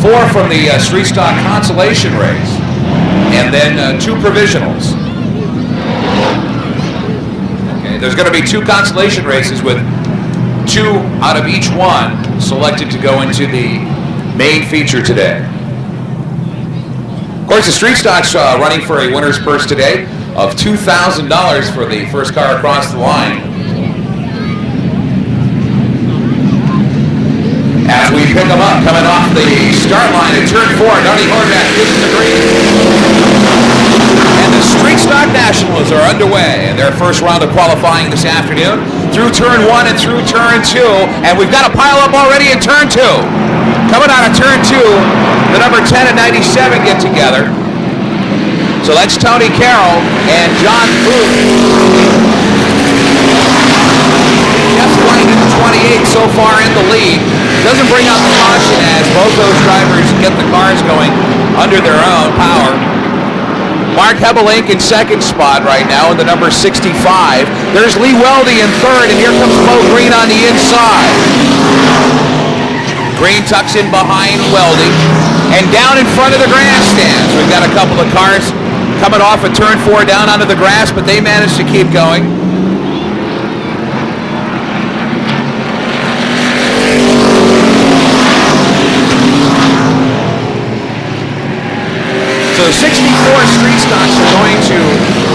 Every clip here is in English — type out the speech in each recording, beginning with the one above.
4 from the street stock consolation race, and then 2 provisionals. Okay, there's going to be 2 consolation races with 2 out of each one selected to go into the main feature today. Of course, the street stock's running for a winner's purse today of $2,000 for the first car across the line. As we pick them up, coming off the start line at turn 4, Donnie Horvath gives the green. And the Street Stock Nationals are underway in their first round of qualifying this afternoon through turn 1 and through turn 2. And we've got a pile up already in turn 2. Coming out of turn 2, the number 10 and 97 get together. So that's Tony Carroll and John Booth. Jeff White in 28 so far in the lead. Doesn't bring out the caution as both those drivers get the cars going under their own power. Mark Hebelink in second spot right now in the number 65. There's Lee Weldy in third, and here comes Bo Green on the inside. Green tucks in behind Weldy. And down in front of the grandstands, we've got a couple of cars coming off of turn 4 down onto the grass, but they managed to keep going. So 64 street stocks are going to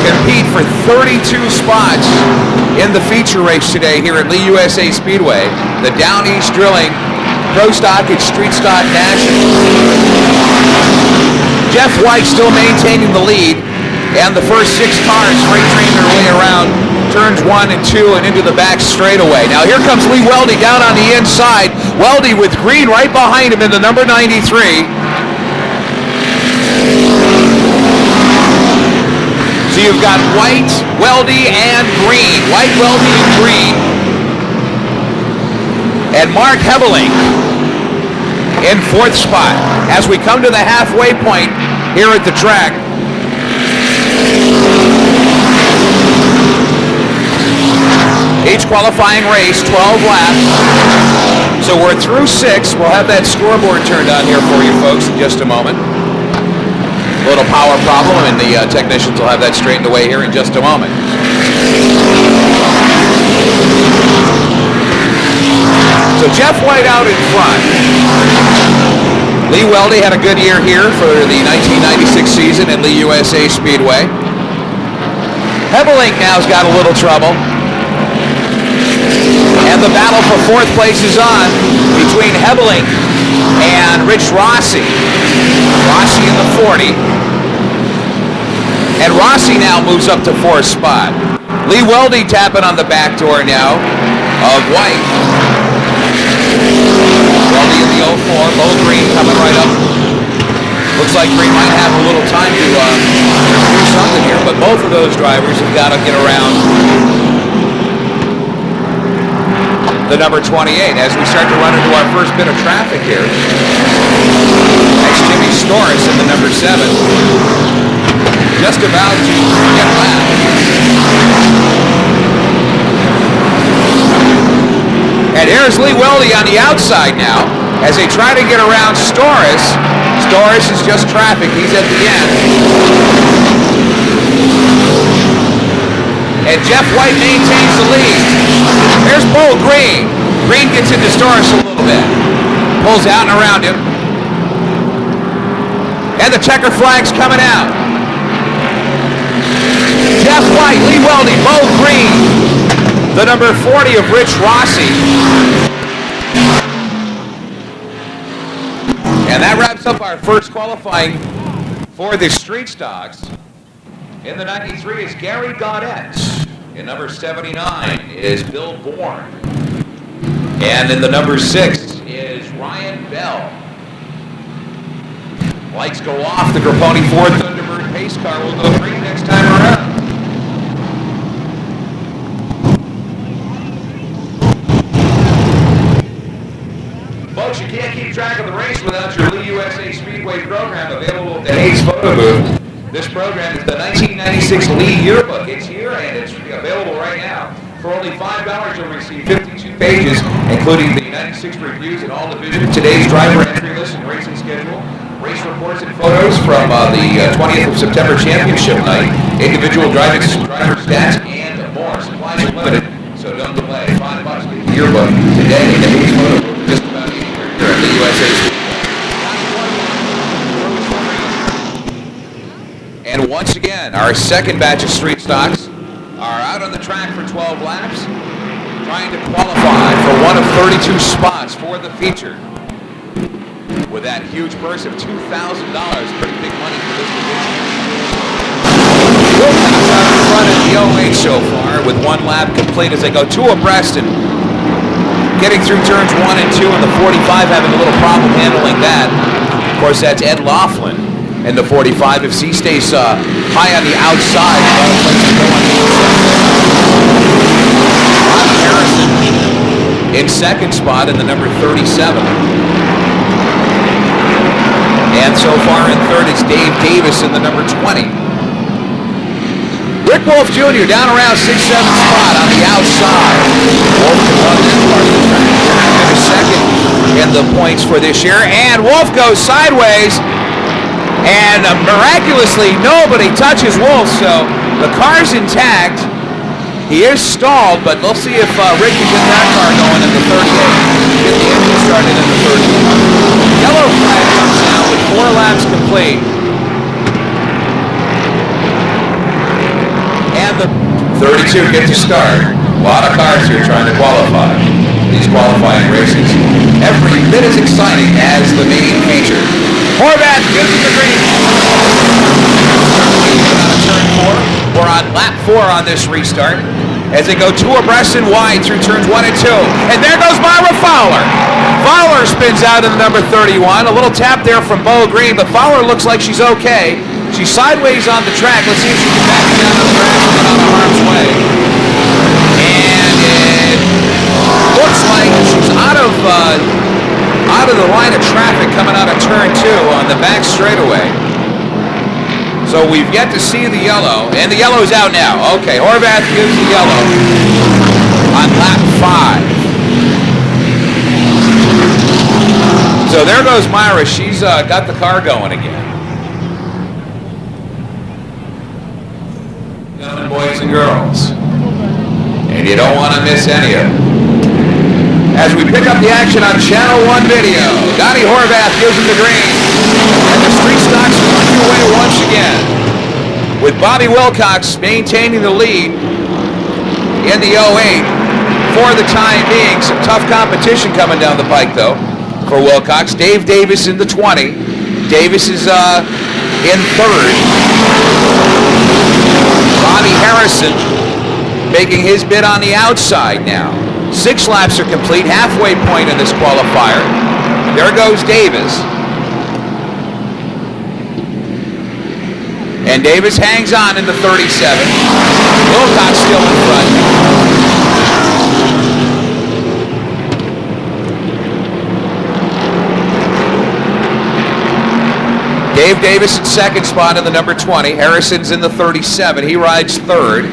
compete for 32 spots in the feature race today here at Lee USA Speedway. The Down East Drilling Pro Stock and Street Stock Nationals. Jeff White still maintaining the lead, and the first 6 cars freight train their way around turns 1 and 2 and into the back straightaway. Now here comes Lee Weldy down on the inside. Weldy with Green right behind him in the number 93. So you've got White, Weldy, and Green. White, Weldy, and Green. And Mark Hebelink in 4th spot. As we come to the halfway point here at the track, each qualifying race, 12 laps. So we're through 6. We'll have that scoreboard turned on here for you folks in just a moment. A little power problem, and the technicians will have that straightened away here in just a moment. So Jeff White out in front. Lee Weldy had a good year here for the 1996 season at Lee USA Speedway. Hebelink now's got a little trouble. And the battle for 4th place is on between Hebelink and Rich Rossi. Rossi in the 40. And Rossi now moves up to 4th spot. Lee Weldy tapping on the back door now of White. Weldy in the 04. Bo Green coming right up. Looks like Green might have a little time to do something here, but both of those drivers have got to get around the number 28 as we start to run into our first bit of traffic here. That's Jimmy Storrs in the number 7. Just about to get lap. And here's Lee Weldy on the outside now as they try to get around Storrs. Storrs is just traffic. He's at the end. And Jeff White maintains the lead. There's Bo Green. Green gets into Storrs a little bit. Pulls out and around him. And the checker flag's coming out. Jeff White, Lee Weldy, Bo Green. The number 40 of Rich Rossi. And that wraps up our first qualifying for the street stocks. In the 93 is Gary Gaudette. In number 79 is Bill Bourne. And in the number 6 is Ryan Bell. Lights go off. The Grapponi Ford Thunderbird pace car will go green next time around. Folks, you can't keep track of the race without your Lee USA Speedway program available at the Hayes Photo Booth. This program is the 1996 Lee Yearbook. It's here and it's available right now. For only $5, you'll receive 52 pages, including the 96 reviews and all divisions, today's driver entry list and racing schedule, race reports and photos from the 20th of September championship night, individual driver stats, and more. Supplies are limited, so don't delay. $5 get the yearbook today. The news photo just about anywhere here at the USA Speedway. And once again, our second batch of street stocks are out on the track for 12 laps, trying to qualify for one of 32 spots for the feature. With that huge purse of $2,000, pretty big money for this division. Wilcox out in front in the 08 so far, with one lap complete as they go two abreast and getting through turns 1 and 2, and the 45 having a little problem handling that. Of course, that's Ed Laughlin in the 45. If he stays high on the outside, Bobby Harrison in second spot in the number 37. And so far in third is Dave Davis in the number 20. Rick Wolf Jr. down around 6th, 7th spot on the outside. Wolf can run that part of the track. In second in the points for this year. And Wolf goes sideways. And miraculously, nobody touches Wolf, so the car's intact. He is stalled, but we'll see if Rick can get that car going in the 38. Get the engine started in the 38. Yellow flag comes out with 4 laps complete. And the 32 gets a start. A lot of cars here trying to qualify. These qualifying races. Every bit as exciting as the main feature. Horvath gives the green. Turn 4. We're on lap 4 on this restart as they go two abreast and wide through turns 1 and 2. And there goes Myra Fowler. Fowler spins out in the number 31. A little tap there from Bo Green, but Fowler looks like she's okay. She's sideways on the track. Let's see if she can back it down on the grass and get out of harm's way. And it looks like she's out of the line of traffic coming out of turn 2 on the back straightaway. So we've yet to see the yellow, and the yellow's out now. Okay, Horvath gives the yellow on lap 5. So there goes Myra. She's got the car going again. Gentlemen, boys and girls, and you don't want to miss any of it. As we pick up the action on Channel 1 Video, Donnie Horvath gives him the green. And the street stocks are underway once again. With Bobby Wilcox maintaining the lead in the 08 for the time being. Some tough competition coming down the pike, though, for Wilcox. Dave Davis in the 20. Davis is in third. Bobby Harrison making his bid on the outside now. 6 laps are complete, halfway point in this qualifier. There goes Davis. And Davis hangs on in the 37. Wilcox still in front. Dave Davis in second spot in the number 20. Harrison's in the 37. He rides third.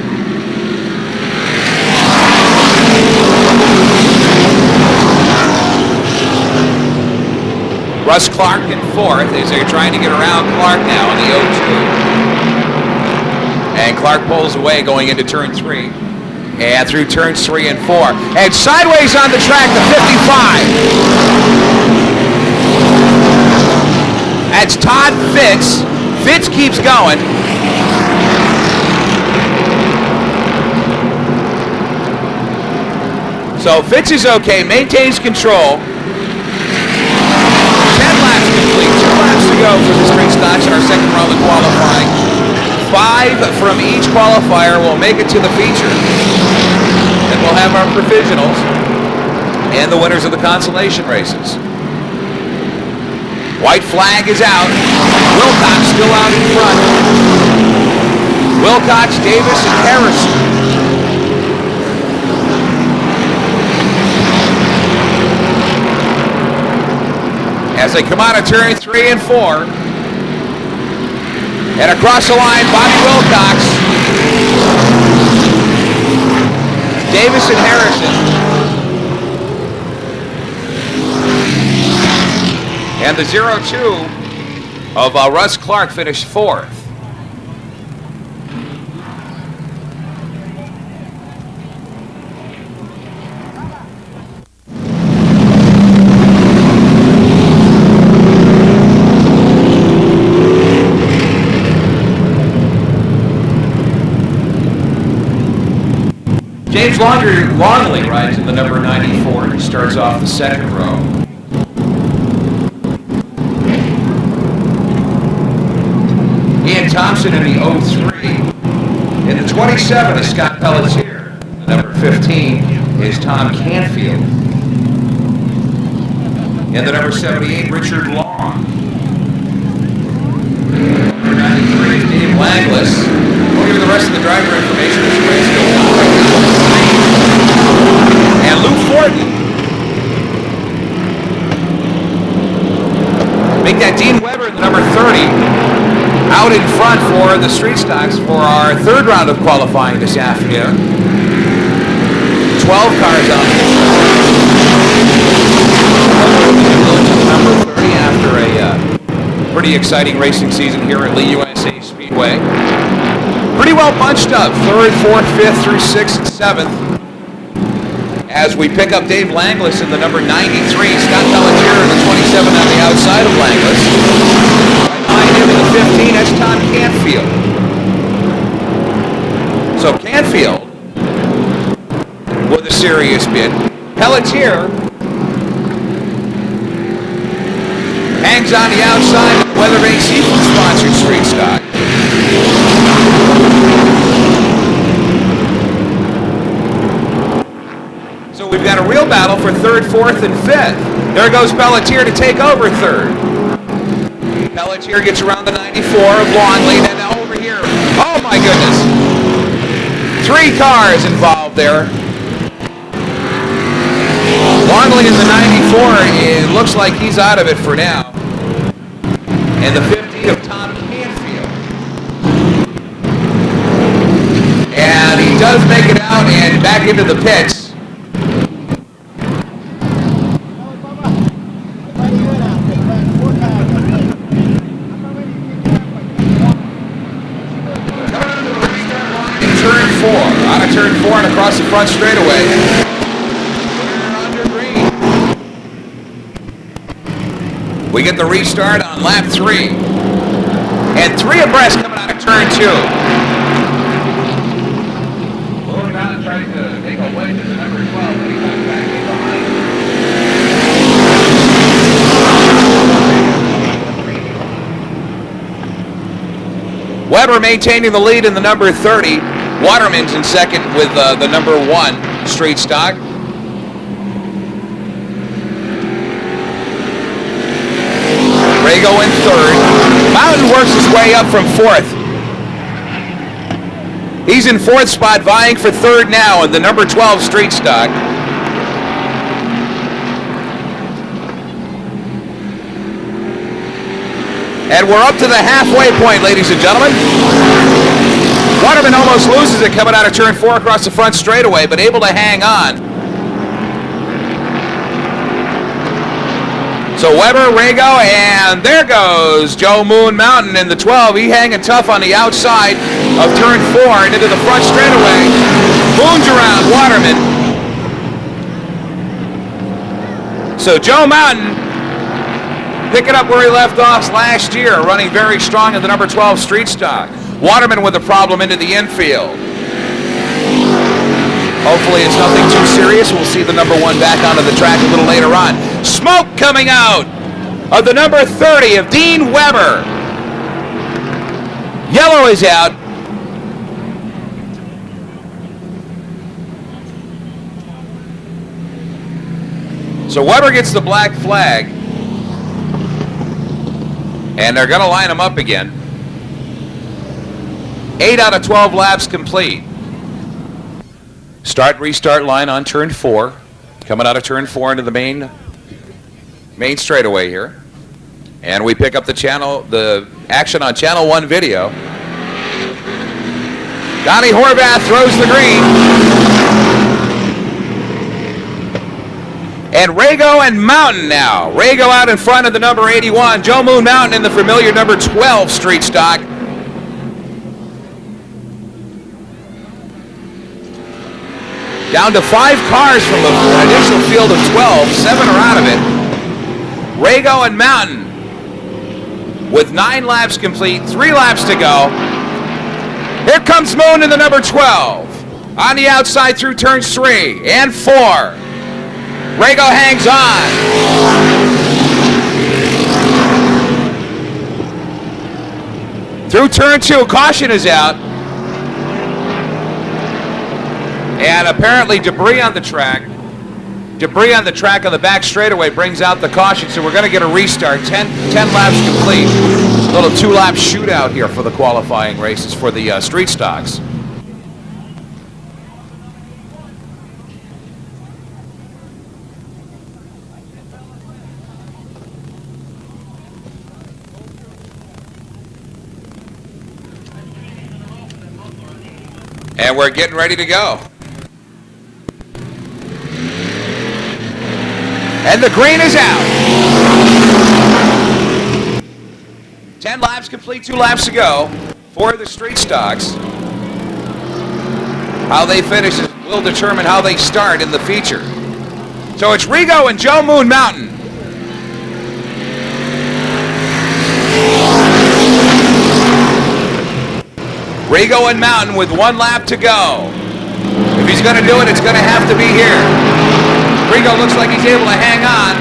Russ Clark in fourth as they're trying to get around Clark now in the 02. And Clark pulls away going into turn 3. And through turns 3 and 4. And sideways on the track, the 55. That's Todd Fitz. Fitz keeps going. So Fitz is okay, maintains control. 10 laps complete, 2 laps to go for the street stocks in our second round of qualifying. 5 from each qualifier will make it to the feature. Then we'll have our provisionals and the winners of the consolation races. White flag is out. Wilcox still out in front. Wilcox, Davis, and Harrison. As they come out of turn 3 and 4. And across the line, Bobby Wilcox. Davis and Harrison. And the 0-2 of Russ Clark finished 4th. James Longley rides in the number 94. He starts off the second row. Ian Thompson in the 03. In the 27 is Scott Pelletier. The number 15 is Tom Canfield. In the number 78, Richard Long. Number 93 is Dave Langlis. We'll give you the rest of the driver information as the race goes on. And Lou Fortin. Make that Dean Weber in the number 30 out in front for the street stocks for our third round of qualifying this afternoon. 12 cars on the number 30 after a pretty exciting racing season here at Lee USA Speedway. Pretty well bunched up, 3rd, 4th, 5th through 6th and 7th. As we pick up Dave Langlis in the number 93, Scott Pelletier in the 27 on the outside of Langlis. Behind him in the 15, that's Tom Canfield. So Canfield with a serious bid. Pelletier hangs on the outside of the Weatherbank Seafood sponsored street stock. So we've got a real battle for 3rd, 4th, and 5th. There goes Pelletier to take over 3rd. Pelletier gets around the 94 of Longley, and now over here. Oh my goodness. 3 cars involved there. Longley in the 94, it looks like he's out of it for now. And the 50 of Tom Canfield. And he does make it out and back into the pits. Out of turn 4 and across the front straightaway. We're under green. We get the restart on lap 3. And 3 abreast coming out of turn 2. Moving on and trying to take a wedge to the number 12, but he comes back in behind. Weber maintaining the lead in the number 30. Waterman's in second with the number 1 straight stock. Rago in 3rd. Mountain works his way up from 4th. He's in 4th spot, vying for 3rd now in the number 12 street stock. And we're up to the halfway point, ladies and gentlemen. Waterman almost loses it coming out of turn 4 across the front straightaway, but able to hang on. So Weber, Rago, and there goes Joe Moon Mountain in the 12. He hanging tough on the outside of turn 4 and into the front straightaway. Moon's around Waterman. So Joe Mountain picking up where he left off last year, running very strong in the number 12 street stock. Waterman with a problem into the infield. Hopefully it's nothing too serious. We'll see the number 1 back onto the track a little later on. Smoke coming out of the number 30 of Dean Weber. Yellow is out. So Weber gets the black flag. And they're going to line him up again. 8 out of 12 laps complete. Start, restart line on turn 4. Coming out of turn 4 into the main straightaway here. And we pick up the action on Channel 1 video. Donnie Horvath throws the green. And Rago and Mountain now. Rago out in front of the number 81. Joe Moon Mountain in the familiar number 12 street stock. Down to 5 cars from an initial field of 12. 7 are out of it. Rago and Mountain with 9 laps complete. 3 laps to go. Here comes Moon in the number 12. On the outside through turns 3 and 4. Rago hangs on. Through turn 2, caution is out. And apparently debris on the track. Debris on the track on the back straightaway brings out the caution, so we're going to get a restart. 10 laps complete. A little 2-lap shootout here for the qualifying races for the street stocks. And we're getting ready to go. And the green is out. 10 laps complete, 2 laps to go for the street stocks. How they finish will determine how they start in the feature. So it's Rago and Joe Moon Mountain. Rago and Mountain with 1 lap to go. If he's going to do it, it's going to have to be here. Rago looks like he's able to hang on.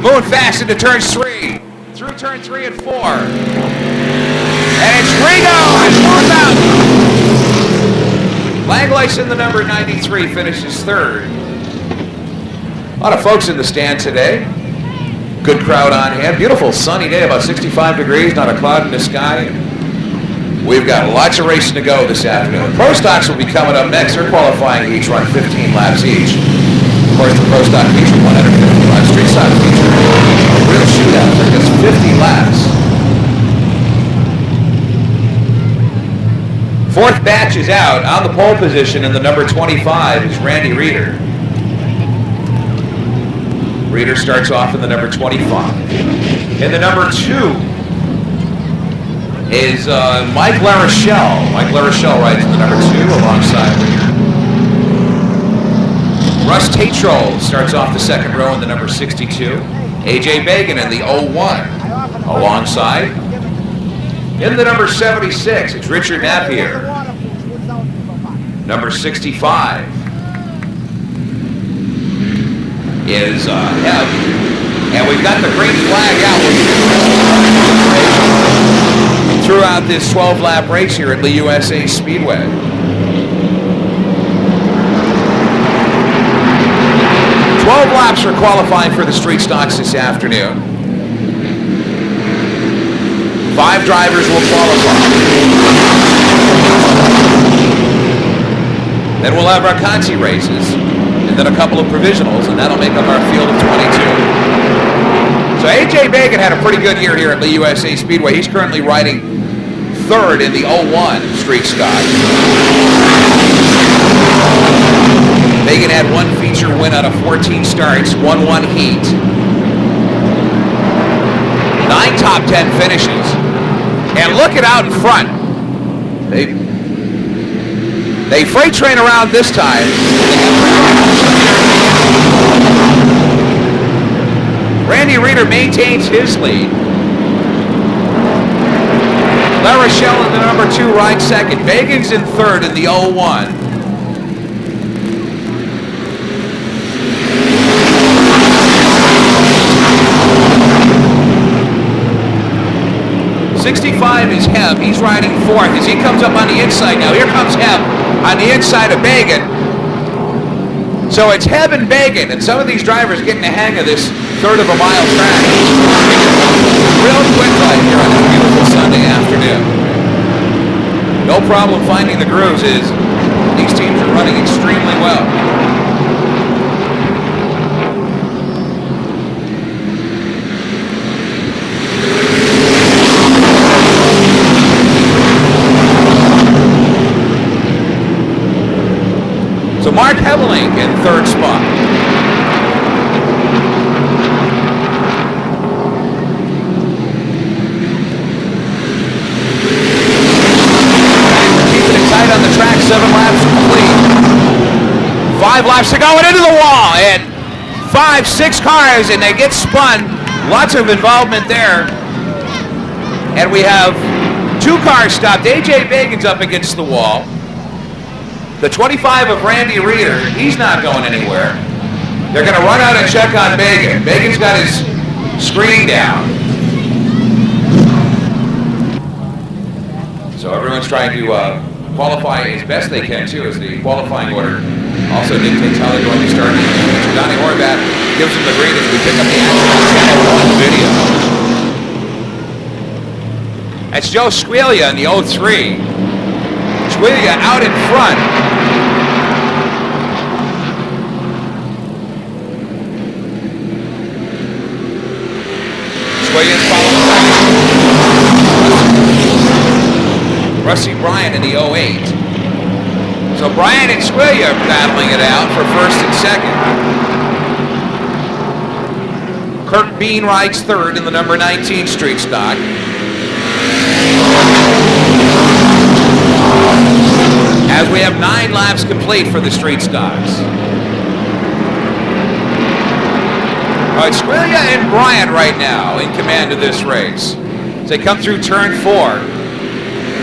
Moon fast into turns 3. Through turn 3 and 4. And it's Rago and Moon Mountain. Langleish in the number 93 finishes 3rd. A lot of folks in the stand today. Good crowd on hand. Beautiful sunny day, about 65 degrees, not a cloud in the sky. We've got lots of racing to go this afternoon. Pro Stocks will be coming up next. They're qualifying each, run 15 laps each. Of course, the Pro Stock feature, 150 laps. Street Stock feature, a real shootout for just 50 laps. 4th batch is out. On the pole position in the number 25 is Randy Reeder. Reeder starts off in the number 25. In the number 2 is Mike LaRochelle. Mike LaRochelle rides in the number 2 alongside Reeder. Russ Tatrol starts off the 2nd row in the number 62. AJ Bagan in the 01 alongside. In the number 76, it's Richard Napier. Number 65 is Hebb. And we've got the green flag out throughout this 12-lap race here at Lee USA Speedway. Laps for qualifying for the street stocks this afternoon. 5 drivers will qualify. Then we'll have our Conti races, and then a couple of provisionals, and that'll make up our field of 22. So AJ Bagan had a pretty good year here at Lee USA Speedway. He's currently riding 3rd in the 01 street stock. Bagan had 1 feature win out of 14 starts, won 1 heat. 9 top 10 finishes. And look at out in front. They freight train around this time. Randy Reeder maintains his lead. LaRochelle in the number 2 rides 2nd. Bagan's in 3rd in the 01. 65 is Hebb. He's riding 4th as he comes up on the inside now. Here comes Hebb on the inside of Bagan. So it's Hebb and Bagan, and some of these drivers getting the hang of this 1/3 of a mile track. Real quick right here on this beautiful Sunday afternoon. No problem finding the grooves is these teams are running extremely well. So Mark Hebeling in 3rd spot. 5 laps to go and into the wall. And 5, 6 cars, and they get spun. Lots of involvement there. And we have 2 cars stopped. A.J. Bagan's up against the wall. The 25 of Randy Reeder, he's not going anywhere. They're going to run out and check on Bagan. Bagan's got his screen down. So everyone's trying to qualify as best they can, too, as the qualifying order also dictates how they're going to start. So Donnie Horvath gives them the green as we pick up the action on Channel 1 video. That's Joe Squiglia in the 03. Squiglia out in front. Squillia's following Rusty Bryant in the 08. So Bryant and Squiglia are battling it out for first and second. Kurt Beanreich's third in the number 19 street stock. As we have 9 laps complete for the street stocks. All right, Squiglia and Bryant right now in command of this race. As they come through turn 4.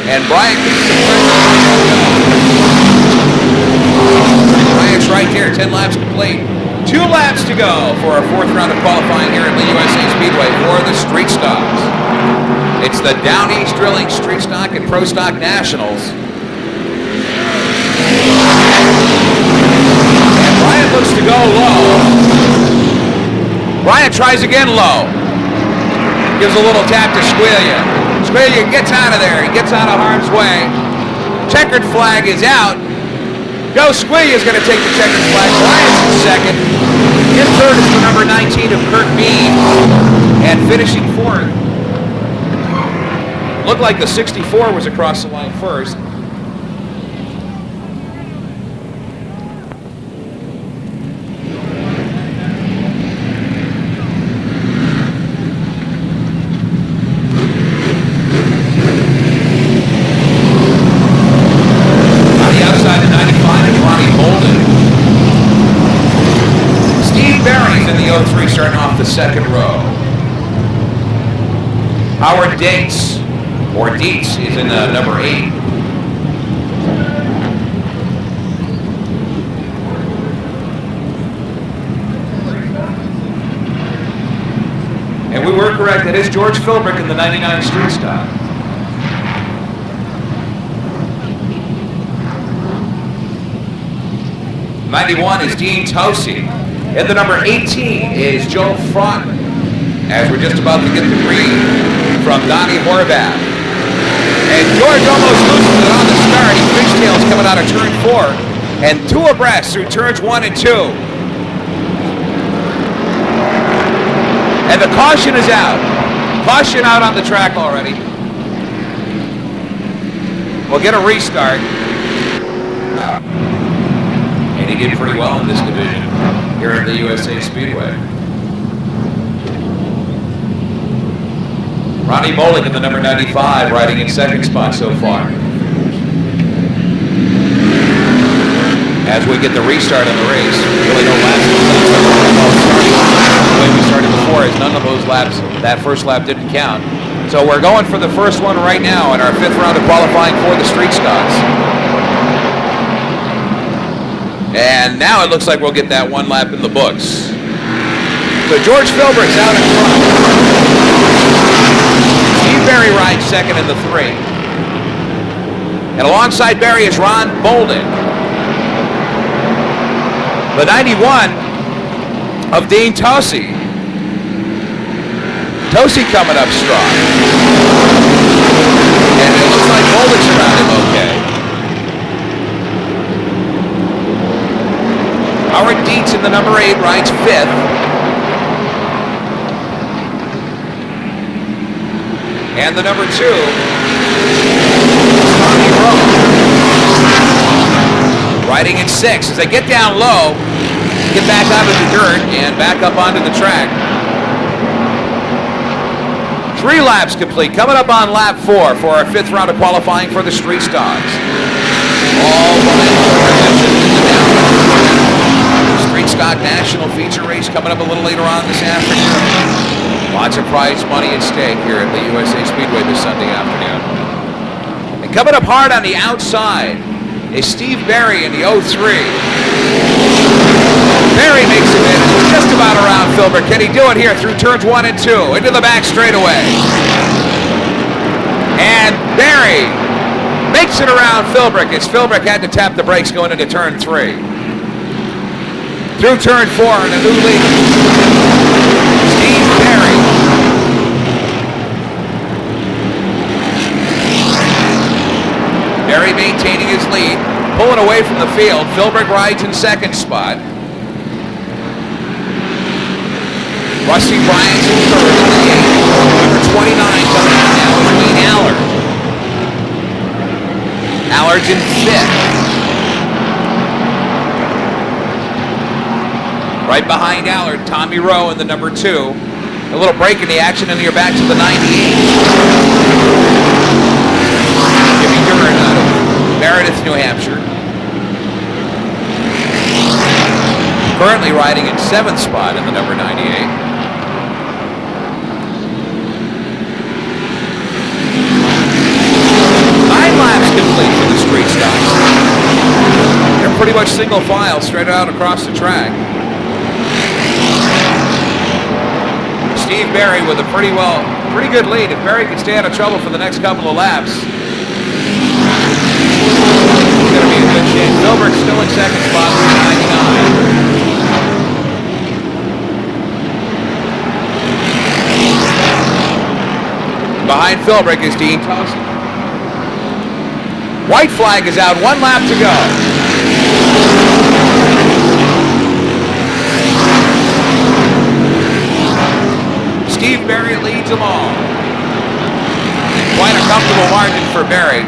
And Bryant keeps the Bryant's right there, 10 laps complete. 2 laps to go for our 4th round of qualifying here at Lee USA Speedway for the street stocks. It's the Down East Drilling Street Stock and Pro Stock Nationals. And Bryant looks to go low. Bryant tries again low. Gives a little tap to Squiglia. Squiglia gets out of there. He gets out of harm's way. Checkered flag is out. Joe Squiglia is going to take the checkered flag. Bryant's in second. In third is the number 19 of Kurt Bean. And finishing 4th. Looked like the 64 was across the line first. Starting off the second row. Howard Dietz, is in number 8. And we were correct, it is George Philbrick in the 99 street stock. '91 is Dean Tosi. And the number 18 is Joe Front, as we're just about to get the green from Donnie Horvath. And George almost loses it on the start. He fishtails coming out of turn 4 and 2 abreast through turns 1 and 2. And the caution is out. Caution out on the track already. We'll get a restart. And he did pretty well in this division here at the USA Speedway. Ronnie Molik in the number 95, riding in second spot so far. As we get the restart on the race, really no laps. The way we started before is none of those laps, that first lap didn't count. So we're going for the first one right now in our 5th round of qualifying for the street stocks. And now it looks like we'll get that 1 lap in the books. So George Philbrick's out in front. Steve Berry rides second in the 3. And alongside Berry is Ron Bolden. The 91 of Dean Tosi. Tosi coming up strong. And it looks like Bolden's around him okay. Howard Dietz in the number 8 rides 5th. And the number 2 is Tommy Rowe, riding in 6th. As they get down low, get back out of the dirt and back up onto the track. 3 laps complete. Coming up on lap 4 for our 5th round of qualifying for the street stocks. All running for attention in the down. Stock National feature race coming up a little later on this afternoon. Lots of prize money at stake here at the USA Speedway this Sunday afternoon. And coming up hard on the outside is Steve Berry in the 03. Berry makes it in just about around Philbrook. Can he do it here through turns 1 and 2? Into the back straightaway. And Berry makes it around Philbrook as Philbrook had to tap the brakes going into turn 3. Through turn 4 and a new lead. Steve Berry. Berry maintaining his lead, pulling away from the field. Philbrook rides in second spot. Rusty Bryant's in third in the 8. Number 29 coming in now is Wayne Allard. Allard's in fifth. Right behind Allard, Tommy Rowe in the number 2. A little break in the action, and you're back to the 98. Jimmy Duran out of Meredith, New Hampshire. Currently riding in 7th spot in the number 98. Laps complete for the street stocks. They're pretty much single file straight out across the track. Steve Berry with a pretty good lead. If Berry can stay out of trouble for the next couple of laps, it's going to be in good shape. Philbrook still in second spot with 99. Behind Philbrook is Dean Thompson. White flag is out, 1 lap to go. Steve Berry leads them all. Quite a comfortable margin for Berry.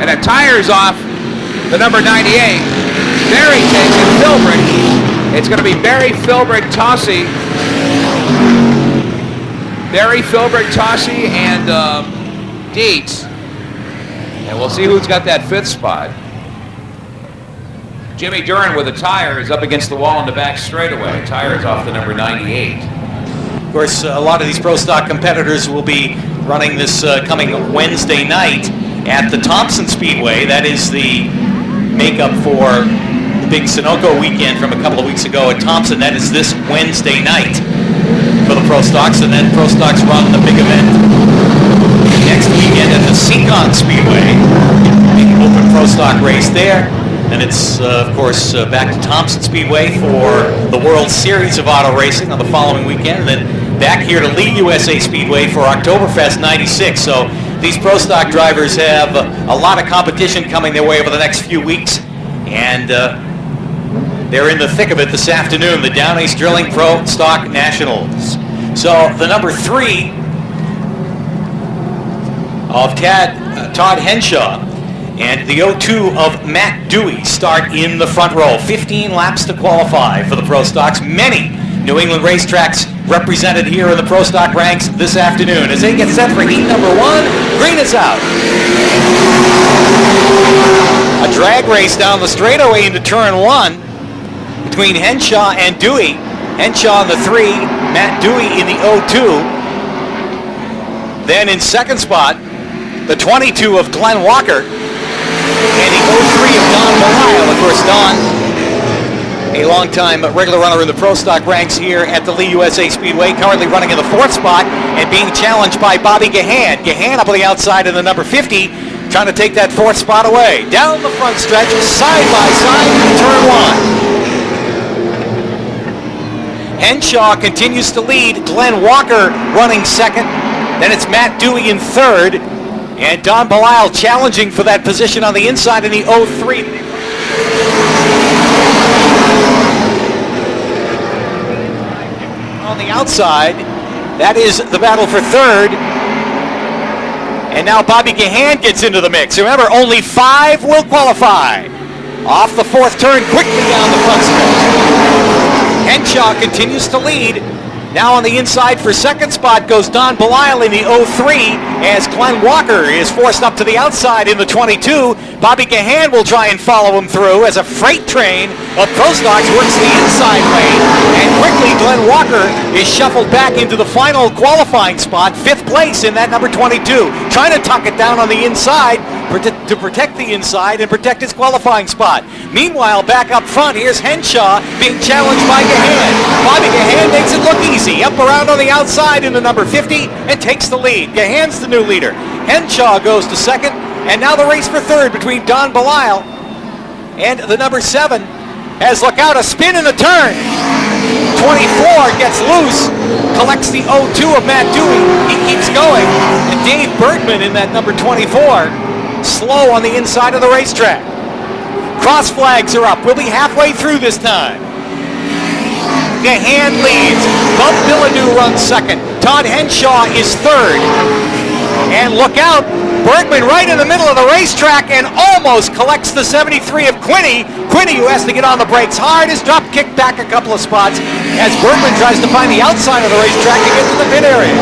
And a tire's off the number 98. Berry takes it, Philbrook. It's going to be Berry, Philbrook, Tossie. Berry, Philbrook, Tossie, and Dietz. And we'll see who's got that 5th spot. Jimmy Duran with a tire is up against the wall in the back straightaway. Tire is off the number 98. Of course, a lot of these Pro Stock competitors will be running this coming Wednesday night at the Thompson Speedway. That is the makeup for the big Sunoco weekend from a couple of weeks ago at Thompson. That is this Wednesday night for the Pro Stocks, and then Pro Stocks run the big event next weekend at the Seacon Speedway. Big open Pro Stock race there. And it's, of course, back to Thompson Speedway for the World Series of Auto Racing on the following weekend. And then back here to Lee USA Speedway for Oktoberfest 96. So these Pro Stock drivers have a lot of competition coming their way over the next few weeks. And they're in the thick of it this afternoon, the Down East Drilling Pro Stock Nationals. So the number 3 of Todd Henshaw and the 02 of Matt Dewey start in the front row. 15 laps to qualify for the Pro Stocks. Many New England racetracks represented here in the Pro Stock ranks this afternoon. As they get set for heat number 1, green is out. A drag race down the straightaway into turn 1 between Henshaw and Dewey. Henshaw in the 3, Matt Dewey in the 02. Then in second spot, the 22 of Glenn Walker and the 03 of Don Belial. Of course, Don, a longtime regular runner in the Pro Stock ranks here at the Lee USA Speedway, currently running in the 4th spot and being challenged by Bobby Gahan. Gahan up on the outside in the number 50, trying to take that 4th spot away. Down the front stretch, side by side, turn 1. Henshaw continues to lead. Glenn Walker running second. Then it's Matt Dewey in third. And Don Belial challenging for that position on the inside in the 03. On the outside, that is the battle for third. And now Bobby Gahan gets into the mix. Remember, only 5 will qualify. Off the 4th turn, quickly down the front stretch. Henshaw continues to lead. Now on the inside for second spot goes Don Belial in the 03 as Glenn Walker is forced up to the outside in the 22. Bobby Gahan will try and follow him through as a freight train of Pro Stocks works the inside lane. And quickly Glenn Walker is shuffled back into the final qualifying spot, 5th place in that number 22. Trying to tuck it down on the inside to protect the inside and protect his qualifying spot. Meanwhile, back up front, here's Henshaw being challenged by Gahan. Bobby Gahan makes it look easy. Up around on the outside in the number 50 and takes the lead. Gahan's the new leader. Henshaw goes to second, and now the race for third between Don Belial and the number 7 has, look out, a spin in the turn. 24 gets loose, collects the 0-2 of Matt Dewey. He keeps going, and Dave Bergman in that number 24, slow on the inside of the racetrack. Cross flags are up. We'll be halfway through this time. Gahan leads. Bub Bilodeau runs second. Todd Henshaw is third. And look out, Bergman right in the middle of the racetrack and almost collects the 73 of Quinney. Quinney, who has to get on the brakes hard, is drop kicked back a couple of spots as Bergman tries to find the outside of the racetrack to get to the pit area.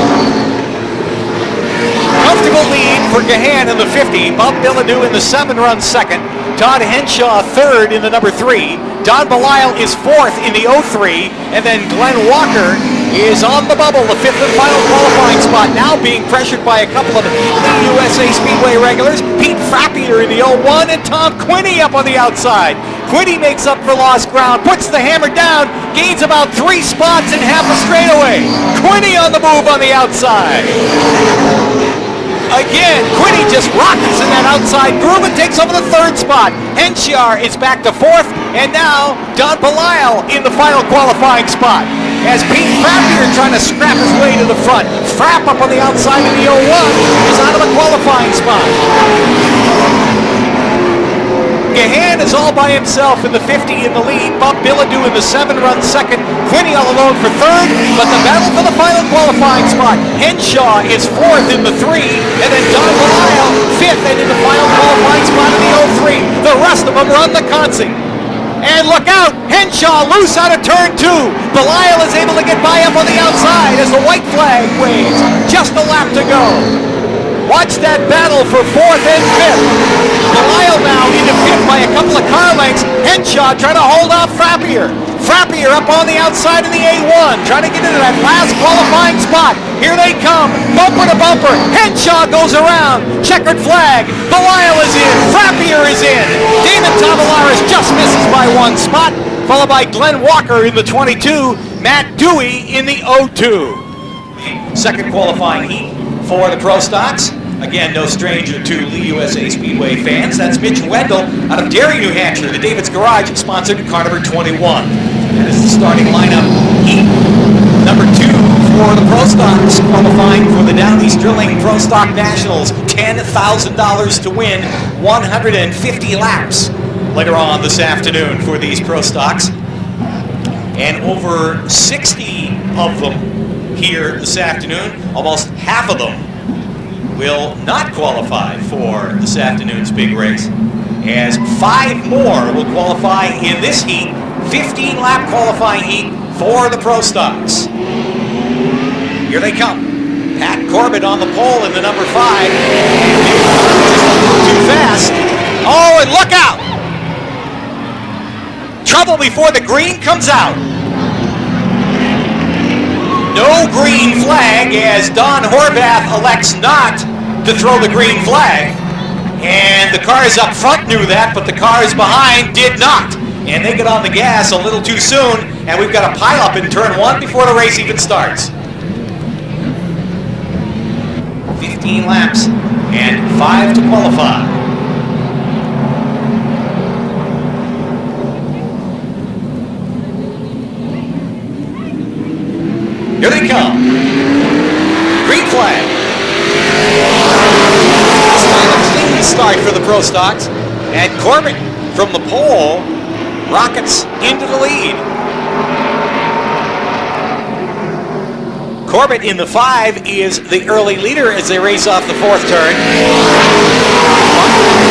Comfortable lead for Gahan in the 50. Bob Bilodeau in the 7 runs second. Todd Henshaw third in the number 3. Don Belial is fourth in the 03. And then Glenn Walker is on the bubble, the 5th and final qualifying spot, now being pressured by a couple of Lee USA Speedway regulars. Pete Frappier in the 01 and Tom Quinney up on the outside. Quinney makes up for lost ground, puts the hammer down, gains about 3 spots and half a straightaway. Quinney on the move on the outside. Again, Quinney just rockets in that outside groove and takes over the 3rd spot. Henshaw is back to 4th, and now Don Belial in the final qualifying spot. As Pete Frappier trying to scrap his way to the front. Frapp up on the outside of the 01 is out of the qualifying spot. Gahan is all by himself in the 50 in the lead. Bob Bilodeau in the 7 runs second. Quinney all alone for third. But the battle for the final qualifying spot. Henshaw is 4th in the 3. And then Don Belial 5th and in the final qualifying spot in the 03. The rest of them run the Consi. And look out! Henshaw loose out of turn 2. Belial is able to get by up on the outside as the white flag waves. Just a lap to go. Watch that battle for 4th and 5th. Belial now into 5th by a couple of car lengths. Henshaw trying to hold off Frappier. Frappier up on the outside of the A1, trying to get into that last qualifying spot. Here they come, bumper to bumper. Henshaw goes around. Checkered flag. Belial is in. Frappier is in. David Tavolaris just misses by 1 spot, followed by Glenn Walker in the 22. Matt Dewey in the 02. Second qualifying heat for the Pro Stocks. Again, no stranger to Lee USA Speedway fans. That's Mitch Wendell out of Derry, New Hampshire. The David's Garage, sponsored car number 21. That is the starting lineup. Heat number 2 for the Pro Stocks, qualifying for the Down East Drilling Pro Stock Nationals. $10,000 to win, 150 laps later on this afternoon for these Pro Stocks. And over 60 of them here this afternoon, almost half of them will not qualify for this afternoon's big race, as 5 more will qualify in this heat, 15-lap qualifying heat for the Pro Stocks. Here they come. Pat Corbett on the pole in the number 5. Just a little too fast. Oh, and look out! Trouble before the green comes out. No green flag as Don Horvath elects not to throw the green flag. And the cars up front knew that, but the cars behind did not. And they get on the gas a little too soon, and we've got a pileup in turn 1 before the race even starts. 15 laps and 5 to qualify. Here they come. Green flag. This time a clean start for the Pro Stocks. And Corbett from the pole rockets into the lead. Corbett in the 5 is the early leader as they race off the 4th turn.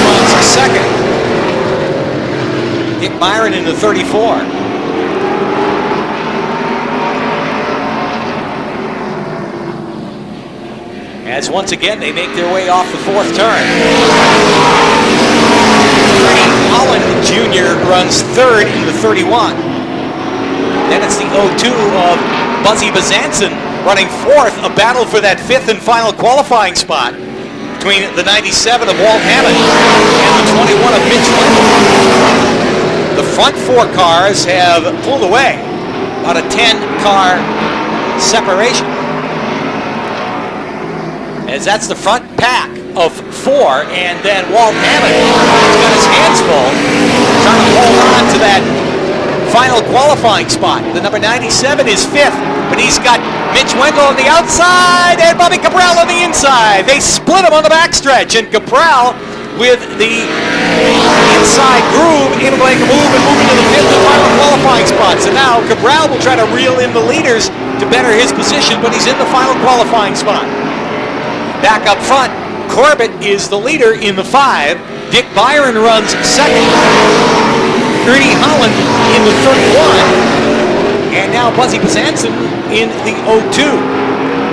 Runs second. Dick Byron in the 34. as once again they make their way off the fourth turn. Ernie Holland Jr. runs third in the 31. Then it's the 02 of Buzzy Bazanson running fourth, a battle for that fifth and final qualifying spot between the 97 of Walt Hammond and the 21 of Mitch Wendell. The front four cars have pulled away, about a 10-car separation. As that's the front pack of four, and then Walt Hammond has got his hands full trying to hold on to that final qualifying spot. The number 97 is fifth, but he's got Mitch Wendell on the outside and Bobby Cabral on the inside. They split him on the backstretch, and Cabral with the inside groove able to make a move and move into the fifth and final qualifying spot. So now Cabral will try to reel in the leaders to better his position, but he's in the final qualifying spot. Back up front, Corbett is the leader in the 5. Dick Byron runs second. Ernie Holland in the 31. And now Buzzy Bazanson in the 02.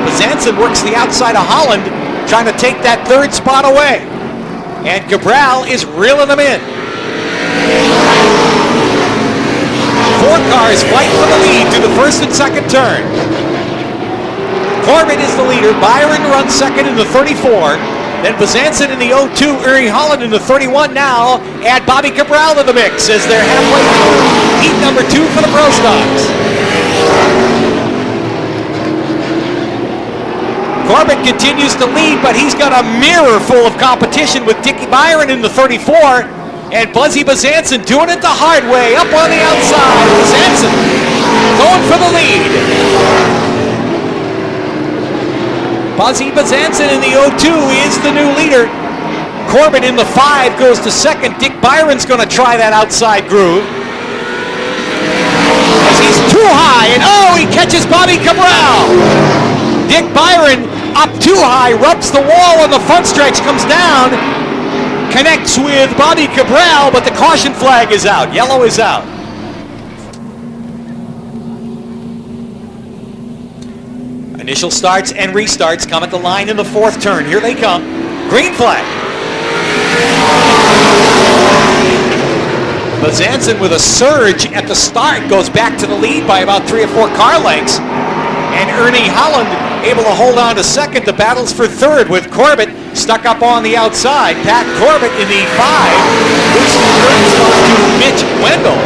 Bazanson works the outside of Holland, trying to take that third spot away. And Cabral is reeling them in. Four cars fight for the lead to the first and second turn. Corbett is the leader. Byron runs second in the 34. Then Bazanson in the 02. Ernie Holland in the 31. Now add Bobby Cabral to the mix as they're halfway through heat number 2 for the Pro Stocks. Corbett continues to lead, but he's got a mirror full of competition with Dickie Byron in the 34. And Buzzy Bazanson doing it the hard way, up on the outside. Bazanson going for the lead. Buzzy Bazanson in the 02 is the new leader. Corbett in the 5 goes to second. Dick Byron's going to try that outside groove. As he's too high, and he catches Bobby Cabral. Dick Byron up too high, rubs the wall on the front stretch, comes down, connects with Bobby Cabral, but the caution flag is out. Yellow is out. Initial starts and restarts come at the line in the fourth turn. Here they come. Green flag. Bazanson with a surge at the start goes back to the lead by about 3 or 4 car lengths. And Ernie Holland able to hold on to second. The battle's for third with Corbett stuck up on the outside. Pat Corbett in the 5 moves from third spot to Mitch Wendell.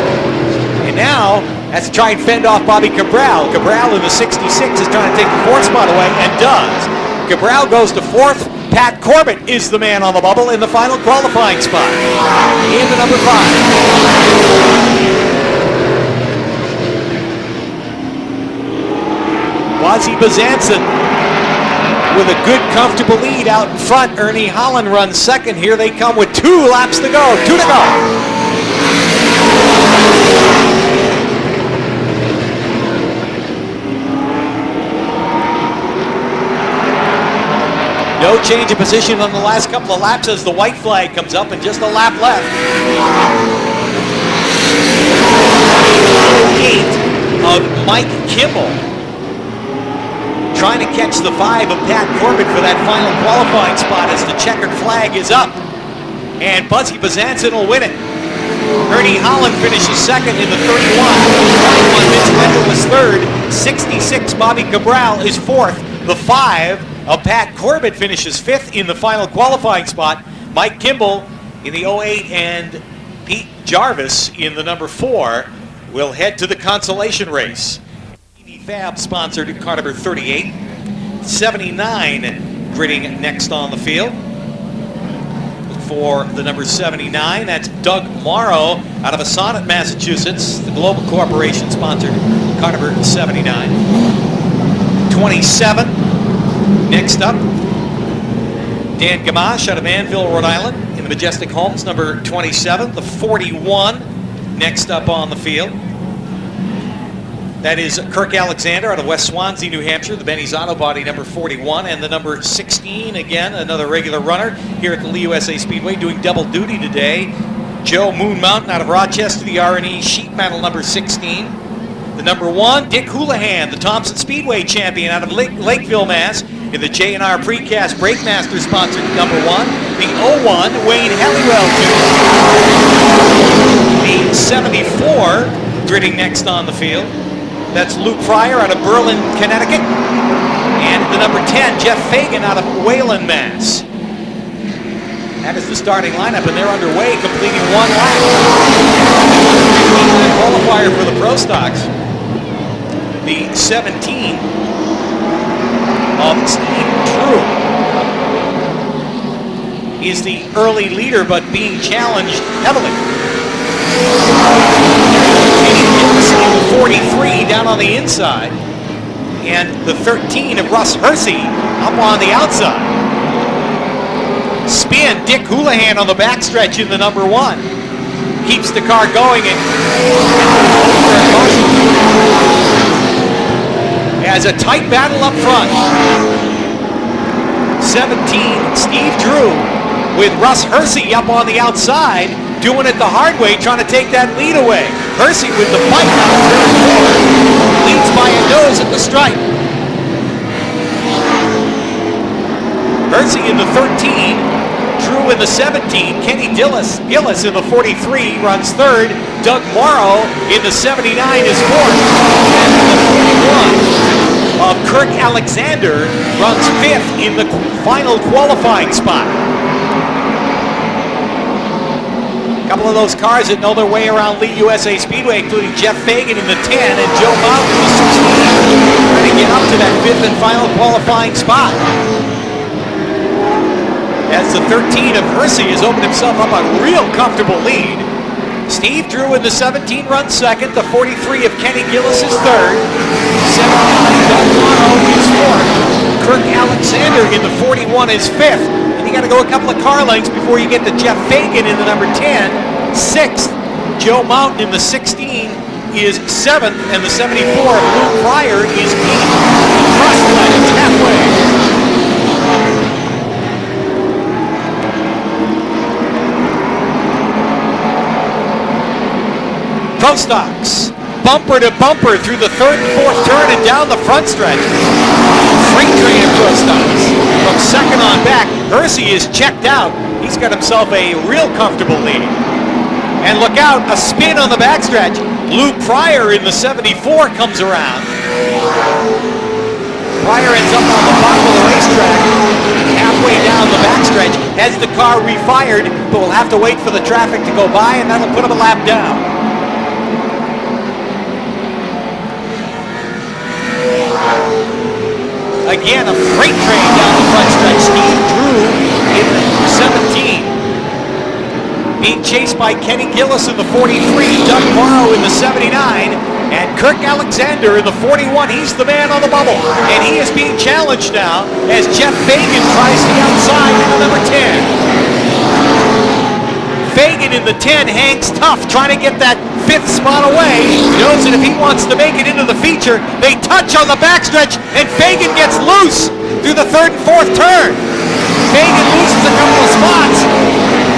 And now has to try and fend off Bobby Cabral. Cabral in the 66 is trying to take the fourth spot away and does. Cabral goes to fourth. Pat Corbett is the man on the bubble in the final qualifying spot. In the number 5. Buzzy Bazanson with a good, comfortable lead out in front. Ernie Holland runs second. Here they come with 2 laps to go. 2 to go. No change of position on the last couple of laps as the white flag comes up and just a lap left. 8 of Mike Kimball trying to catch the 5 of Pat Corbett for that final qualifying spot as the checkered flag is up. And Buzzy Bazanson will win it. Ernie Holland finishes second in the 31. 21 Mitch Wendell is third. 66 Bobby Cabral is fourth. The 5 of Pat Corbett finishes fifth in the final qualifying spot. Mike Kimball in the 08 and Pete Jarvis in the number 4 will head to the consolation race. Fab sponsored car number 38. 79 gritting next on the field. For the number 79, that's Doug Morrow out of Assonet, Massachusetts. The Global Corporation sponsored car number 79. 27, next up, Dan Gamache out of Manville, Rhode Island, in the Majestic Homes, number 27. The 41, next up on the field. That is Kirk Alexander out of West Swansea, New Hampshire, the Benny's Auto Body number 41, and the number 16, again, another regular runner here at the Lee USA Speedway, doing double duty today. Joe Moon Mountain out of Rochester, the R&E sheet metal number 16. The number 1, Dick Houlihan, the Thompson Speedway champion out of Lakeville, Mass. In the J&R Precast Brakemaster sponsored number 1, the 01 Wayne Halliwell 2. The 74 gridding next on the field. That's Luke Pryor out of Berlin, Connecticut. And the number 10, Jeff Fagan out of Wayland, Mass. That is the starting lineup, and they're underway, completing one lap. The qualifier for the Pro Stocks. The 17 of Steve Drew is the early leader, but being challenged heavily. The 43 down on the inside, and the 13 of Russ Hersey up on the outside. Spin, Dick Houlihan on the backstretch in the number 1. Keeps the car going and has a tight battle up front. 17, Steve Drew with Russ Hersey up on the outside, doing it the hard way, trying to take that lead away. Hersey with the bite out of turn 4, leads by a nose at the stripe. Hersey in the 13, Drew in the 17, Kenny Gillis in the 43 runs third, Doug Morrow in the 79 is fourth, and the 41 of Kirk Alexander runs fifth in the final qualifying spot. A couple of those cars that know their way around Lee USA Speedway, including Jeff Fagan in the 10 and Joe Mountain in the 16, trying to get up to that fifth and final qualifying spot. As the 13 of Hersey has opened himself up a real comfortable lead. Steve Drew in the 17 runs second. The 43 of Kenny Gillis is third. 79 Doug Morrow is fourth. Kirk Alexander in the 41 is fifth. And you got to go a couple of car lengths before you get to Jeff Fagan in the number 10, sixth. Joe Mountain in the 16 is seventh, and the 74 of Luke Pryor is eighth. Crossline is halfway. Pro Stocks, bumper to bumper through the third and fourth turn and down the front stretch. Freight train of Pro Stocks. From second on back, Hersey is checked out. He's got himself a real comfortable lead. And look out, a spin on the backstretch. Luke Pryor in the 74 comes around. Pryor ends up on the bottom of the racetrack, halfway down the backstretch, has the car refired, but will have to wait for the traffic to go by, and that'll put him a lap down. Again, a freight train down the front stretch. Steve Drew in the 17. Being chased by Kenny Gillis in the 43, Doug Morrow in the 79, and Kirk Alexander in the 41. He's the man on the bubble, and he is being challenged now as Jeff Fagan tries the outside in the number 10. Fagan in the 10 hangs tough, trying to get that fifth spot away. He knows that if he wants to make it into the feature, they touch on the backstretch, and Fagan gets loose through the third and fourth turn. Fagan loses a couple of spots,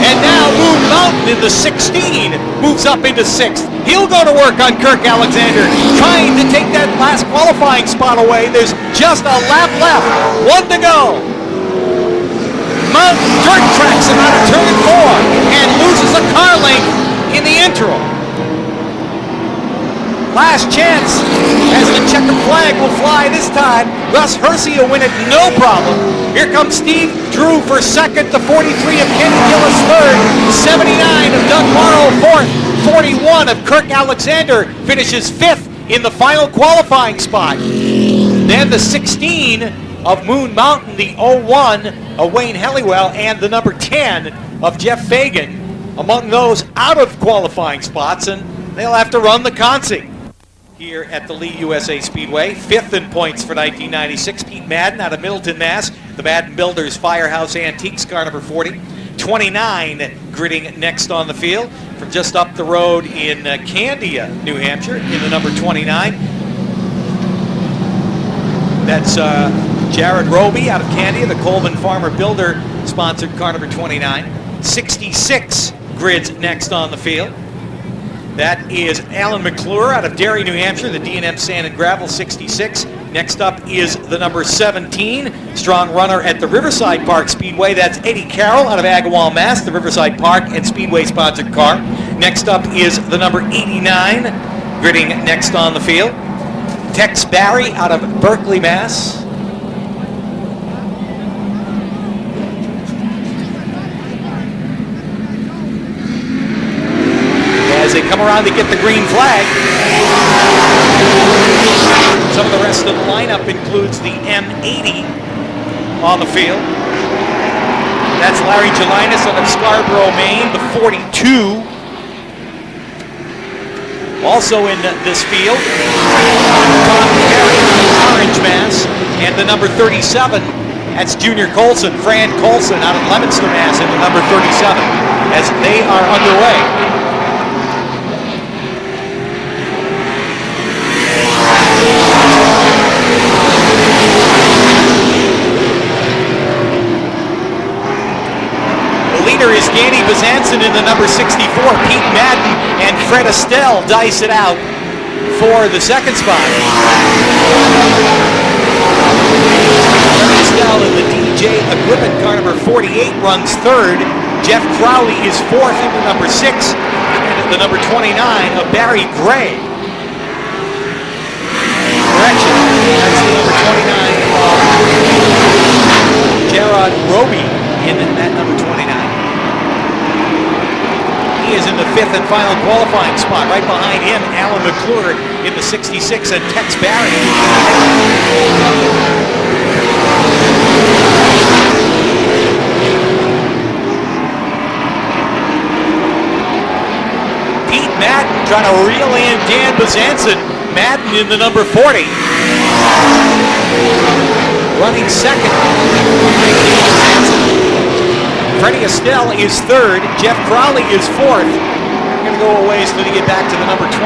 and now Moon Mountain in the 16 moves up into sixth. He'll go to work on Kirk Alexander, trying to take that last qualifying spot away. There's just a lap left, one to go. Mountain dirt tracks him out of turn 4 and loses a car length in the interim. Last chance as the checkered flag will fly this time. Russ Hersey will win it no problem. Here comes Steve Drew for second, the 43 of Kenny Gillis third, 79 of Doug Morrow fourth, 41 of Kirk Alexander finishes fifth in the final qualifying spot. Then the 16 of Moon Mountain, the 01 of Wayne Halliwell, and the number 10 of Jeff Fagan among those out of qualifying spots, and they'll have to run the consi here at the Lee USA Speedway. Fifth in points for 1996, Pete Madden out of Middleton, Mass. The Madden Builders Firehouse Antiques, car number 40. 29 gridding next on the field from just up the road in Candia, New Hampshire, in the number 29. That's Jared Roby out of Candia, the Coleman Farmer Builder sponsored car number 29. 66 grids next on the field. That is Alan McClure out of Derry, New Hampshire, the D&M Sand and Gravel 66. Next up is the number 17, strong runner at the Riverside Park Speedway. That's Eddie Carroll out of Agawam, Mass., the Riverside Park and Speedway sponsored car. Next up is the number 89, gridding next on the field. Tex Barry out of Berkeley, Mass. As they come around to get the green flag. Some of the rest of the lineup includes the M80 on the field. That's Larry Gelinas out of Scarborough, Maine, the 42. Also in this field, Tom Perry out of Orange, Mass. And the number 37, that's Junior Colson, Fran Colson out of Leominster, Mass. And the number 37 as they are underway. Is Danny Bezanson in the number 64. Pete Madden and Fred Estelle dice it out for the second spot. Fred Estelle in the DJ equipment car number 48 runs third. Jeff Crowley is fourth in the number 6. And the number 29 of Barry Gray. Correction, that's the number 29 of Gerard Roby in that number 29. He is in the 5th and final qualifying spot. Right behind him, Alan McClure in the 66 and Tex Barry. Pete Madden trying to reel in Dan Bezanson. Madden in the number 40. Running second. Freddie Estelle is third. Jeff Crowley is fourth. We're going to go a ways till you get back to the number 29.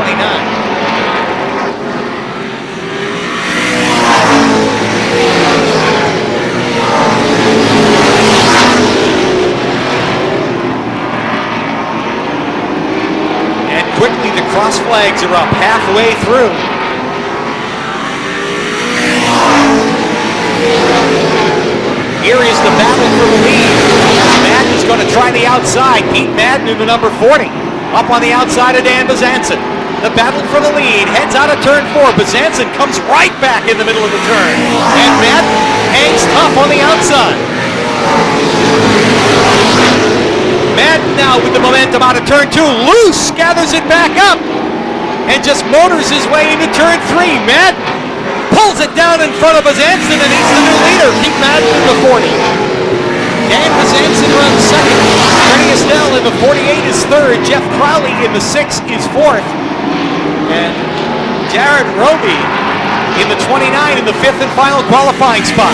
And quickly the cross flags are up halfway through. Here is the battle for the lead. Madden's going to try the outside. Pete Madden in the number 40. Up on the outside of Dan Bezanson. The battle for the lead. Heads out of turn 4. Bezanson comes right back in the middle of the turn. And Madden hangs tough on the outside. Madden now with the momentum out of turn 2. Loose gathers it back up. And just motors his way into turn 3. Madden pulls it down in front of Bezanson, and he's the new leader. Pete Madden in the 40. Dan Bezanson runs second. Freddie Estelle in the 48 is third. Jeff Crowley in the 6 is fourth. And Jared Roby in the 29 in the 5th and final qualifying spot.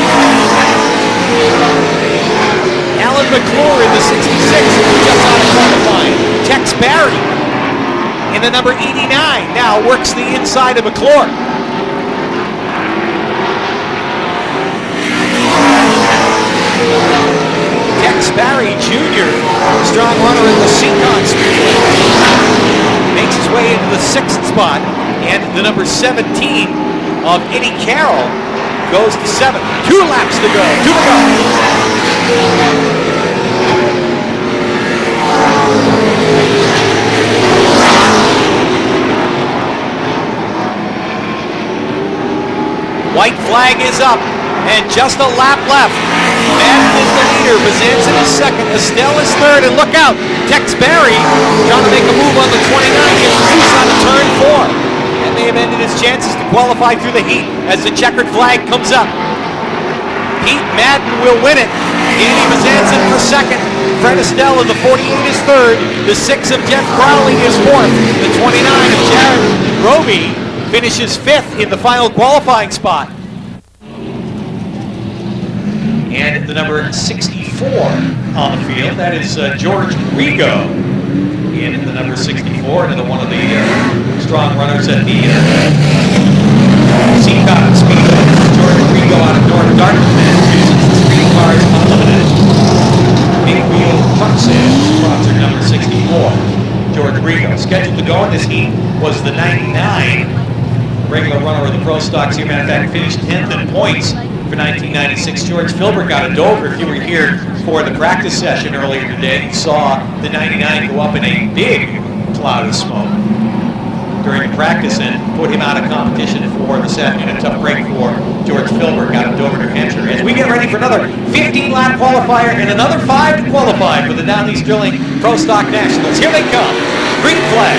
Alan McClure in the 66 just out of qualifying. Tex Barry in the number 89 now works the inside of McClure. Tex Barry Jr., strong runner in the Seacon Speedway, makes his way into the 6th spot, and the number 17 of Eddie Carroll goes to 7th. 2 laps to go. 2 to go. White flag is up, and just a lap left. Madden is the leader. Bezanson is second. Estelle is third. And look out, Tex Barry trying to make a move on the 29. Gets loose out of turn 4. That may have ended his chances to qualify through the heat as the checkered flag comes up. Pete Madden will win it. Danny Bezanson for second. Fred Estelle in the 48 is third. The 6 of Jeff Crowley is fourth. The 29 of Jared Roby finishes 5th in the final qualifying spot. And the number 64 on the field, that is George Rigo in the number 64, another one of the strong runners at the Seacon Speedway. George Rigo out of North Dartmouth, Massachusetts. The Street Cars Unlimited big wheel truck sales sponsor number 64. George Rigo scheduled to go in this heat was the 99 regular runner of the Pro Stocks here. Matter of fact, finished 10th in points for 1996. George Filbert got a Dover. If you were here for the practice session earlier today, you saw the 99 go up in a big cloud of smoke during practice and put him out of competition for this afternoon. A tough break for George Filbert, got him Dover, New Hampshire. As we get ready for another 15-lap qualifier and another 5 to qualify for the Down East Drilling Pro Stock Nationals. Here they come. Green flag.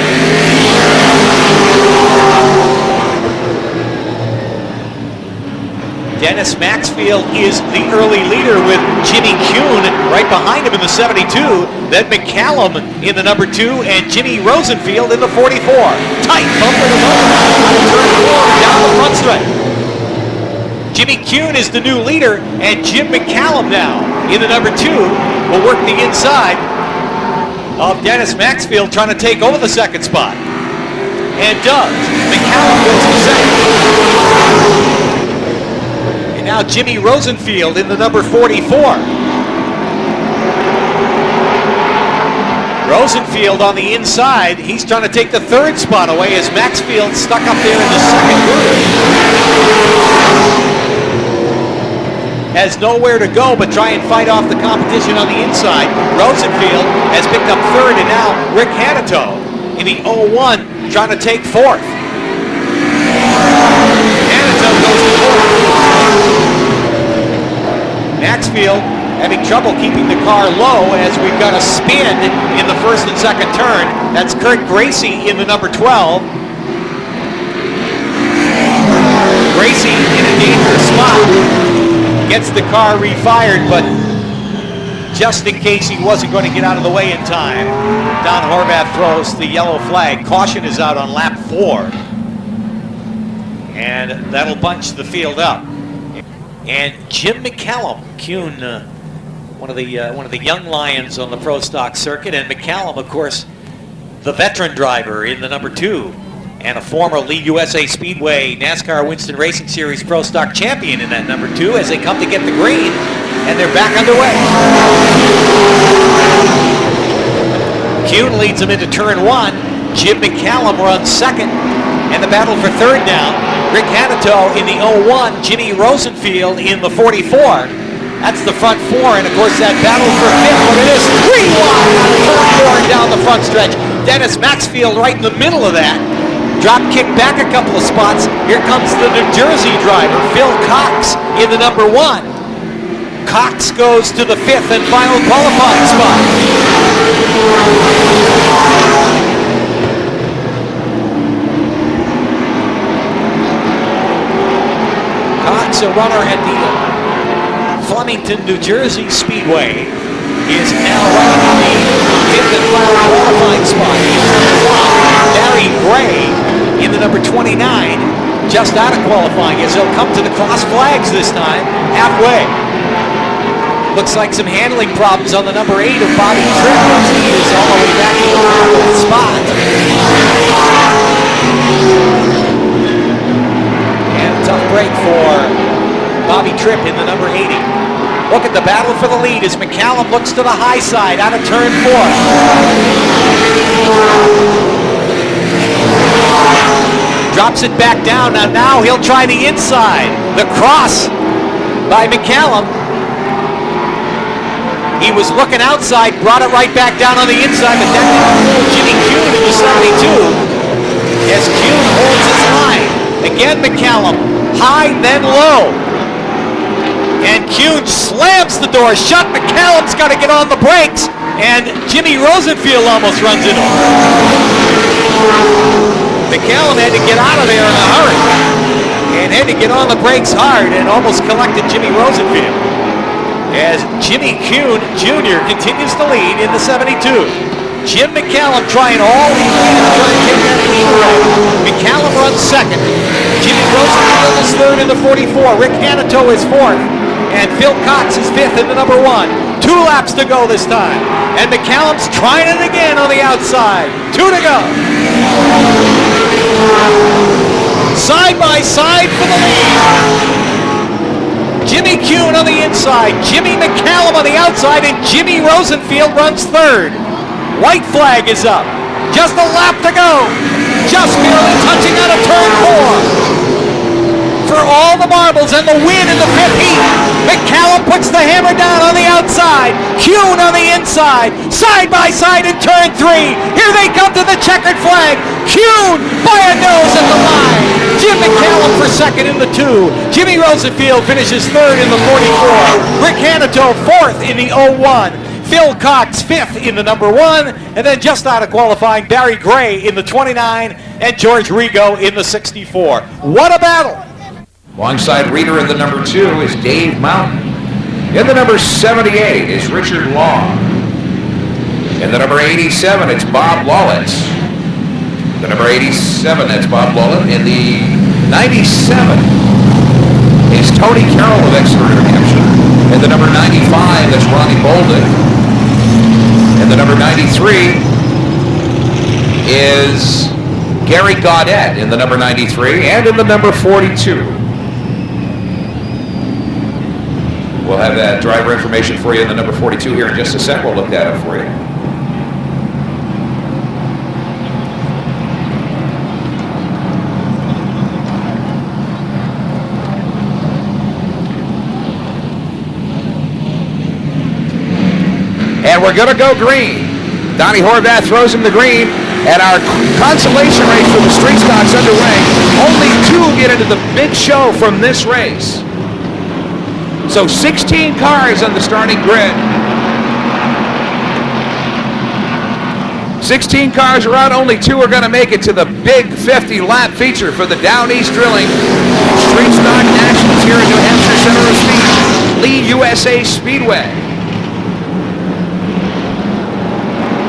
Dennis Maxfield is the early leader with Jimmy Kuhn right behind him in the 72. Then McCallum in the number 2 and Jimmy Rosenfield in the 44. Tight bumper to bumper on turn 4 down the front stretch. Jimmy Kuhn is the new leader and Jim McCallum now in the number 2 will work the inside of Dennis Maxfield trying to take over the second spot. And does. McCallum goes to second. Now Jimmy Rosenfield in the number 44. Rosenfield on the inside. He's trying to take the third spot away as Maxfield stuck up there in the second group. Has nowhere to go but try and fight off the competition on the inside. Rosenfield has picked up third, and now Rick Hanito in the 01 trying to take fourth. Hanito goes to fourth. Maxfield having trouble keeping the car low as we've got a spin in the first and second turn. That's Kurt Gracie in the number 12. Gracie in a dangerous spot. Gets the car refired, but just in case he wasn't going to get out of the way in time, Don Horvath throws the yellow flag. Caution is out on lap 4. And that'll bunch the field up. And Jim McCallum, Kuhn, one of the young lions on the Pro Stock circuit, and McCallum, of course, the veteran driver in the number 2, and a former Lee USA Speedway NASCAR Winston Racing Series Pro Stock champion in that number 2 as they come to get the green, and they're back underway. Kuhn leads them into turn 1. Jim McCallum runs second, and the battle for third now. Rick Hanito in the 01, Jimmy Rosenfield in the 44. That's the front 4, and of course that battle for fifth, but it is 3 wide out of turn 4 down the front stretch. Dennis Maxfield right in the middle of that. Drop kick back a couple of spots. Here comes the New Jersey driver, Phil Cox in the number 1. Cox goes to the 5th and final qualifying spot. Cox, a runner at the Flemington, New Jersey Speedway, is now running in the 5th and final qualifying spot. Barry Gray in the number 29, just out of qualifying as he'll come to the cross flags this time, halfway. Looks like some handling problems on the number 8 of Bobby Tripp as he is all the way back to the spot. Tough break for Bobby Tripp in the number 80. Look at the battle for the lead as McCallum looks to the high side out of turn 4. Drops it back down. Now he'll try the inside. The cross by McCallum. He was looking outside, brought it right back down on the inside, but that didn't fool Jimmy Kuhn in the 72 as Kuhn holds his line. Again, McCallum, high, then low. And Kuhn slams the door shut. McCallum's got to get on the brakes, and Jimmy Rosenfield almost runs into him. McCallum had to get out of there in a hurry and had to get on the brakes hard and almost collected Jimmy Rosenfield. As Jimmy Kuhn Jr. continues to lead in the 72. Jim McCallum trying all he can to try and take that lead away. McCallum runs second. Jimmy Rosenfield is third in the 44. Rick Hanito is fourth. And Phil Cox is fifth in the number 1. 2 laps to go this time. And McCallum's trying it again on the outside. 2 to go. Side by side for the lead. Jimmy Kuhn on the inside. Jimmy McCallum on the outside. And Jimmy Rosenfield runs third. White flag is up. Just a lap to go. just barely touching out of turn 4. For all the marbles and the win in the 5th heat, McCallum puts the hammer down on the outside. Kuhn on the inside. Side by side in turn 3. Here they come to the checkered flag. Kuhn by a nose at the line. Jim McCallum for second in the 2. Jimmy Rosenfield finishes third in the 44. Rick Hanito fourth in the 01. Phil Cox fifth in the number 1. And then just out of qualifying, Barry Gray in the 29 and George Rigo in the 64. What a battle! Alongside Reeder in the number 2 is Dave Mountain. In the number 78 is Richard Long. In the number 87, it's Bob Lawlett. The number 87, that's Bob Lawlett. In the 97 is Tony Carroll of Exeter, New Hampshire. In the number 95, that's Ronnie Bolden. In the number 93 is Gary Gaudette in the number 93, and in the number 42. We'll have that driver information for you in the number 42 here in just a sec. We'll look that up for you. And we're going to go green. Donnie Horvath throws him the green, and our consolation race for the street stock's underway. Only 2 get into the big show from this race. So 16 cars on the starting grid. 16 cars are out, only 2 are going to make it to the big 50-lap feature for the Down East Drilling Street Stock Nationals here at New Hampshire Center of Speed, Lee USA Speedway.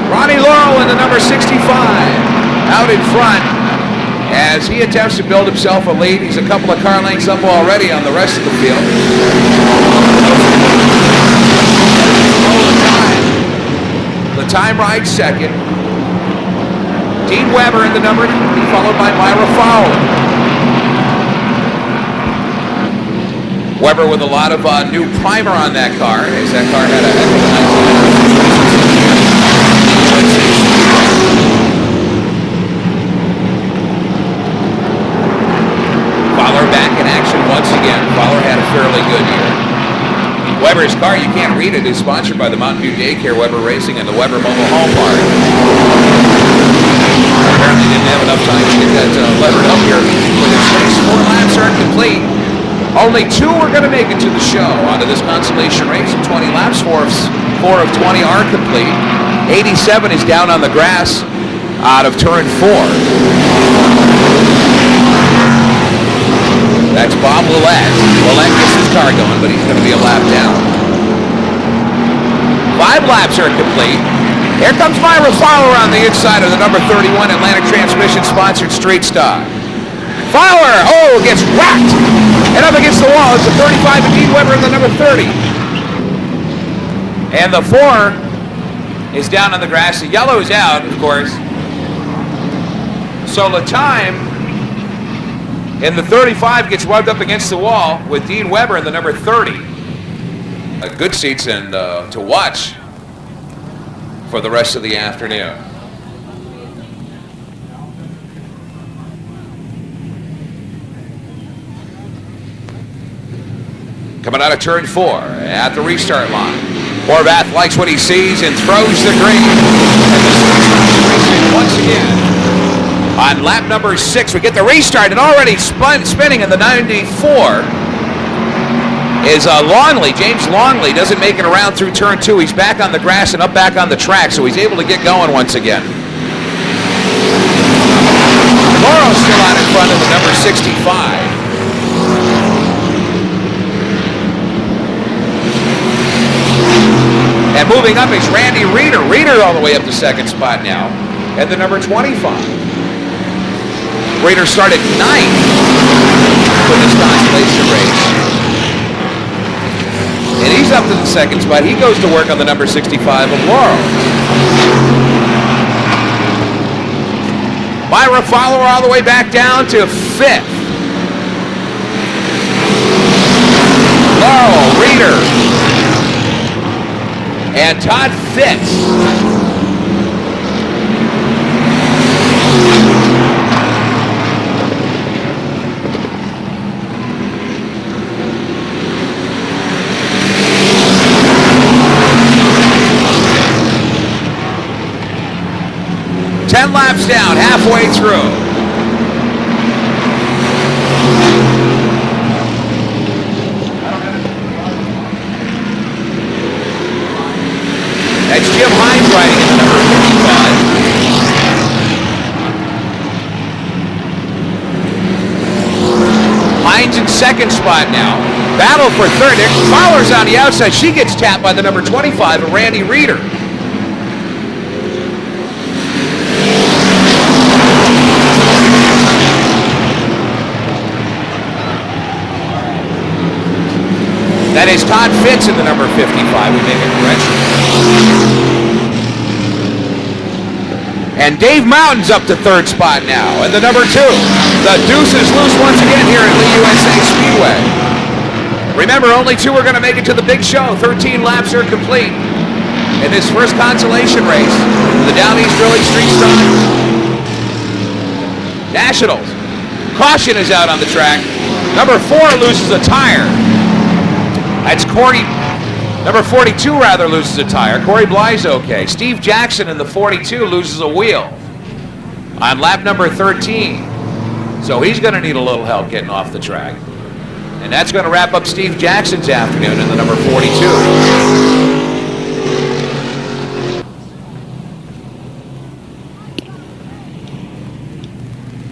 Ronnie Laurel in the number 65 out in front as he attempts to build himself a lead. He's a couple of car lengths up already on the rest of the field. The time rides second. Dean Weber in the number 20, followed by Myra Fowler. Weber with a lot of new primer on that car, as that car had a heck of a nice Fowler back in action once again. Fowler had a fairly good year. Weber's car, you can't read it, is sponsored by the Mountain View Daycare, Weber Racing, and the Weber Mobile Home Park. Apparently didn't have enough time to get that levered up here for this race. 4 laps are complete. Only 2 are going to make it to the show onto this consolation race in 20 laps. 4 of 20 are complete. 87 is down on the grass out of turn 4. That's Bob Willett. Willett gets his car going, but he's going to be a lap down. 5 laps are complete. Here comes Myra Fowler on the inside of the number 31 Atlantic Transmission sponsored Street Stock. Fowler, gets whacked. And up against the wall. It's the 35 of Dean Weber and the number 30. And the 4 is down on the grass. The yellow is out, of course. So the time in the 35 gets rubbed up against the wall with Dean Weber and the number 30. Good seats and to watch for the rest of the afternoon. Coming out of turn 4 at the restart line. Horvath likes what he sees and throws the green. And the racing once again. On lap number 6, we get the restart, and already spinning in the 94 is Longley. James Longley doesn't make it around through turn 2. He's back on the grass and up back on the track, so he's able to get going once again. Morrow's still out in front of the number 65. And moving up is Randy Reeder. Reeder all the way up to second spot now at the number 25. Reeder started 9th for this consolation race. And he's up to the second spot. He goes to work on the number 65 of Laurel. Myra Fowler all the way back down to 5th. Laurel, Reeder, and Todd Fitz. laps down, halfway through. That's Jim Hines riding in the number 55. Hines in second spot now. Battle for third. Fowler's on the outside. She gets tapped by the number 25, Randy Reeder. That is Todd Fitz in the number 55. We make a correction. And Dave Mountain's up to third spot now. And the number 2. The deuce is loose once again here at Lee USA Speedway. Remember, only 2 are going to make it to the big show. 13 laps are complete. In this first consolation race, the Down East Drilling Street Stock Nationals. Caution is out on the track. Number 4 loses a tire. That's Corey. Number 42 rather loses a tire. Corey Bly's okay. Steve Jackson in the 42 loses a wheel on lap number 13. So he's going to need a little help getting off the track. And that's going to wrap up Steve Jackson's afternoon in the number 42.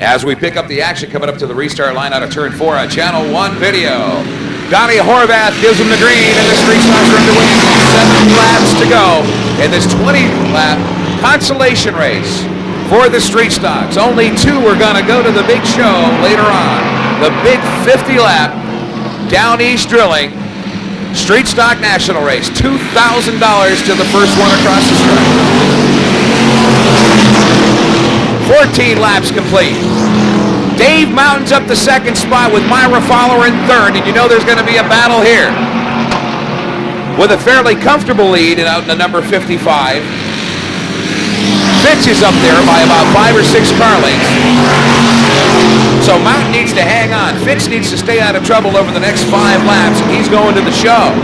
As we pick up the action coming up to the restart line out of turn 4 on Channel 1 video. Donnie Horvath gives him the green, and the street stocks are underway. 7 laps to go in this 20-lap consolation race for the street stocks. Only 2 are going to go to the big show later on. The big 50-lap Down East Drilling Street Stock National Race. $2,000 to the first one across the stripe. 14 laps complete. Dave Mountain's up the second spot with Myra Fowler in third, and you know there's going to be a battle here. With a fairly comfortable lead out in the number 55. Fitz is up there by about 5 or 6 car lengths. So Mountain needs to hang on. Fitz needs to stay out of trouble over the next 5 laps, and he's going to the show.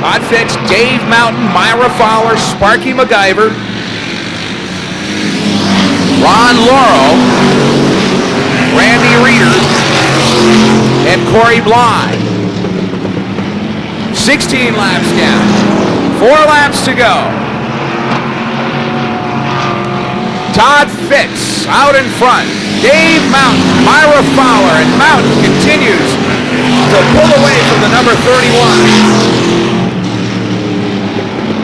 Todd Fitz, Dave Mountain, Myra Fowler, Sparky MacGyver, Ron Laurel, Randy Reeder, and Corey Bly. 16 laps down. 4 laps to go. Todd Fitz out in front. Dave Mountain, Myra Fowler, and Mountain continues to pull away from the number 31.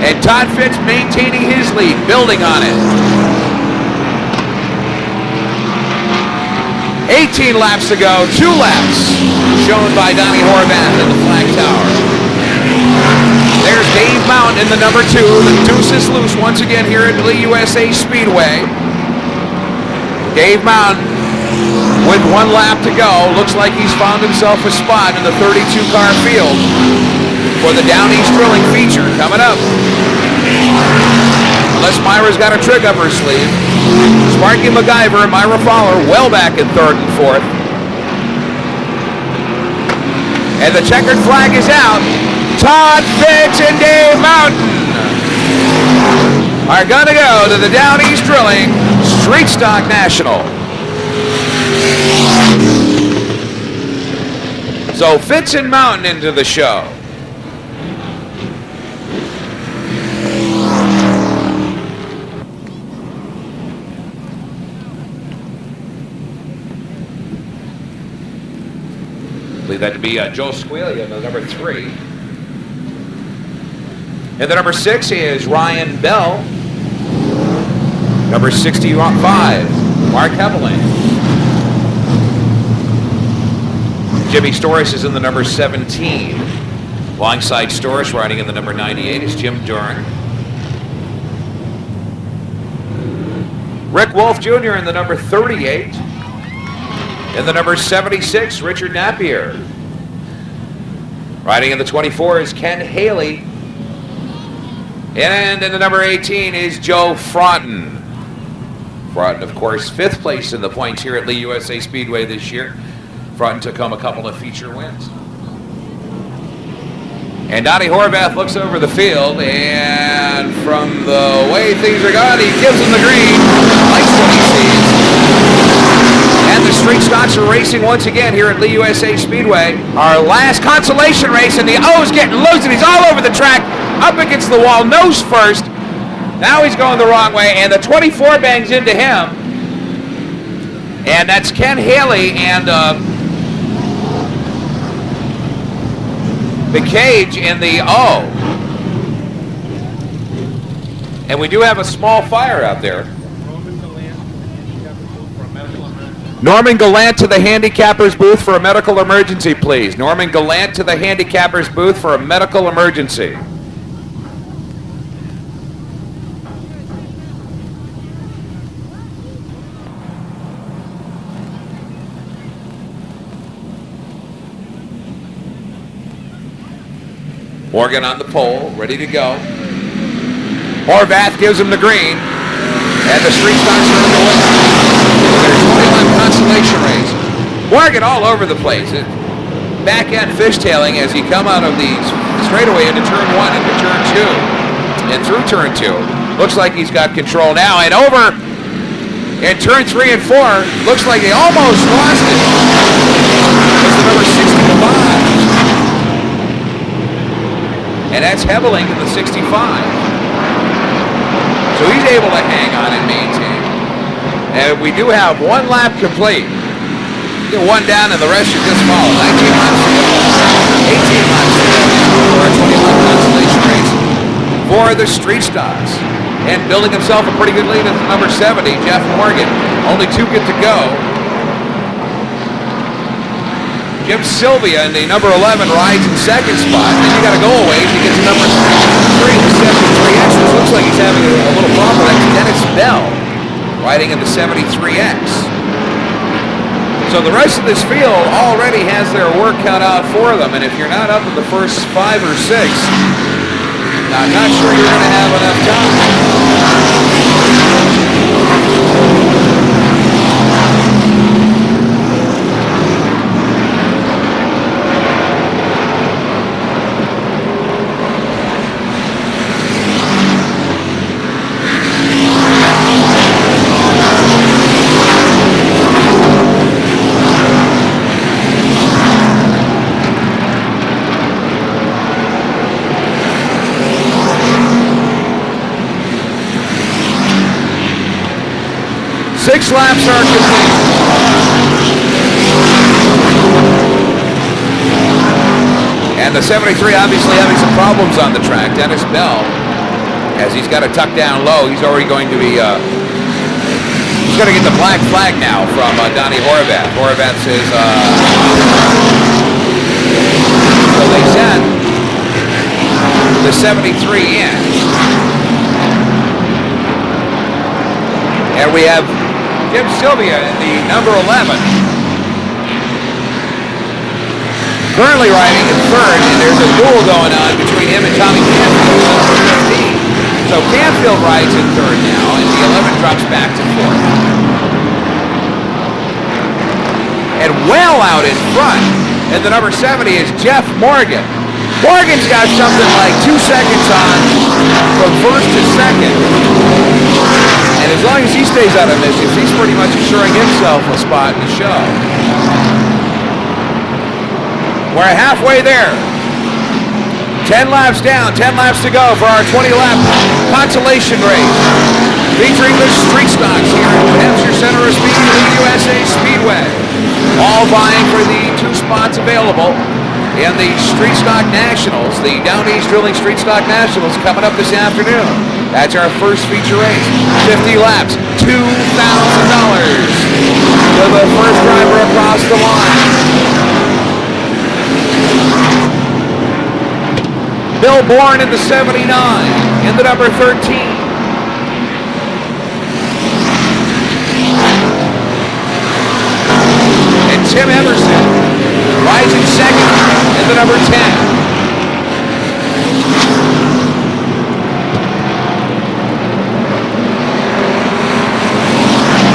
And Todd Fitz maintaining his lead, building on it. 18 laps to go, 2 laps shown by Donnie Horvath in the flag tower. There's Dave Mountain in the number 2. The deuce is loose once again here at Lee USA Speedway. Dave Mountain with 1 lap to go. Looks like he's found himself a spot in the 32-car field for the Down East Drilling feature coming up. Unless Myra's got a trick up her sleeve. Sparky MacGyver and Myra Fowler well back in third and fourth. And the checkered flag is out. Todd Fitz and Dave Mountain are going to go to the Down East Drilling Street Stock National. So Fitz and Mountain into the show. I believe that to be Joe Squealia, the number 3. And the number 6 is Ryan Bell. Number 65, Mark Heveling. Jimmy Storrs is in the number 17. Alongside Storrs, riding in the number 98, is Jim Durn. Rick Wolf Jr. in the number 38. In the number 76, Richard Napier. Riding in the 24 is Ken Haley. And in the number 18 is Joe Fraughton. Fraughton, of course, 5th place in the points here at Lee USA Speedway this year. Fraughton took home a couple of feature wins. And Donnie Horvath looks over the field, and from the way things are going, he gives him the green. Likes what he sees. And the street stocks are racing once again here at Lee USA Speedway. Our last consolation race, and the O's getting loose, and he's all over the track, up against the wall, nose first. Now he's going the wrong way, and the 24 bangs into him. And that's Ken Haley and the cage in the O. And we do have a small fire out there. Norman Gallant to the handicappers booth for a medical emergency, please. Norman Gallant to the handicappers booth for a medical emergency. Morgan on the pole, ready to go. Horvath gives him the green, and the street stocks are underway. There's 21 consolation race. Morgan all over the place. Back end fishtailing as he come out of the straightaway into turn 1 into turn 2. And through turn 2. Looks like he's got control now. And over in turn 3 and 4, looks like they almost lost it. It's the number 65. And that's Hebeling in the 65. So he's able to hang on and maintain. And we do have one lap complete. You get one down and the rest should just follow. 19 laps to go. 18 laps to go for a 21 consolation race for the street stocks. And building himself a pretty good lead is number 70, Jeff Morgan. Only 2 get to go. Jim Sylvia in the number 11 rides in second spot. Then you got to go away to get to number 3, the 73X. This looks like he's having a little problem. That's Dennis Bell riding in the 73X. So the rest of this field already has their work cut out for them. And if you're not up in the first 5 or 6, I'm not sure you're going to have enough time. 6 laps are complete. And the 73 obviously having some problems on the track. Dennis Bell, as he's got to tuck down low, he's already going to be, he's going to get the black flag now from Donnie Horvath. Horvath says, so they sent the 73 in. And we have Jim Sylvia in the number 11. Currently riding in third, and there's a duel going on between him and Tommy Canfield, number 15. So Canfield rides in third now, and the 11 drops back to fourth. And well out in front, and the number 70 is Jeff Morgan. Morgan's got something like 2 seconds on from first to second. And as long as he stays out of mischief, he's pretty much assuring himself a spot in the show. We're halfway there. 10 laps down, 10 laps to go for our 20-lap consolation race. Featuring the street stocks here at New Hampshire Center of Speed, USA Speedway. All vying for the 2 spots available in the Street Stock Nationals, the Down East Drilling Street Stock Nationals coming up this afternoon. That's our first feature race. 50 laps, $2,000 to the first driver across the line. Bill Bourne in the 79, in the number 13. And Tim Emerson rides in second in the number 10.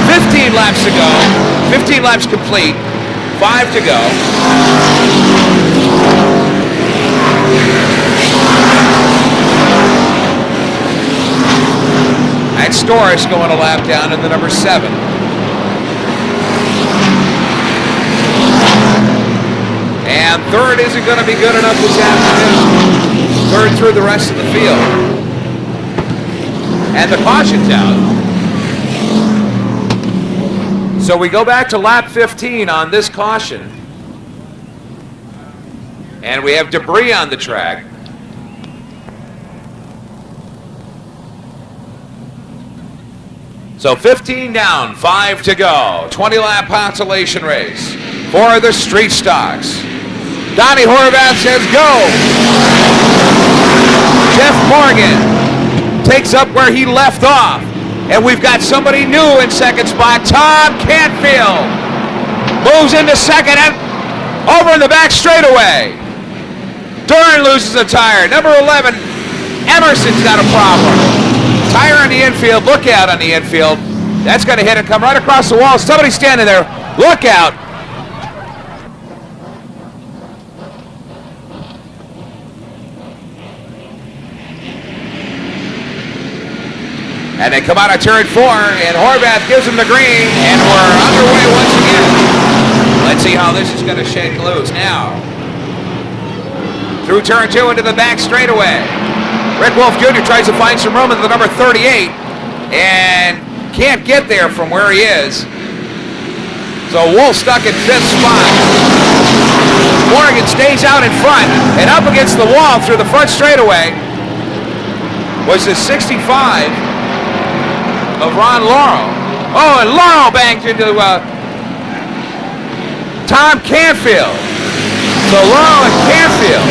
15 laps to go. 15 laps complete. 5 to go. Doris going a lap down in the number 7. And third isn't going to be good enough this afternoon. Third through the rest of the field. And the caution's out. So we go back to lap 15 on this caution. And we have debris on the track. So 15 down, 5 to go. 20-lap consolation race for the street stocks. Donnie Horvath says go. Jeff Morgan takes up where he left off. And we've got somebody new in second spot. Tom Canfield moves into second and over in the back straightaway. Duran loses a tire. Number 11, Emerson's got a problem. Tire on the infield. Look out on the infield. That's going to hit and come right across the wall. Somebody's standing there. Look out. And they come out of turn 4, and Horvath gives them the green, and we're underway once again. Let's see how this is going to shake loose now. Through turn 2 into the back straightaway. Rick Wolf Jr. tries to find some room at the number 38, and can't get there from where he is. So Wolf stuck in 5th spot. Morgan stays out in front, and up against the wall through the front straightaway was the 65 of Ron Laurel. Oh, and Laurel bangs into Tom Canfield. So Laurel and Canfield.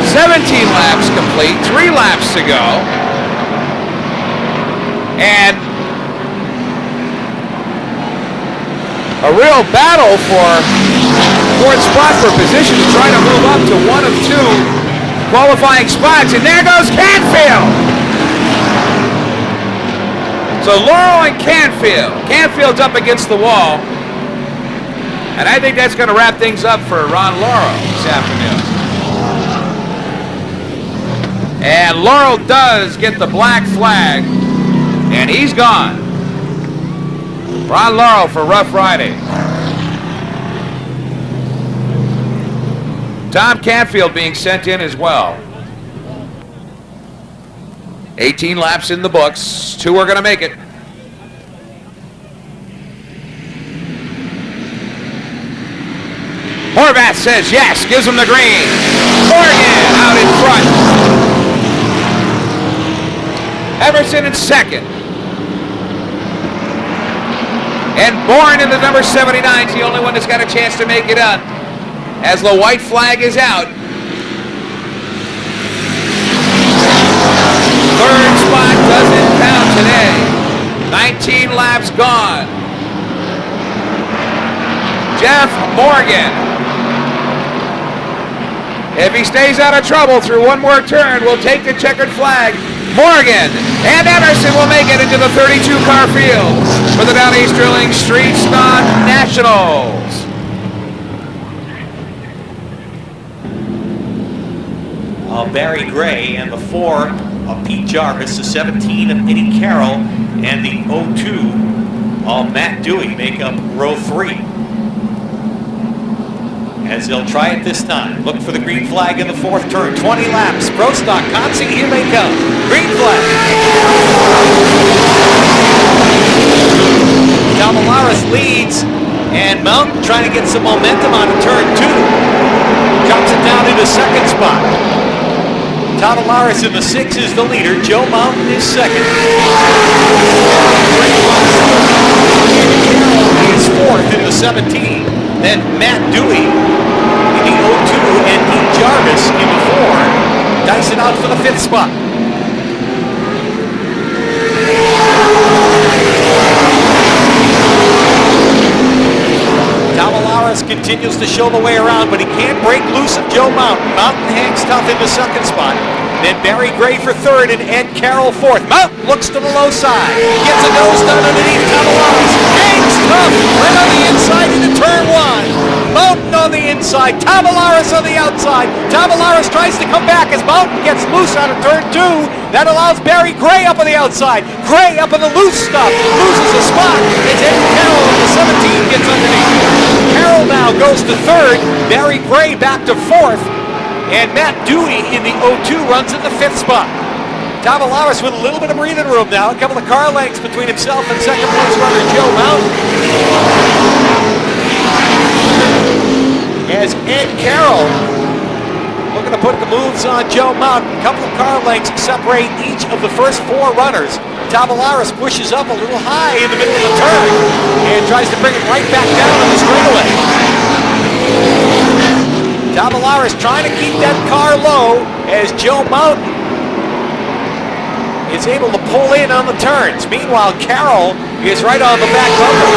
"17 laps complete, 3 laps to go. And a real battle for 4th spot for position to try to move up to 1 of 2 qualifying spots, and there goes Canfield. So Laurel and Canfield. Canfield's up against the wall, and I think that's going to wrap things up for Ron Laurel this afternoon. And Laurel does get the black flag, and he's gone. Ron Laurel for rough riding. Tom Canfield being sent in as well. 18 laps in the books. 2 are going to make it. Horvath says yes, gives him the green. Morgan out in front. Emerson in second. And Bourne in the number 79 is the only one that's got a chance to make it up, as the white flag is out. 3rd spot doesn't count today. 19 laps gone. Jeff Morgan, if he stays out of trouble through one more turn, will take the checkered flag. Morgan and Emerson will make it into the 32-car field for the Down East Drilling Street Stock Nationals. Barry Gray, and the 4 of Pete Jarvis, the 17 of Eddie Carroll, and the 02 of Matt Dewey make up row 3. As they'll try it this time. Look for the green flag in the 4th turn. 20 laps. Pro Stock, Consing, here they come. Green flag. Dalmalaris leads, and Mountain trying to get some momentum out of turn 2. Drops it down into 2nd spot. Dalmalaris in the 6 is the leader. Joe Mountain is 2nd. Is 4th in the 17. Then Matt Dewey in the 02 and Pete Jarvis in the 4. Dice it out for the 5th spot. Dalmalaris continues to show the way around, but he can't break loose of Joe Mountain. Mountain hangs tough in the 2nd spot. Then Barry Gray for 3rd and Ed Carroll 4th. Mountain looks to the low side. Gets a nose down underneath Dalmalaris. Hangs tough right on the inside into turn 1. Mountain on the inside, Tavares on the outside. Tavares tries to come back as Mountain gets loose out of turn 2. That allows Barry Gray up on the outside. Gray up on the loose stuff, loses a spot. It's Ed Carroll on the 17 gets underneath. Carroll now goes to 3rd. Barry Gray back to 4th. And Matt Dewey in the 02 runs in the 5th spot. Tavares with a little bit of breathing room now. A couple of car lengths between himself and second place runner Joe Mountain. As Ed Carroll looking to put the moves on Joe Mountain. A couple of car lengths separate each of the first 4 runners. Tavares pushes up a little high in the middle of the turn and tries to bring it right back down on the straightaway. Tavares trying to keep that car low as Joe Mountain is able to pull in on the turns. Meanwhile, Carroll is right on the back bumper.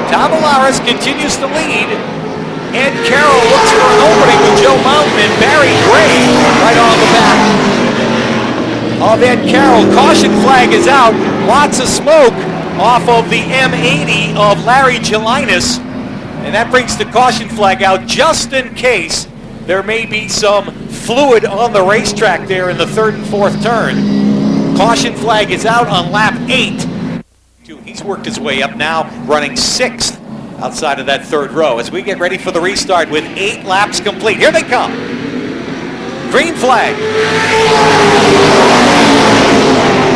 Tavares continues to lead. Ed Carroll looks for an opening with Joe Mountain and Barry Gray right on the back of Ed Carroll. Caution flag is out. Lots of smoke off of the M80 of Larry Gelinas, and that brings the caution flag out just in case there may be some fluid on the racetrack there in the 3rd and 4th turn. Caution flag is out on lap 8. He's worked his way up now, running 6th outside of that 3rd row as we get ready for the restart with 8 laps complete. Here they come. Green flag.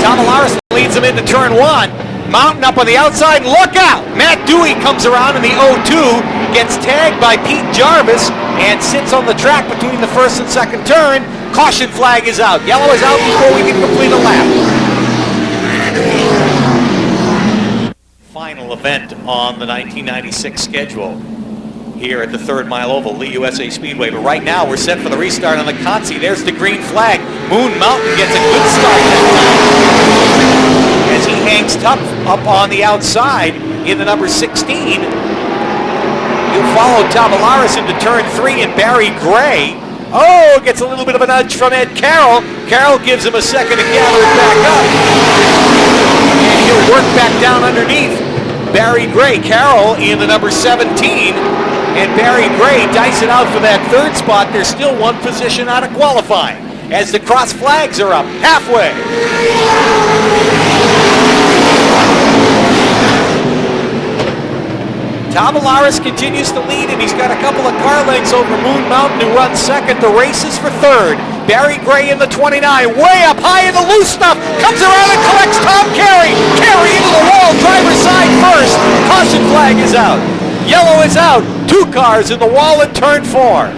Tavares leads him into turn 1. Mountain up on the outside, look out! Matt Dewey comes around in the 02, gets tagged by Pete Jarvis, and sits on the track between the 1st and 2nd turn. Caution flag is out. Yellow is out before we can complete a lap. Final event on the 1996 schedule here at the 3rd Mile Oval, Lee USA Speedway. But right now, we're set for the restart on the Consi. There's the green flag. Moon Mountain gets a good start that time as he hangs tough up on the outside in the number 16. He'll follow Tavares into turn 3 and Barry Gray. Oh, gets a little bit of a nudge from Ed Carroll. Carroll gives him a second to gather it back up. And he'll work back down underneath Barry Gray. Carroll in the number 17. And Barry Gray dice it out for that 3rd spot. They're still 1 position out of qualifying as the cross flags are up halfway. Tavares continues to lead, and he's got a couple of car lengths over Moon Mountain, who runs 2nd. The race is for 3rd. Barry Gray in the 29, way up high in the loose stuff, comes around and collects Tom Carey. Carey into the wall, driver's side first. Caution flag is out. Yellow is out. 2 cars in the wall in turn 4.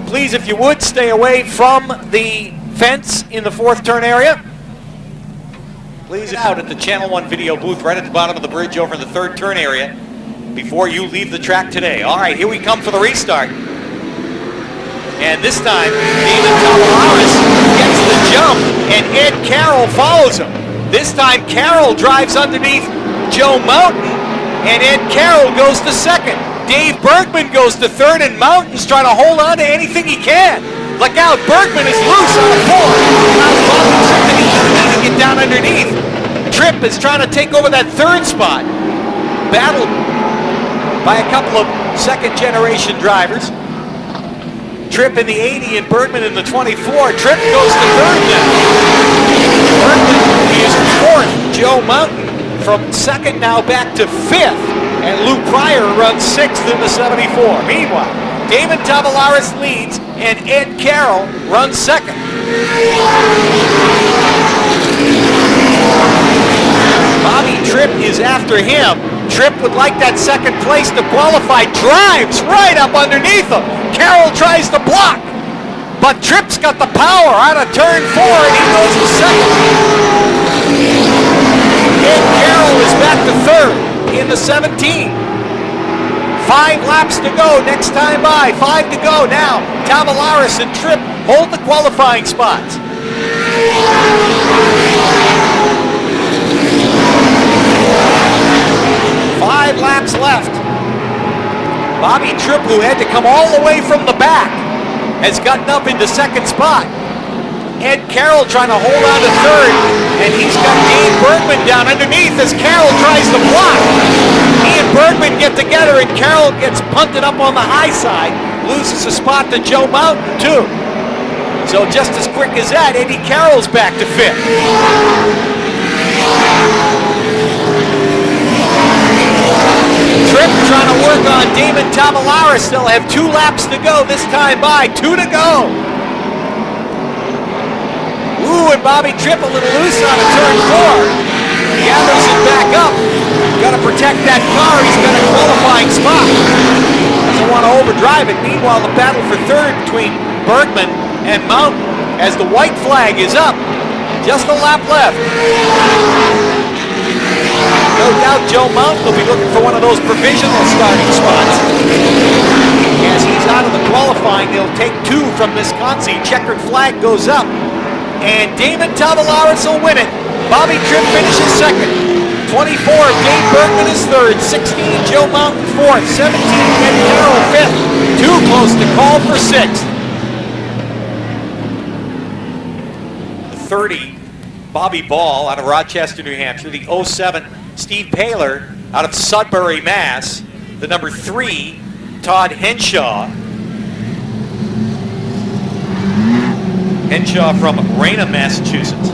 Please, if you would, stay away from the fence in the 4th turn area. Please out at the Channel 1 video booth right at the bottom of the bridge over in the 3rd turn area before you leave the track today. All right, here we come for the restart. And this time, David Tavares gets the jump, and Ed Carroll follows him. This time, Carroll drives underneath Joe Mountain, and Ed Carroll goes to 2nd. Dave Bergman goes to 3rd, and Mountain's trying to hold on to anything he can. Look out, Bergman is loose on the 4. Now Mountain's something he needs to get down underneath. Tripp is trying to take over that 3rd spot. Battled by a couple of 2nd generation drivers. Tripp in the 80 and Bergman in the 24. Tripp goes to 3rd now. Bergman is 4th. Joe Mountain from 2nd now back to 5th. And Lou Pryor runs 6th in the 74. Meanwhile, David Tavares leads and Ed Carroll runs 2nd. Bobby Tripp is after him. Tripp would like that 2nd place to qualify. Drives right up underneath him. Carroll tries to block, but Tripp's got the power out of turn 4 and he goes to 2nd. Ed Carroll is back to 3rd in the 17. 5 laps to go next time by. 5 to go now. Tavares and Tripp hold the qualifying spots. 5 laps left. Bobby Tripp, who had to come all the way from the back, has gotten up into second spot. Ed Carroll trying to hold on to third, and he's got Dave Bergman down underneath as Carroll tries to block. He and Bergman get together, and Carroll gets punted up on the high side, loses a spot to Joe Mountain, too. So just as quick as that, Eddie Carroll's back to fifth. Tripp trying to work on Damon Tavalaris. They'll have 2 laps to go this time by. 2 to go. Ooh, and Bobby Tripp a little loose on a turn 4. Gathers it back up. Got to protect that car. He's got a qualifying spot. Doesn't want to overdrive it. Meanwhile, the battle for third between Bergman and Mountain as the white flag is up. Just a lap left. No doubt Joe Mountain will be looking for one of those provisional starting spots. As he's out of the qualifying, they'll take 2 from Wisconsin. Checkered flag goes up. And Damon Tavalaris will win it. Bobby Tripp finishes second. 24, Dave Bergman is third. 16, Joe Mountain fourth. 17, Ed Carroll fifth. 2 close to call for sixth. 30, Bobby Ball out of Rochester, New Hampshire. The 07, Steve Paler out of Sudbury, Mass. The number 3, Todd Henshaw. Henshaw from Raynham, Massachusetts.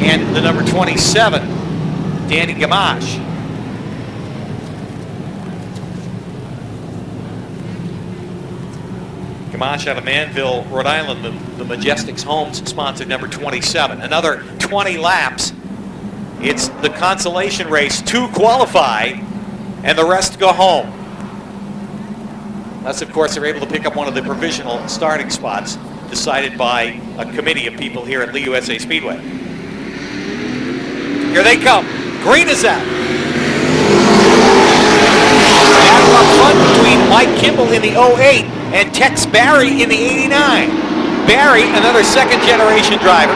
And the number 27, Danny Gamache. Gamache out of Manville, Rhode Island, the Majestics Homes sponsored number 27. Another 20 laps. It's the consolation race. 2 qualify, and the rest go home. Unless, of course, they're able to pick up one of the provisional starting spots decided by a committee of people here at Lee USA Speedway. Here they come. Green is out. Battle up front between Mike Kimball in the 08 and Tex Barry in the 89. Barry, another second-generation driver,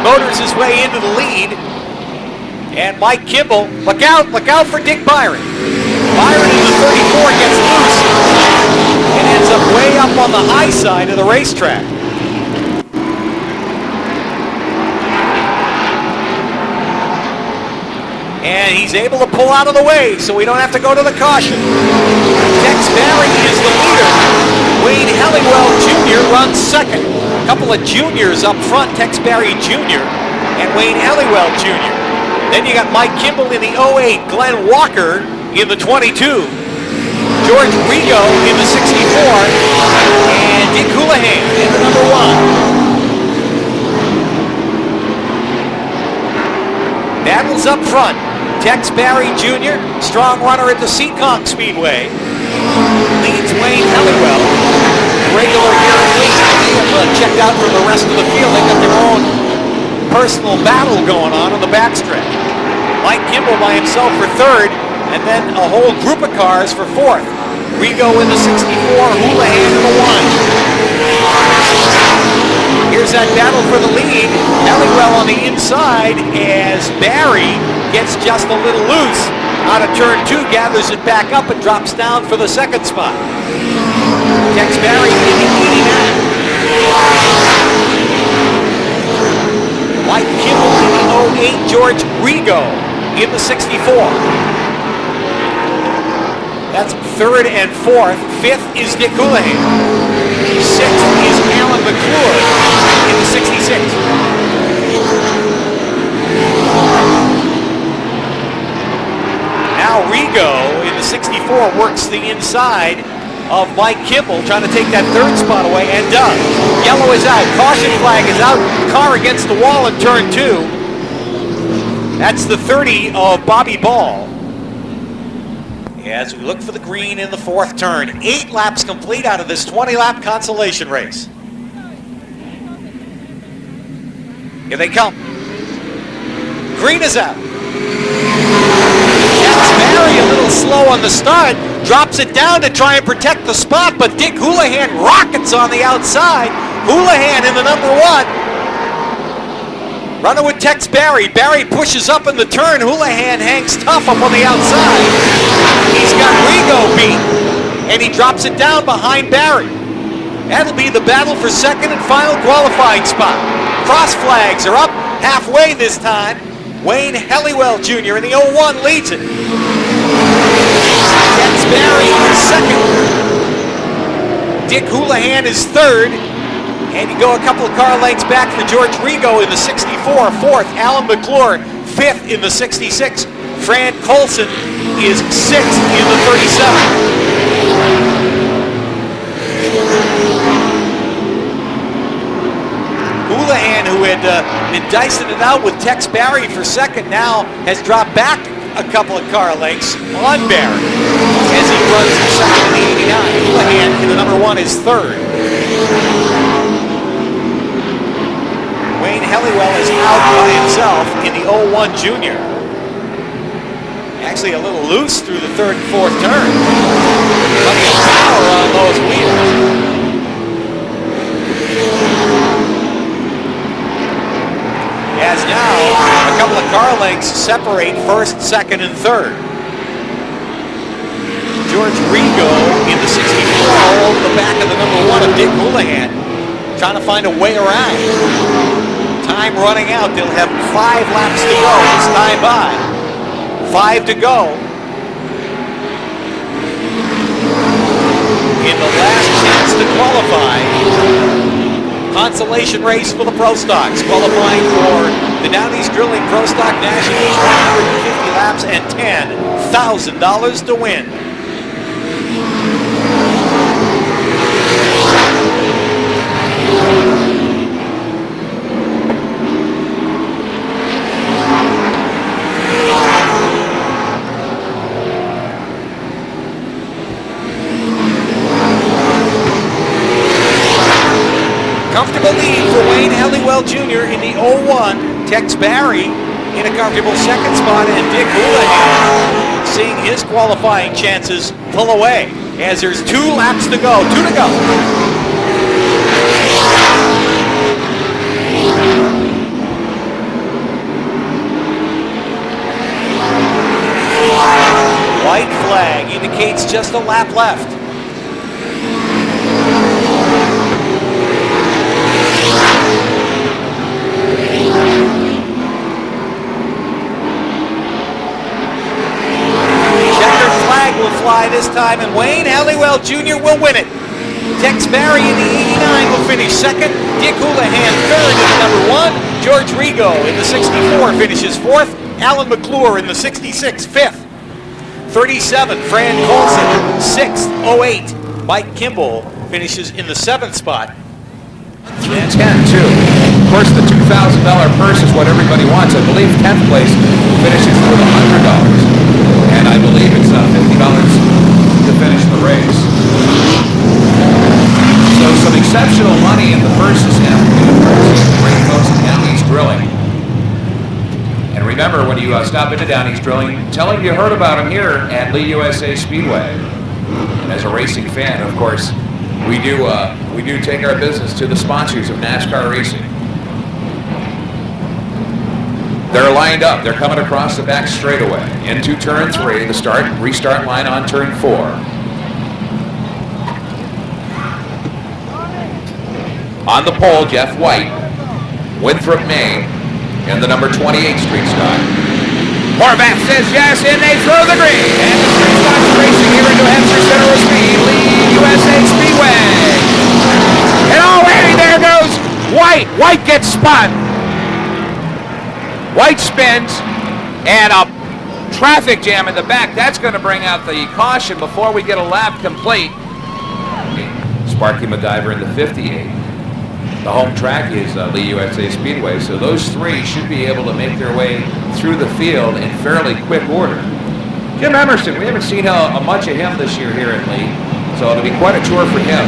motors his way into the lead. And Mike Kimball, look out for Dick Byron. Byron in the 34 gets loose and ends up way up on the high side of the racetrack. And he's able to pull out of the way, so we don't have to go to the caution. Tex Barry is the leader. Wayne Helliwell Jr. runs second. A couple of juniors up front, Tex Barry Jr. and Wayne Helliwell Jr. Then you got Mike Kimball in the 08, Glenn Walker in the 22, George Rigo in the 64, and Dick Houlihan in the number 1. Battles up front. Tex Barry Jr., strong runner at the Seekonk Speedway, leads Wayne Helliwell, regular here at Lee. Checked out from the rest of the field. They got their own personal battle going on the backstretch. Mike Kimball by himself for third, and then a whole group of cars for fourth. Rigo in the 64, Houlihan in the 1. Here's that battle for the lead. Helliwell on the inside as Barry gets just a little loose out of turn 2, gathers it back up and drops down for the second spot. Tex Barry in the 89. Mike Kimball in the 08, George Rigo in the 64. That's third and fourth. Fifth is Dick Houlihan. Sixth is Alan McClure in the 66. Now Rigo in the 64 works the inside of Mike Kimball, trying to take that third spot away, and does. Yellow is out. Caution flag is out. Car against the wall in turn 2. That's the 30 of Bobby Ball. As we look for the green in the 4th turn. 8 laps complete out of this 20-lap consolation race. Here they come. Green is out. Tex Barry a little slow on the start. Drops it down to try and protect the spot, but Dick Houlihan rockets on the outside. Houlihan in the number 1. Running with Tex Barry. Barry pushes up in the turn. Houlihan hangs tough up on the outside. He's got Rigo beat, and he drops it down behind Barry. That'll be the battle for second and final qualifying spot. Cross flags are up halfway this time. Wayne Helliwell Jr. in the 01 leads it. Tex Barry is second. Dick Houlihan is third. And you go a couple of car lengths back for George Rigo in the 64, fourth. Alan McClure, fifth in the 66. Fran Colson is sixth in the 37. Houlihan, who had been dicing it out with Tex Barry for second, now has dropped back a couple of car lengths on Barry as he runs second in the 89. Houlihan in the number 1 is third. Wayne Helliwell is out by himself in the 01 Junior. Actually a little loose through the third and fourth turn. Plenty of power on those wheels. As now a couple of car lengths separate first, second, and third. George Rigo in the 64 over the back of the number 1 of Dick Houlihan, trying to find a way around. Time running out. They'll have 5 laps to go. It's time by. 5 to go. In the last chance to qualify. Consolation race for the Pro Stocks. Qualifying for the Downey's Drilling Pro Stock Nationals. 150 laps and $10,000 to win. Comfortable lead for Wayne Helliwell Jr. in the 01. Tex Barry in a comfortable second spot, and Dick Houlihan seeing his qualifying chances pull away as there's 2 laps to go. 2 to go. White flag indicates just a lap left. Checkered flag will fly this time, and Wayne Helliwell Jr. will win it. Tex Barry in the 89 will finish second. Dick Houlihan third in the number 1. George Rigo in the 64 finishes fourth. Alan McClure in the 66 fifth. 37, Fran Colson, 6th, 08. Mike Kimball finishes in the 7th spot. 10, too. Of course, the $2,000 purse is what everybody wants. I believe 10th place finishes with $100. And I believe it's $50 to finish the race. So some exceptional money in the purses now. Great folks at Downey's Drilling. And remember, when you stop into Downey's Drilling, tell them you heard about them here at Lee USA Speedway. And as a racing fan, of course, we do take our business to the sponsors of NASCAR racing. They're lined up. They're coming across the back straightaway into turn 3, the restart line on turn 4. On the pole, Jeff White, Winthrop, Maine, in the number 28 Street Stock. Horvath says yes, and they throw the green. And the Street Stock's racing here in New Hampshire Center of Speed, Lee USA Speedway. And already there goes White. White gets spun. White spins, and a traffic jam in the back. That's going to bring out the caution before we get a lap complete. Sparky MacGyver in the 58. The home track is Lee USA Speedway, so those 3 should be able to make their way through the field in fairly quick order. Jim Emerson, we haven't seen much of him this year here at Lee, so it'll be quite a tour for him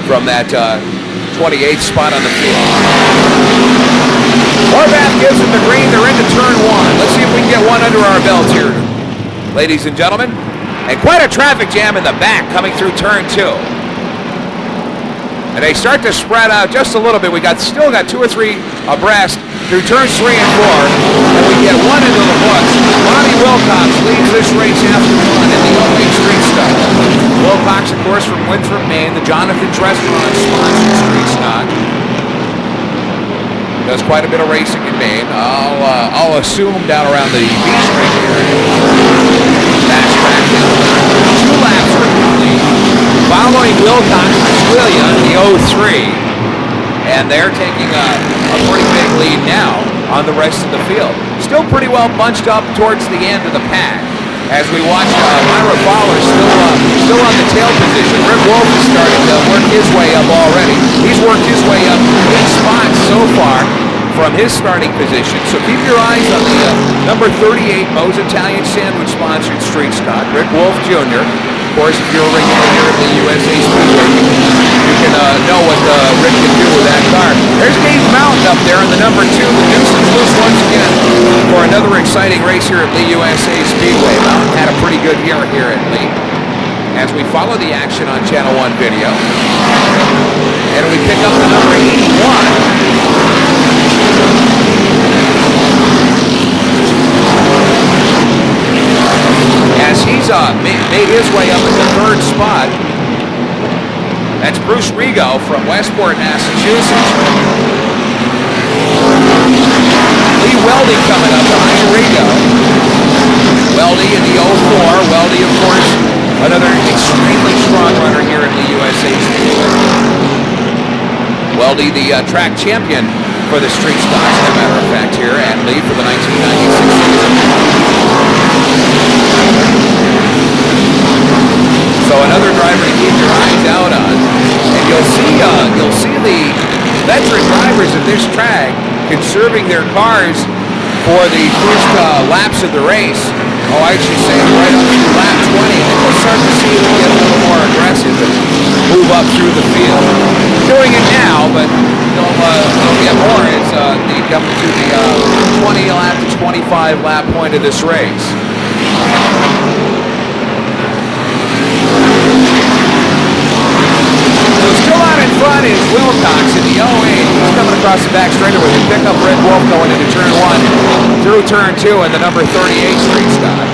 from that 28th spot on the field. Horvath gives it the green. They're into turn 1. Let's see if we can get one under our belts here, ladies and gentlemen. And quite a traffic jam in the back coming through turn 2. And they start to spread out just a little bit. We still got 2 or 3 abreast through turns 3 and 4. And we get one into the books. Bobby Wilcox leads this race after 1 in the 08 Street Stock. Wilcox, of course, from Winthrop, Maine, the Jonathan's Restaurant sponsored Street Stock. Does quite a bit of racing in Maine. I'll assume down around the beach ring area. Fast track down. 2 laps are complete. Following Wilcox and Squillia in the 03. And they're taking a pretty big lead now on the rest of the field. Still pretty well bunched up towards the end of the pack. As we watch Myra Fowler still on the tail position. Rick Wolf is starting to work his way up already. He's worked his way up 8 spots so far from his starting position. So keep your eyes on the number 38 Moe's Italian Sandwich sponsored Street Stock. Rick Wolf Jr. Of course, if you're a regular here at the USA Speedway, you can know what Rick can do with that car. There's Dave Mountain up there in the number 2. The deuce is loose once again for another exciting race here at Lee USA Speedway. Mountain had a pretty good year here at Lee. As we follow the action on Channel 1 video, and we pick up the number 81. As he's made his way up in the 3rd spot. That's Bruce Rigo from Westport, Massachusetts. Lee Weldy coming up behind Rigo. Weldy in the 04. Weldy, of course, another extremely strong runner here in the USA Speedway. Weldy, the track champion for the Street Stocks, as a matter of fact, here at Lee for the 1996 season. So another driver to keep your eyes out on, and you'll see the veteran drivers at this track conserving their cars for the first laps of the race. Oh, I should say right up to lap 20, and we'll start to see them get a little more aggressive and move up through the field. Doing it now, but they'll get more as they come to the 20 lap to 25 lap point of this race. So still out in front is Wilcox in the 08. He's coming across the back straightaway. We pick up Red Wolf going into turn 1 through turn 2 in the number 38 Street Stock.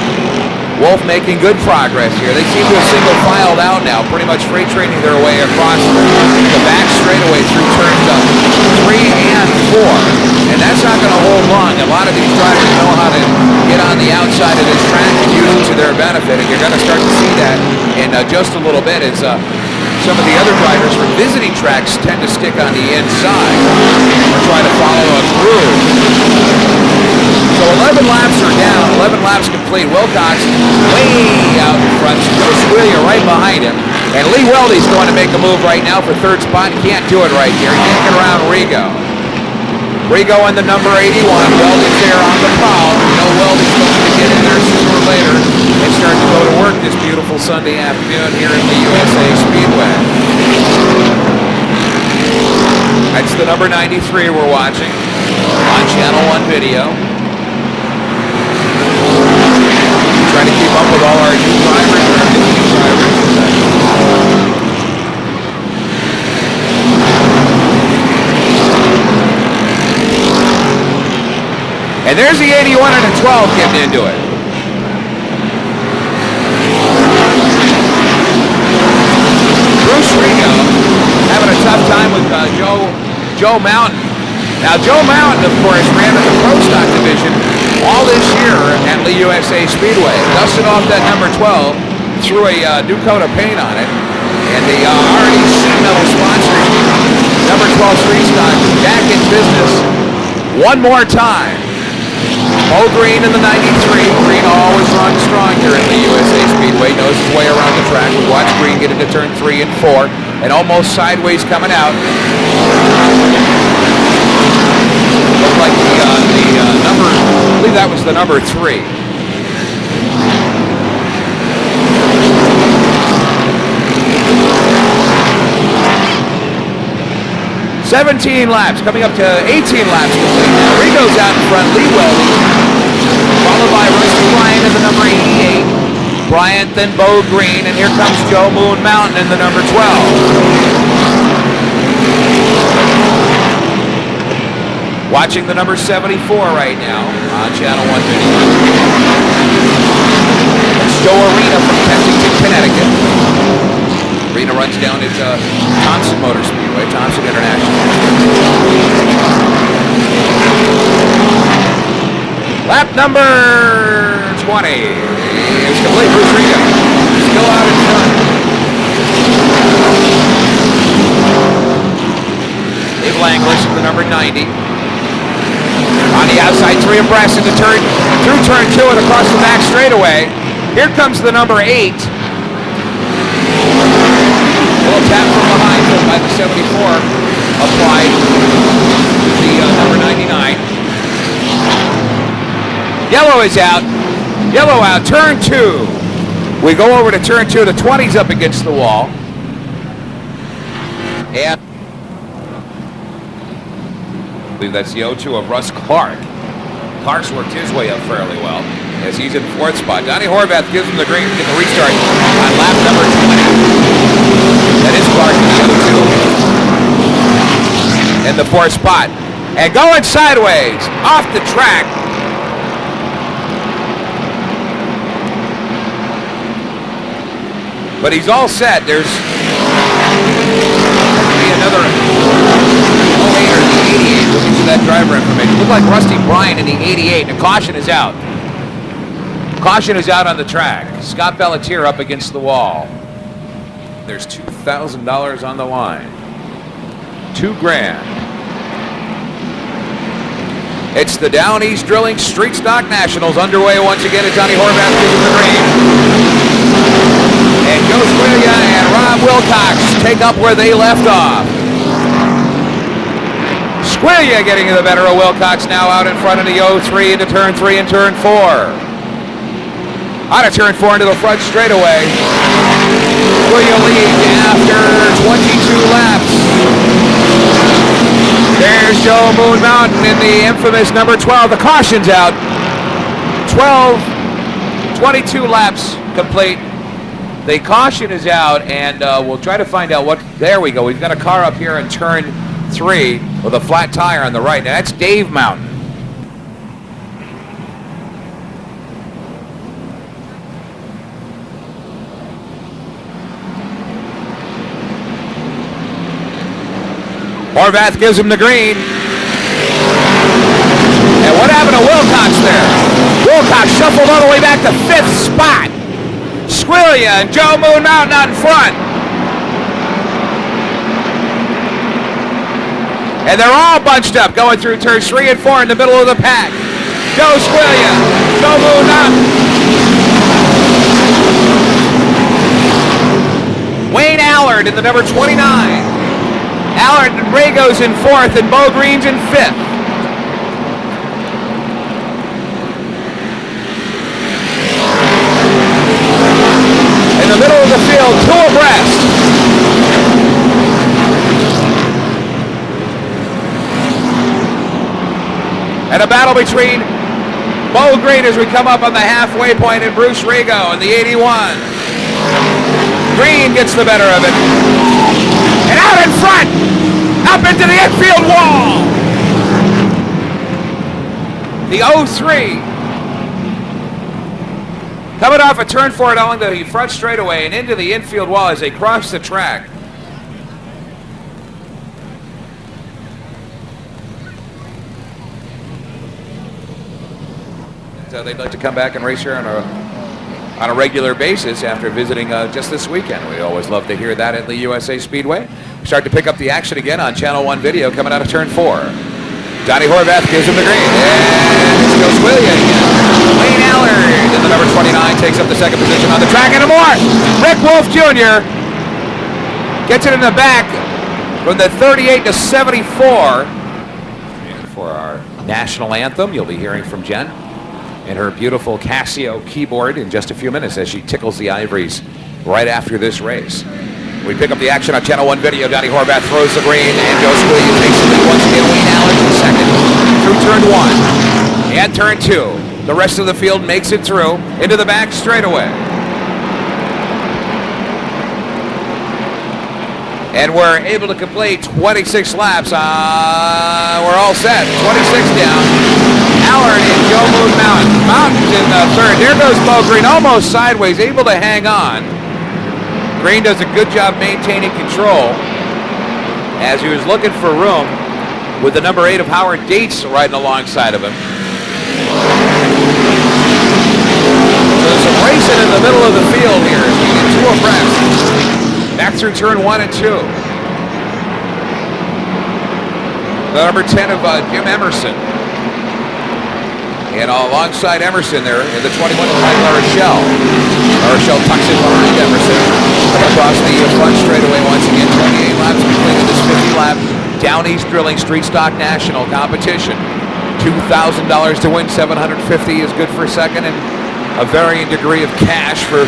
Wolf making good progress here. They seem to have single filed out now, pretty much freight training their way across the back straightaway through turns 3 and 4. And that's not going to hold long. A lot of these drivers know how to get on the outside of this track and use it to their benefit, and you're going to start to see that in just a little bit as some of the other drivers from visiting tracks tend to stick on the inside or try to follow a groove. So 11 laps are down, 11 laps complete. Wilcox way out in front. Joe Squillia right behind him. And Lee Weldy's going to make a move right now for 3rd spot. He can't do it right here. He can't get around Rigo. Rigo in the number 81. Weldy's there on the prowl. You know Weldy's going to get in there sooner or later and start to go to work this beautiful Sunday afternoon here at the USA Speedway. That's the number 93 we're watching on Channel 1 video. Trying to keep up with all our new drivers and our new drivers. And there's the 81 and a 12 getting into it. Bruce Rigo having a tough time with Joe Mountain. Now, Joe Mountain, of course, ran in the Pro Stock division all this year at Lee USA Speedway. Dusted off that number 12, threw a new coat of paint on it, and the already sheet metal sponsor, number 12 Street Stock, back in business one more time. Mo Green in the 93. Green always runs strong here at Lee USA Speedway, knows his way around the track. We watch Green get into turn 3 and 4, and almost sideways coming out. Looked like the number, I believe that was the number 3. 17 laps, coming up to 18 laps complete now. Rigo's out in front, Lee Weldy, followed by Rusty Bryant in the number 88. Bryant, then Bo Green, and here comes Joe Moon Mountain in the number 12. Watching the number 74 right now on Channel 1 Video. It's Joe Arena from Kensington, Connecticut. Arena runs down at Thompson Motor Speedway, Thompson International. Lap number 20 is complete. Bruce Riga still out in front. Dave Langlis in the number 90. On the outside, 3 abreast in the turn, through turn 2 and across the back straightaway. Here comes the number 8. A little tap from behind by the 74. Applied the number 99. Yellow is out. Yellow out. Turn 2. We go over to turn 2. The 20's up against the wall. And I believe that's the 0-2 of Russ Clark. Clark's worked his way up fairly well as he's in 4th spot. Donnie Horvath gives him the green to get the restart on lap number 20. That is Clark in the 0-2 in the 4th spot. And going sideways off the track. But he's all set. There's be another 08 or the 88 looking for that driver information. Looked like Rusty Bryan in the 88. The caution is out. Caution is out on the track. Scott Bellatier up against the wall. There's $2,000 on the line. $2,000. It's the Down East Drilling Street Stock Nationals underway once again at Donnie Horvath gives the green. And Joe Squiglia and Rob Wilcox take up where they left off. Squiglia getting the better of Wilcox now out in front of the 0-3 into turn 3 and turn 4. Out of turn 4 into the front straightaway. Squiglia leads after 22 laps. There's Joe Moon Mountain in the infamous number 12. The caution's out. 22 laps complete. The caution is out, and we'll try to find out what... There we go. We've got a car up here in turn 3 with a flat tire on the right. Now, that's Dave Mountain. Horvath gives him the green. And what happened to Wilcox there? Wilcox shuffled all the way back to 5th spot. Squiglia and Joe Moon Mountain out in front. And they're all bunched up going through turns 3 and 4 in the middle of the pack. Joe Squiglia, Joe Moon Mountain. Wayne Allard in the number 29. Allard and Rago's in 4th and Bo Green's in 5th. In the middle of the field, 2 abreast. And a battle between Bo Green as we come up on the halfway point and Bruce Rigo in the 81. Green gets the better of it. And out in front, up into the infield wall. The 0-3. Coming off a turn 4 along the front straightaway and into the infield wall as they cross the track. So they'd like to come back and race here on a regular basis after visiting just this weekend. We always love to hear that at the USA Speedway. Start to pick up the action again on Channel 1 Video coming out of turn 4. Donnie Horvath gives him the green. And it's Joe Squiglia again. Wayne Allard in the number 29 takes up the 2nd position on the track and more. Rick Wolf Jr. gets it in the back from the 38 to 74. And for our national anthem, you'll be hearing from Jen and her beautiful Casio keyboard in just a few minutes as she tickles the ivories right after this race. We pick up the action on Channel 1 Video. Donnie Horvath throws the green, and Joe Squiglia takes the lead once again. Wayne Allard in 2nd through turn 1 and turn 2. The rest of the field makes it through into the back straightaway. And we're able to complete 26 laps. We're all set. 26 down. Allard and Joe Moon Mountain. Mountain's in third. There goes Bo Green, almost sideways, able to hang on. Green does a good job maintaining control as he was looking for room with the number 8 of Howard Dietz riding alongside of him. So there's some racing in the middle of the field here as we get 2 abreast. Back through turn 1 and 2. The number 10 of Jim Emerson. And alongside Emerson there in the 21 of Mike LaRochelle. LaRochelle tucks in behind Emerson. Across the front straightaway once again. 28 laps completed this 50-lap Down East Drilling Street Stock National competition. $2,000 to win, $750 is good for second, and a varying degree of cash for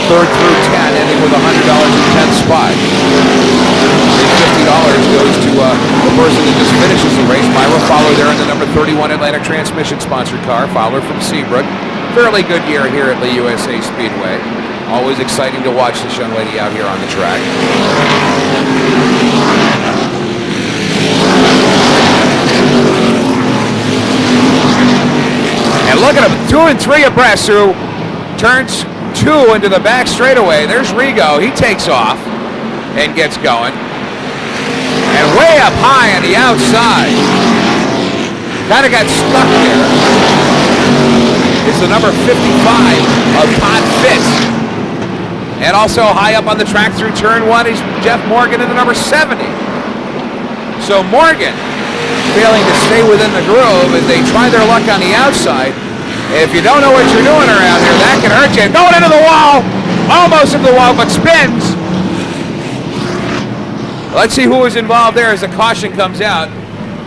third through 10, ending with $100 in 10th spot. $50 goes to the person that just finishes the race. Myra Fowler there in the number 31 Atlantic Transmission sponsored car. Fowler from Seabrook. Fairly good year here at Lee USA Speedway. Always exciting to watch this young lady out here on the track. And look at him, 2 and 3 abreast through turns 2 into the back straightaway. There's Rigo. He takes off and gets going. And way up high on the outside, kind of got stuck there, is the number 55 of Todd Fitz. And also high up on the track through turn 1 is Jeff Morgan in the number 70. So Morgan failing to stay within the groove as they try their luck on the outside. If you don't know what you're doing around here, that can hurt you. Going into the wall, almost into the wall, but spins. Let's see who was involved there as the caution comes out.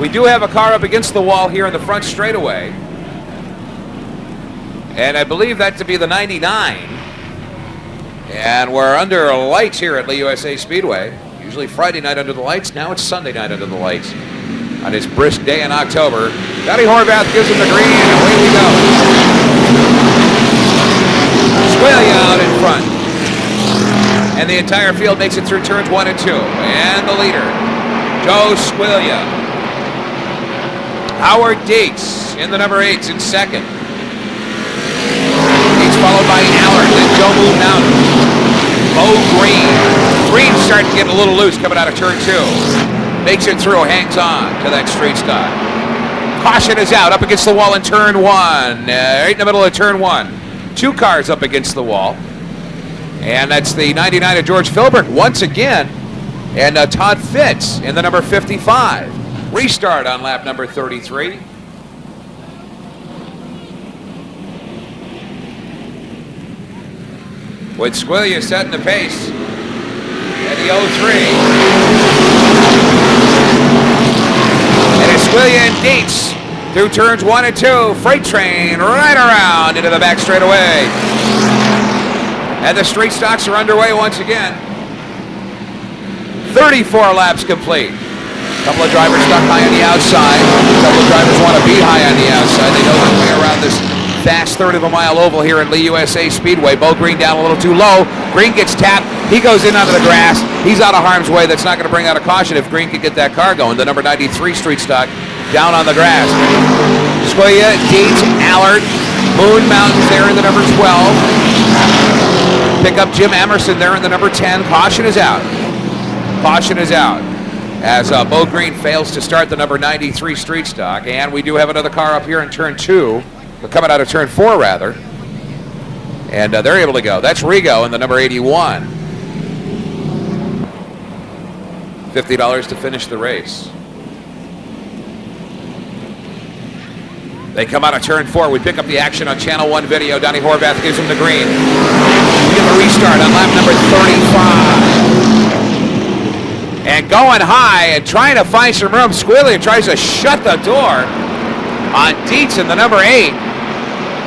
We do have a car up against the wall here in the front straightaway. And I believe that to be the 99. And we're under lights here at Lee USA Speedway. Usually Friday night under the lights. Now it's Sunday night under the lights. On this brisk day in October. Donnie Horvath gives him the green, and away we go. Squalia out in front. And the entire field makes it through turns 1 and 2. And the leader, Joe Squalia. Howard Dietz in the number 8's in second. Dietz followed by Allard, then Joe Moon Mountain. Bo Green. Green's starting to get a little loose coming out of turn 2. Makes it through, hangs on to that straight stock. Caution is out, up against the wall in turn 1. Right in the middle of turn 1. 2 cars up against the wall. And that's the 99 of George Filbert once again. And Todd Fitz in the number 55. Restart on lap number 33. With Squalia setting the pace at the 03. And it's Squalia and Dietz through turns 1 and 2. Freight train right around into the back straightaway. And the straight stocks are underway once again. 34 laps complete. A couple of drivers stuck high on the outside. A couple of drivers want to be high on the outside. They know their way around this fast third of a mile oval here at Lee USA Speedway. Bo Green down a little too low. Green gets tapped. He goes in onto the grass. He's out of harm's way. That's not going to bring out a caution if Green could get that car going. The number 93 street stock down on the grass. Squalia, Dietz, Allard, Moon Mountains there in the number 12. Pick up Jim Emerson there in the number 10. Caution is out. Caution is out as Bo Green fails to start the number 93 street stock. And we do have another car up here in turn 2. We're coming out of turn 4 rather. And they're able to go. That's Rigo in the number 81. $50 to finish the race. They come out of turn 4. We pick up the action on Channel 1 video. Donnie Horvath gives him the green. We get the restart on lap number 35. And going high and trying to find some room. Squalia tries to shut the door on Dietz in the number 8.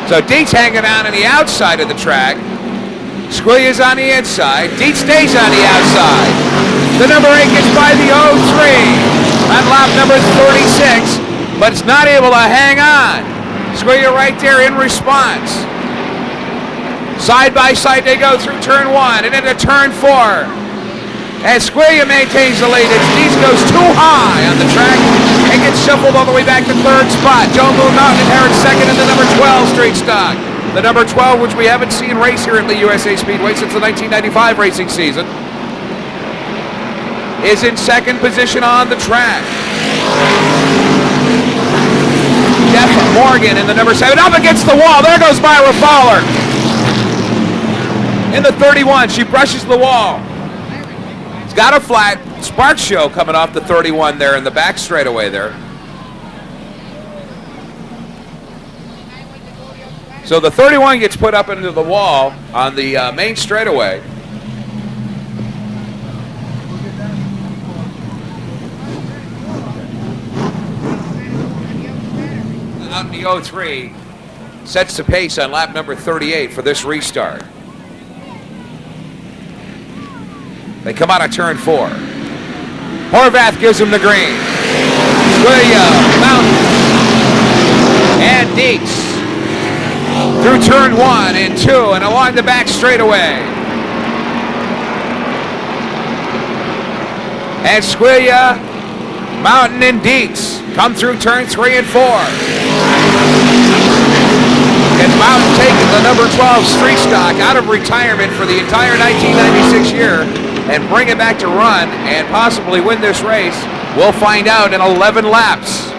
So Dietz hanging out on the outside of the track. Squalia's on the inside. Dietz stays on the outside. The number 8 gets by the 03 on lap number 36, but it's not able to hang on. Squalia right there in response. Side by side they go through turn 1 and into turn 4. As Squiglia maintains the lead, as Dees goes too high on the track and gets shuffled all the way back to third spot. Joe Moon Mountain inherits second in the number 12 straight stock. The number 12, which we haven't seen race here at the USA Speedway since the 1995 racing season, is in second position on the track. Jeff Morgan in the number 7, up against the wall. There goes Myra Fowler. In the 31, she brushes the wall. It's got a flat. Spark Show coming off the 31 there in the back straightaway there. So the 31 gets put up into the wall on the main straightaway. Out in the 03, sets the pace on lap number 38 for this restart. They come out of turn 4. Horvath gives them the green. Squiglia, Mountain, and Deeks through turn 1 and 2 and along the back straightaway. And Squiglia, Mountain, and Deeks come through turn 3 and 4. And Mountain taking the number 12 street stock out of retirement for the entire 1996 year and bring it back to run and possibly win this race. We'll find out in 11 laps.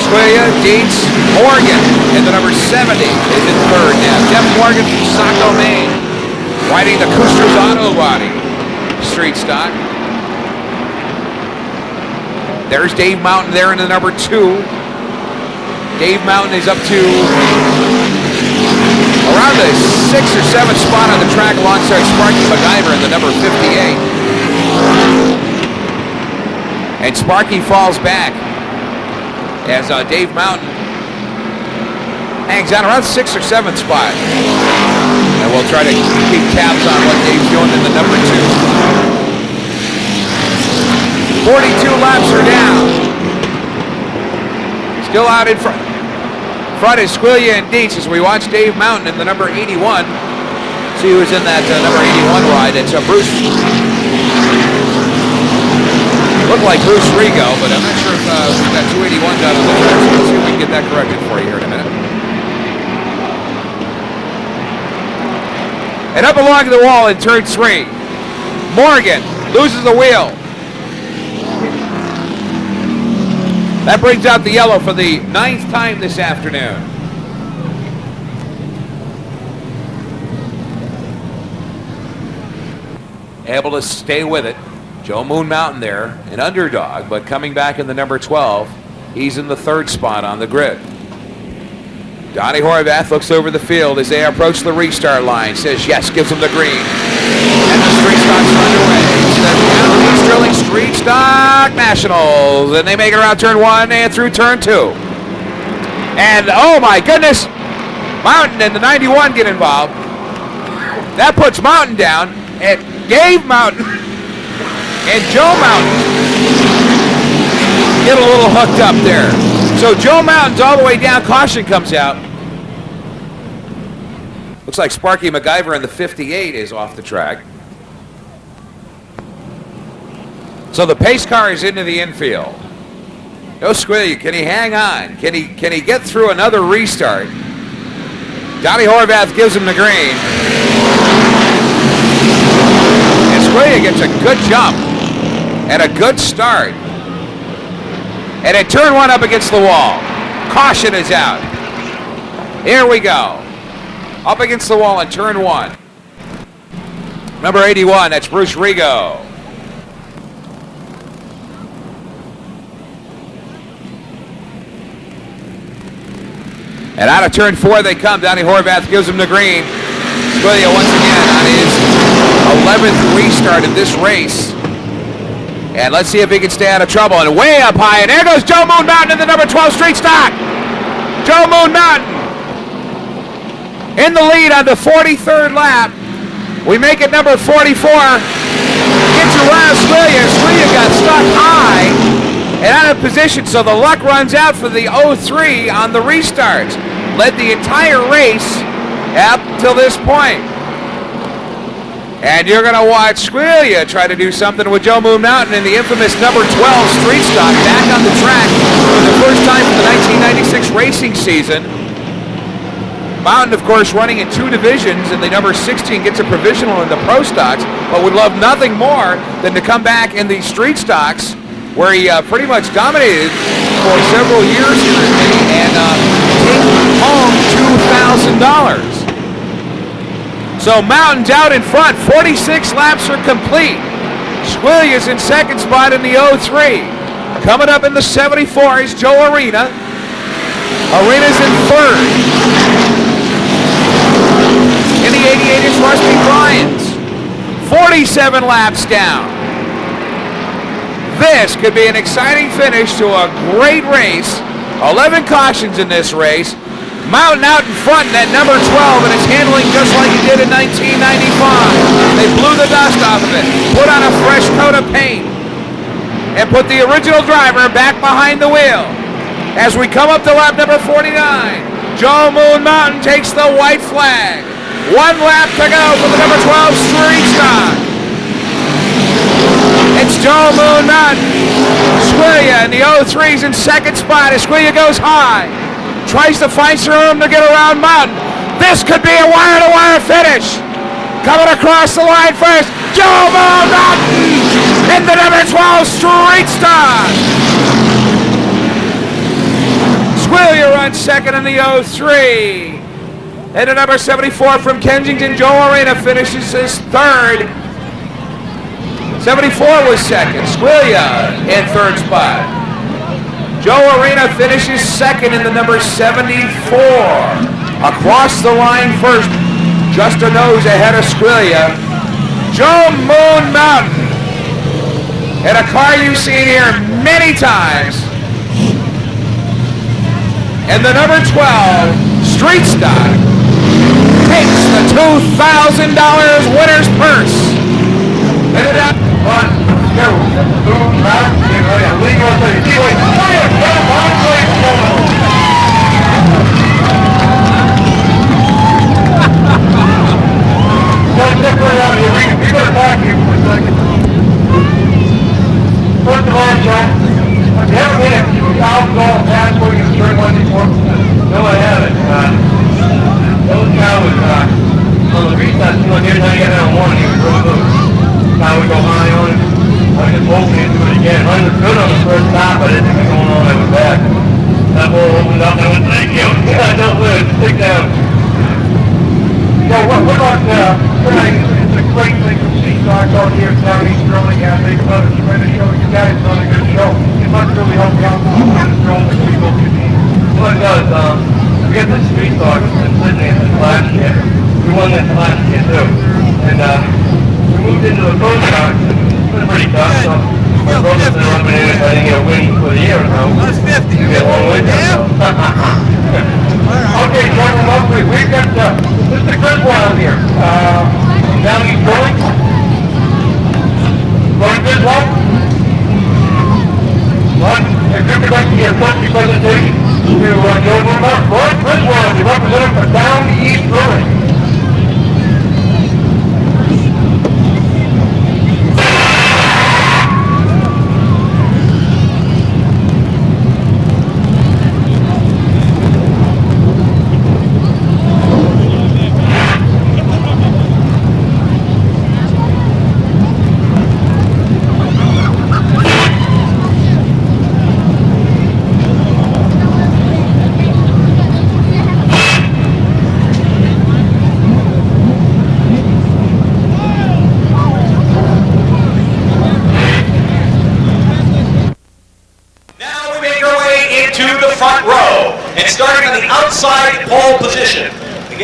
Squiglia, Deeks, Morgan in the number 70 is in third now. Jeff Morgan from Saco, Maine, riding the Kuster's Auto Body street stock. There's Dave Mountain there in the number 2. Dave Mountain is up to around the 6th or 7th spot on the track alongside Sparky MacGyver in the number 58. And Sparky falls back as Dave Mountain hangs on around 6th or 7th spot. And we'll try to keep tabs on what Dave's doing in the number 2. 42 laps are down. Still out in front. Front is Squiglia and Deeks as we watch Dave Mountain in the number 81. See who's in that number 81 ride. It's Bruce. Looked like Bruce Rigo, but I'm not sure if we've got 281s out on the track. So let's see if we can get that corrected for you here in a minute. And up along the wall in turn 3, Morgan loses the wheel. That brings out the yellow for the 9th time this afternoon. Able to stay with it. Joe Moon Mountain there, an underdog, but coming back in the number 12. He's in the 3rd spot on the grid. Donnie Horvath looks over the field as they approach the restart line. Says yes, gives them the green. And the street stock's underway. The Sterling Street Stock Nationals. And they make it around turn 1 and through turn 2. And oh my goodness, Mountain and the 91 get involved. That puts Mountain down. And Dave Mountain and Joe Mountain get a little hooked up there. So Joe Mountain's all the way down. Caution comes out. Looks like Sparky MacGyver in the 58 is off the track. So the pace car is into the infield. No Squiglia. Can he hang on? Can he get through another restart? Donnie Horvath gives him the green. And Squiglia gets a good jump and a good start. And at turn 1 up against the wall. Caution is out. Here we go. Up against the wall in turn 1. Number 81, that's Bruce Rigo. And out of turn 4 they come. Donnie Horvath gives him the green. Squiglia once again on his 11th restart of this race. And let's see if he can stay out of trouble. And way up high. And there goes Joe Moon Mountain in the number 12 street stock. Joe Moon Mountain in the lead on the 43rd lap. We make it number 44. Gets around Squiglia. Squiglia got stuck high and out of position. So the luck runs out for the 03 on the restarts. Led the entire race up till this point. And you're going to watch Squealia try to do something with Joe Moon Mountain in the infamous number 12 street stock back on the track for the first time in the 1996 racing season. Mountain, of course, running in 2 divisions, and the number 16 gets a provisional in the pro stocks, but would love nothing more than to come back in the street stocks, where he pretty much dominated for several years here at Mini, and take home $2,000. So Mountain's out in front. 46 laps are complete. Squilia's in second spot in the 03. Coming up in the 74 is Joe Arena. Arena's in third. In the 88 is Rusty Bryans. 47 laps down. This could be an exciting finish to a great race. 11 cautions in this race. Mountain out in front in that number 12, and it's handling just like he did in 1995. They blew the dust off of it, put on a fresh coat of paint, and put the original driver back behind the wheel. As we come up to lap number 49, Joe Moon Mountain takes the white flag. 1 lap to go for the number 12 street stock. It's Joe Moon Mountain. Squealia in the 03's in second spot as Squealia goes high. Tries to find some room to get around Mountain. This could be a wire-to-wire finish. Coming across the line first, Joe Moon Mountain in the number 12 street stock. Squealia runs second in the 03. And the number 74 from Kensington, Joe Arena, finishes his third. 74 was second. Squealia in third spot. Joe Arena finishes second in the number 74. Across the line first, just a nose ahead of Squealia. Joe Moon Mountain. In a car you've seen here many times. And the number 12 street stock takes the $2,000 winner's purse. Hit it up. 1, 2, 3, First of all, Joe, have you ever been a $2,000 pass where you can turn one before? No, I haven't. Those guy was on the restart, every time you got that one, he was real loose. Now we go high on it. I just hoping he'd do it again. Run was good on the first stop, but I didn't think it was going on. I was back. That ball opened up and I went, thank you. I don't live. Stick down. So what about, it's a great thing to see stocks out here in South East Sterling. I think about it. Trying to show you guys on a good show. It must really help you out in the drone that people can see. Well, it does. We get the street stocks in Sydney this last year. We won that last year too. And we moved into the pro stocks. It's been pretty tough. So my brother's been running in if I didn't get a win for the year or so. That's 50. You get one win. Okay, John, we've got Mr. Griswold here. Down East Sterling. Roy Griswold. If you'd like to get a country presentation to Joe Moon Mountain, Roy Griswold, the representative for Down East Sterling.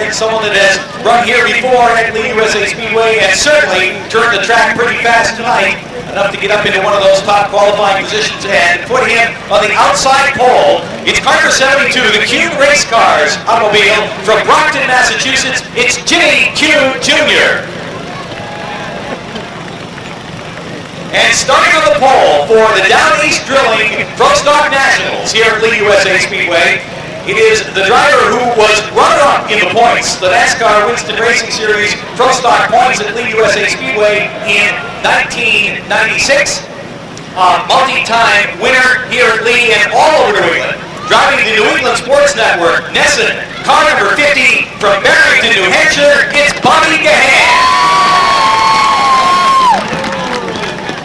Someone that has run here before at Lee Speedway and certainly turned the track pretty fast tonight, enough to get up into one of those top qualifying positions and put him on the outside pole. It's car number 72, the Kuhn Race Cars automobile from Brockton, Massachusetts. It's Jimmy Kuhn Jr. And starting on the pole for the Down East Drilling Pro Stock Nationals here at Lee Speedway It is the driver who was runner-up in the points, the NASCAR Winston Racing Series Pro Stock points at Lee USA Speedway in 1996. Multi-time winner here at Lee and all over New England. Driving the New England Sports Network, Nesson, car number 50 from Barrington, New Hampshire, it's Bobby Gahan.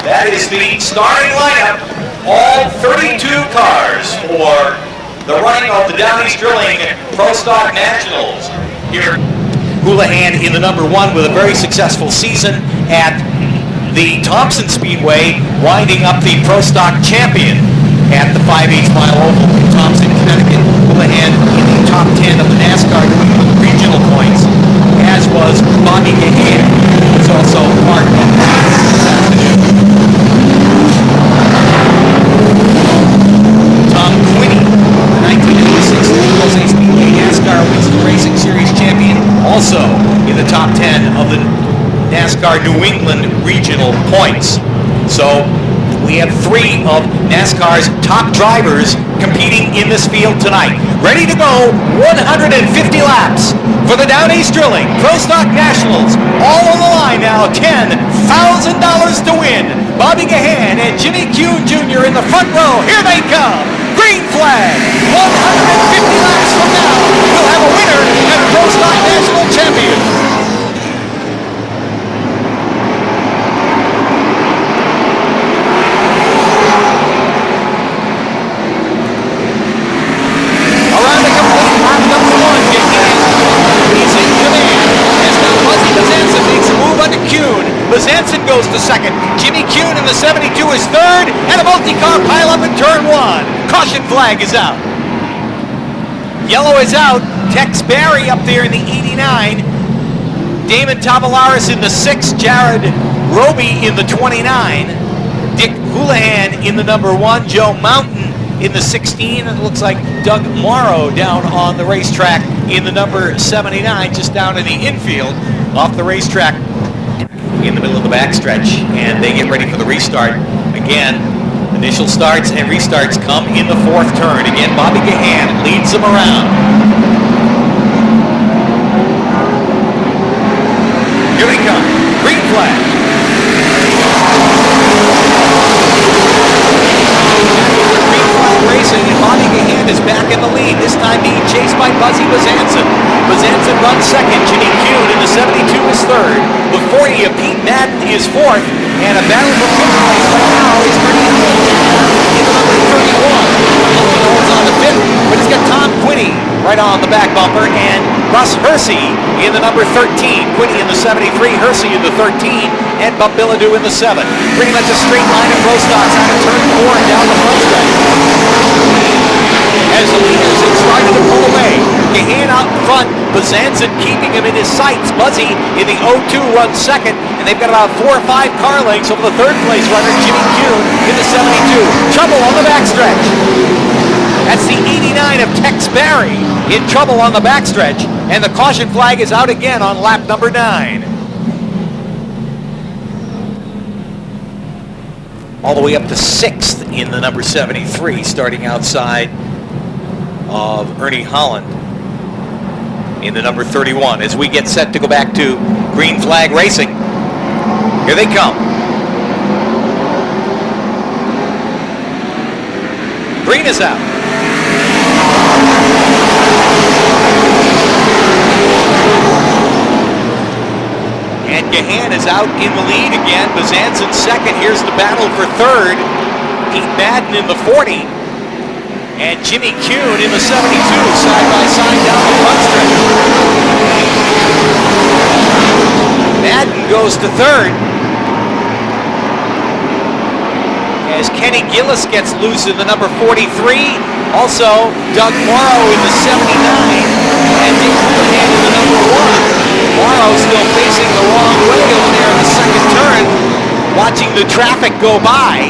That is the starting lineup. All 32 cars for the running of the Down East Drilling Pro Stock Nationals. Here, Houlihan in the number 1 with a very successful season at the Thompson Speedway, winding up the Pro Stock champion at the 5/8 mile oval in Thompson, Connecticut. Houlihan in the top 10 of the NASCAR regional points, as was Bobby Gahan, who was also part of this afternoon. Tom Quinney, the 1986 USA Speedway NASCAR Winston Racing Series champion, also in the top 10 of the NASCAR New England regional points. So we have 3 of NASCAR's top drivers competing in this field tonight. Ready to go, 150 laps for the Down East Drilling Pro Stock Nationals. All on the line now, $10,000 to win. Bobby Gahan and Jimmy Kuhn Jr. in the front row. Here they come. Green flag. 150 laps from now, we'll have a winner and a Pro Stock National champion. Around the complete lap number 1, Gahan is in command. As now Buzzy Bazanson makes a move onto Kuhn. Bazanson goes to second. Jimmy Kuhn in the 72 is third, and a multi-car pileup in turn 1. Caution flag is out. Yellow is out. Tex Barry up there in the 89. Damon Tavolaris in the 6. Jared Roby in the 29. Dick Houlihan in the number 1. Joe Mountain in the 16. It looks like Doug Morrow down on the racetrack in the number 79, just down in the infield off the racetrack in the middle of the backstretch. And they get ready for the restart. Again, initial starts and restarts come in the 4th turn. Again, Bobby Gahan leads them around. Here they come. Green flag. Green flag racing, and Bobby Gahan is back in the lead, this time being chased by Buzzy Bazanson. Bazanson runs second. Jimmy Kuhn in the 72 is third. The 40 of Pete Madden is fourth. And a battle for 5th place right now is Ernie Holland in the number 31. Holland holds on to 5th, but he's got Tom Quinney right on the back bumper, and Russ Hersey in the number 13. Quinney in the 73, Hersey in the 13, and Bob Bilodeau in the 7. Pretty much a straight line of Pro Stocks out of turn 4 and down the front stretch. As the leaders have started to pull away. Gahan out in front, Bazanson keeping him in his sights. Buzzy in the 02 runs second, and they've got about 4 or 5 car lengths over the 3rd place runner, Jimmy Kuhn, in the 72. Trouble on the backstretch. That's the 89 of Tex Barry in trouble on the backstretch, and the caution flag is out again on lap number 9. All the way up to 6th in the number 73, starting outside of Ernie Holland in the number 31 as we get set to go back to green flag racing. Here they come. Green is out. And Gahan is out in the lead again. Bazanson second. Here's the battle for third. Pete Madden in the 40. And Jimmy Kuhn in the 72, side by side down the front stretch. Madden goes to third. As Kenny Gillis gets loose in the number 43. Also, Doug Morrow in the 79. And Dick Houlihan in the number 1. Morrow still facing the wrong way over there in the 2nd turn, watching the traffic go by.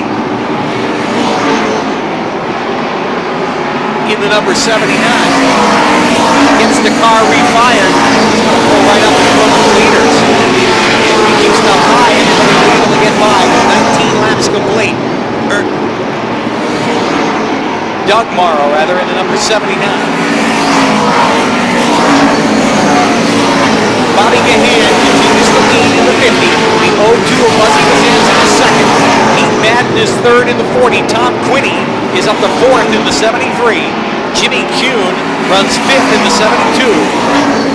In the number 79. Gets the car refired. He's going to pull right up in front of the leaders. If he keeps it up high, everybody will be able to get by with 19 laps complete. Doug Morrow, rather, in the number 79. Moving ahead, continues to lead in the 50. The 02 of Buzzy Bazanson is second. Pete Madden is third in the 40. Tom Quinney is up to fourth in the 73. Jimmy Kuhn runs fifth in the 72.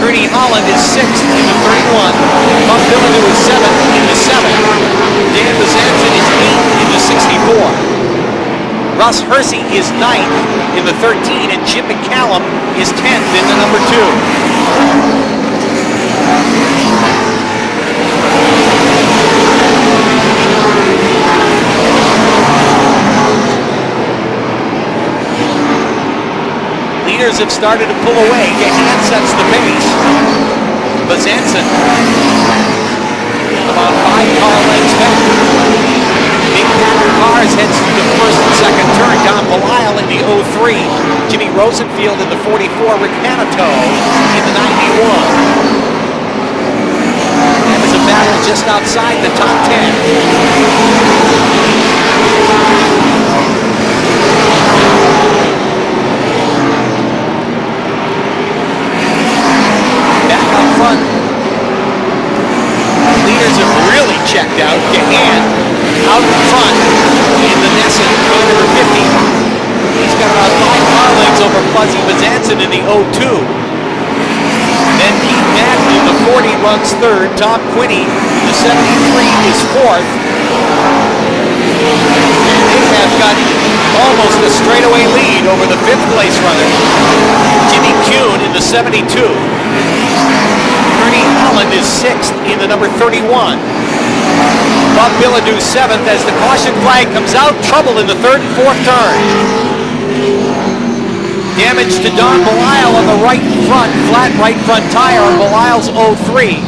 Ernie Holland is sixth in the 31. Bob Billadu is seventh in the 7. Dan Bazanson is eighth in the 64. Russ Hersey is 9th in the 13, and Jim McCallum is 10th in the number 2. Leaders have started to pull away. Gahan sets the pace. Bazanson about 5 car lengths back. Big Packer Cars heads through the first and second turn. Don Belial in the 03. Jimmy Rosenfield in the 44. Rick Hanito in the 91. That is a battle just outside the top 10. Back up front. Leaders have really checked out. Gahan out in front in the Nesson, car number 50. He's got about 5 car lengths over Buzzy Bazanson in the 02. Then Pete Madden in the 40 runs third. Tom Quinney in the 73 is fourth. And they have got almost a straightaway lead over the 5th place runner, Jimmy Kuhn in the 72. Ernie Holland is 6th in the number 31. Bob Billadu 7th as the caution flag comes out. Trouble in the 3rd and 4th turn. Damage to Don Belial on the right front, flat right front tire on Belial's 03.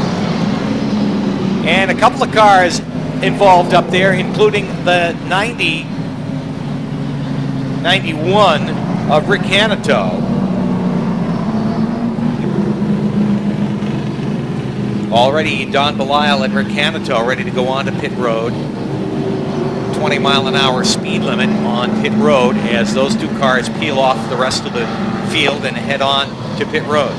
And a couple of cars involved up there, including the 91 of Rick Hanito. Already Don Belial and Rick Hanito ready to go on to pit road. 20 mile an hour speed limit on pit road as those 2 cars peel off the rest of the field and head on to pit road.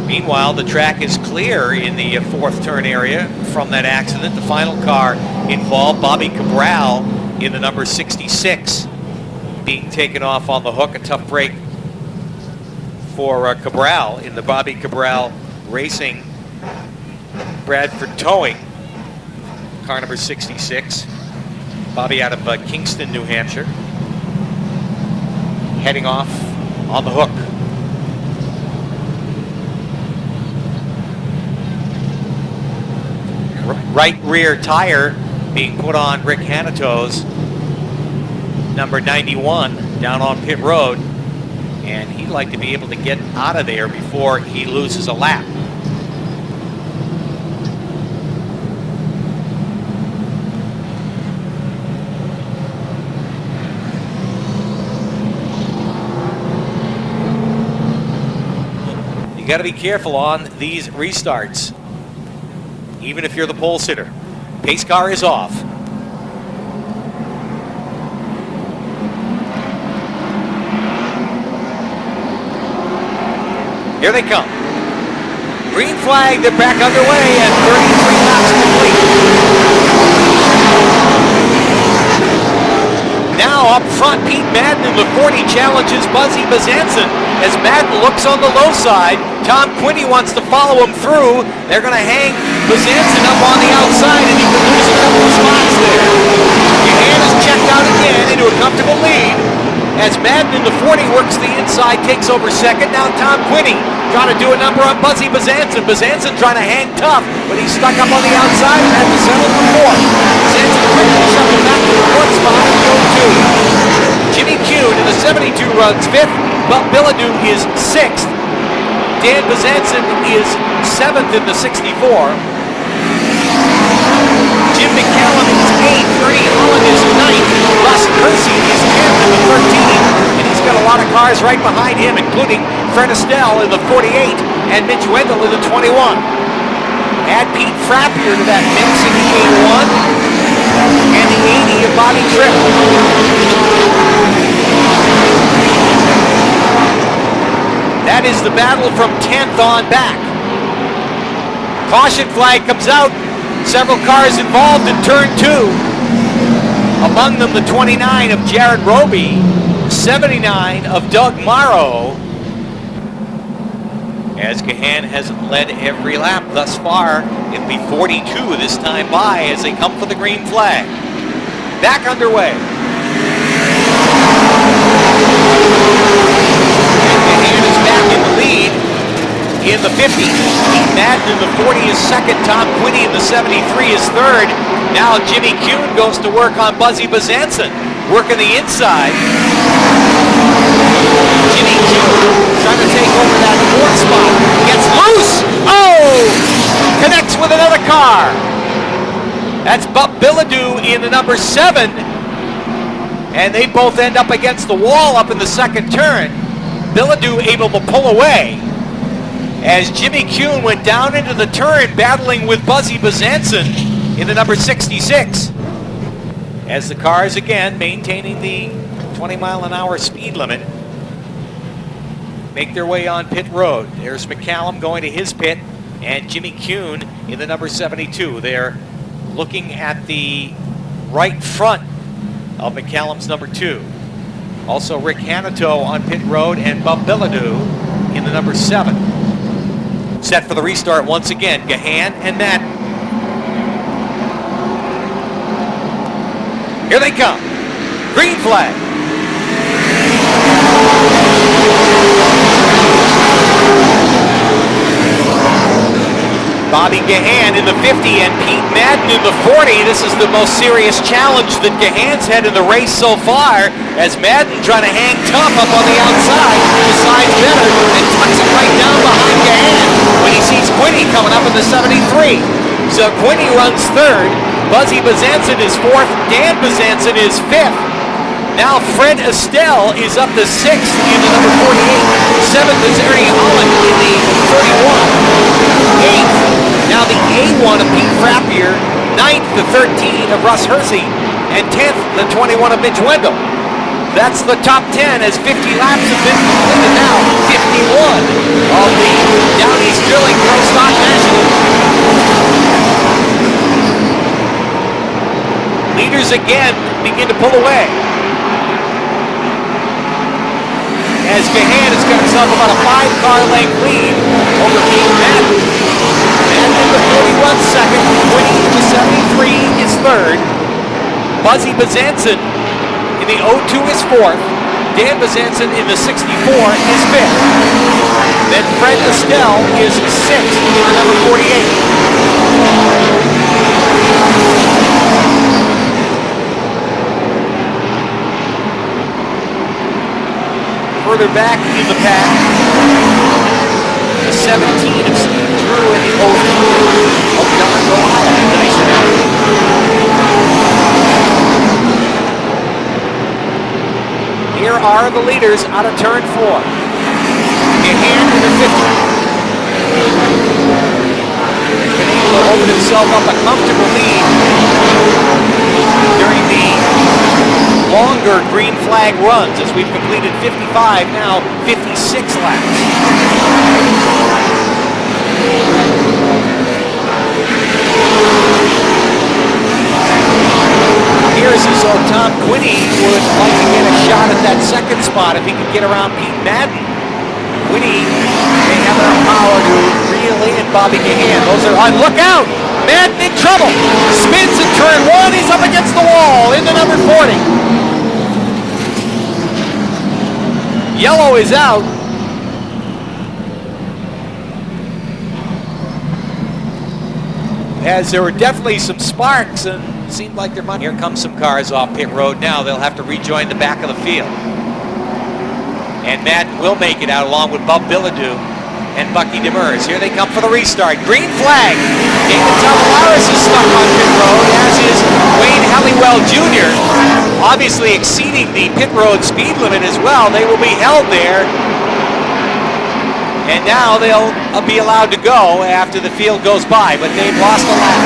Meanwhile, the track is clear in the 4th turn area from that accident. The final car involved, Bobby Cabral in the number 66, being taken off on the hook. A tough break for Cabral in the Bobby Cabral Racing Bradford Towing, car number 66. Bobby out of Kingston, New Hampshire, heading off on the hook. Right rear tire being put on Rick Hanito's number 91 down on pit road, and he'd like to be able to get out of there before he loses a lap. You got to be careful on these restarts, even if you're the pole sitter. Pace car is off. Here they come. Green flag, they're back underway and 33 laps complete. Now up front, Pete Madden in the 40 challenges Buzzy Bazanson as Madden looks on the low side. Tom Quinney wants to follow him through. They're going to hang Bazanson up on the outside and he could lose a couple of spots there. Gahan is checked out again into a comfortable lead as Madden in the 40 works the inside, takes over second. Now Tom Quinney trying to do a number on Buzzy Bazanson. Bazanson trying to hang tough, but he's stuck up on the outside and had to settle for 4th. Bazanson quickly shuffled back to the 4th spot in the 02. Jimmy Kuhn in the 72 runs 5th. Bob Billadu is 6th. Dan Bazanson is 7th in the 64. Jim McCallum is 8th. Ernie Holland is 9th. Russ Hersey is 10th in the 13. And he's got a lot of cars right behind him, including Fred Estelle in the 48 and Mitch Wendell in the 21. Add Pete Frappier to that mix in the 81 and the 80 of Bobby Tripp. That is the battle from 10th on back. Caution flag comes out. Several cars involved in turn 2. Among them the 29 of Jared Roby, 79 of Doug Morrow. As Gahan has led every lap thus far, it'll be 42 this time by as they come for the green flag. Back underway. And Gahan is back in the lead in the 50. Pete Madden in the 40 is second. Tom Quinney in the 73 is third. Now Jimmy Kuhn goes to work on Buzzy Bezanson, working the inside. Jimmy Kuhn trying to take over that fourth spot. Gets loose. Oh! Connects with another car. That's Bub Bilodeau in the number 7. And they both end up against the wall up in the second turn. Bilodeau able to pull away as Jimmy Kuhn went down into the turn battling with Buzzy Bezanson in the number 66. As the cars again maintaining the 20-mile-an-hour speed limit make their way on pit road. There's McCallum going to his pit and Jimmy Kuhn in the number 72. They're looking at the right front of McCallum's number 2. Also Rick Hanito on pit road and Bub Bilodeau in the number 7. Set for the restart once again, Gahan and Madden. Here they come. Green flag. Bobby Gahan in the 50 and Pete Madden in the 40. This is the most serious challenge that Gahan's had in the race so far, as Madden trying to hang tough up on the outside, decides better and tucks it right down behind Gahan when he sees Quinney coming up in the 73. So Quinney runs third, Buzzy Bezanson is fourth, Dan Bezanson is fifth. Now Fred Estelle is up to sixth in the number 48. Seventh is Ernie Holland in the 31. Eighth, now the A1 of Pete Frappier. Ninth, the 13 of Russ Hersey. And 10th, the 21 of Mitch Wendell. That's the top 10 as 50 laps have been completed now. 51 of the Down East Drilling Pro Stock National. Leaders again begin to pull away. As Gahan has got himself about a 5-car length lead over Pete Madden. Madden in the 41 second, Quinney in the 73 is third. Buzzy Bezanson in the 02 is fourth. Dan Bezanson in the 64 is fifth. Then Fred Estelle is sixth in the number 48. Further back in the pack, the 17 of Steve Drew and the 03 of Don Goliath. Nice enough. Here are the leaders out of turn 4. Gahan in the 50. Been able to open himself up a comfortable lead during the longer green flag runs as we've completed 55, now 56 laps. Here's as though Tom Quinney would like to get a shot at that second spot if he could get around Pete Madden. Quinney may have enough power to reel in Bobby Gahan. Those are on. Look out! Madden in trouble. Spins in turn 1. He's up against the wall in the number 40. Yellow is out. As there were definitely some sparks and seemed like there might. Here come some cars off pit road now. They'll have to rejoin the back of the field. And Madden will make it out along with Bub Bilodeau and Bucky Demers. Here they come for the restart. Green flag. David Tavolaris is stuck on pit road, as is Wayne Halliwell Jr. Obviously exceeding the pit road speed limit as well. They will be held there. And now they'll be allowed to go after the field goes by, but they've lost a lap.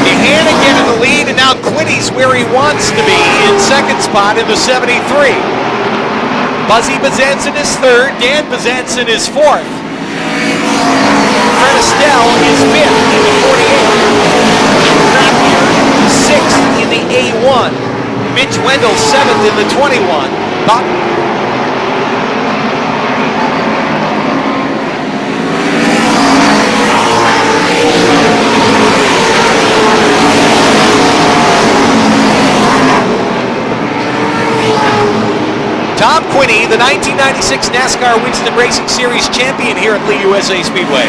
Gahan again in the lead, and now Quinney's where he wants to be in second spot in the 73. Buzzy Bezanson is third. Dan Bezanson is fourth. Fred Estelle is fifth in the 48. Frappier sixth in the A1. Mitch Wendell seventh in the 21. Tom Quinney, the 1996 NASCAR Winston Racing Series champion here at Lee USA Speedway.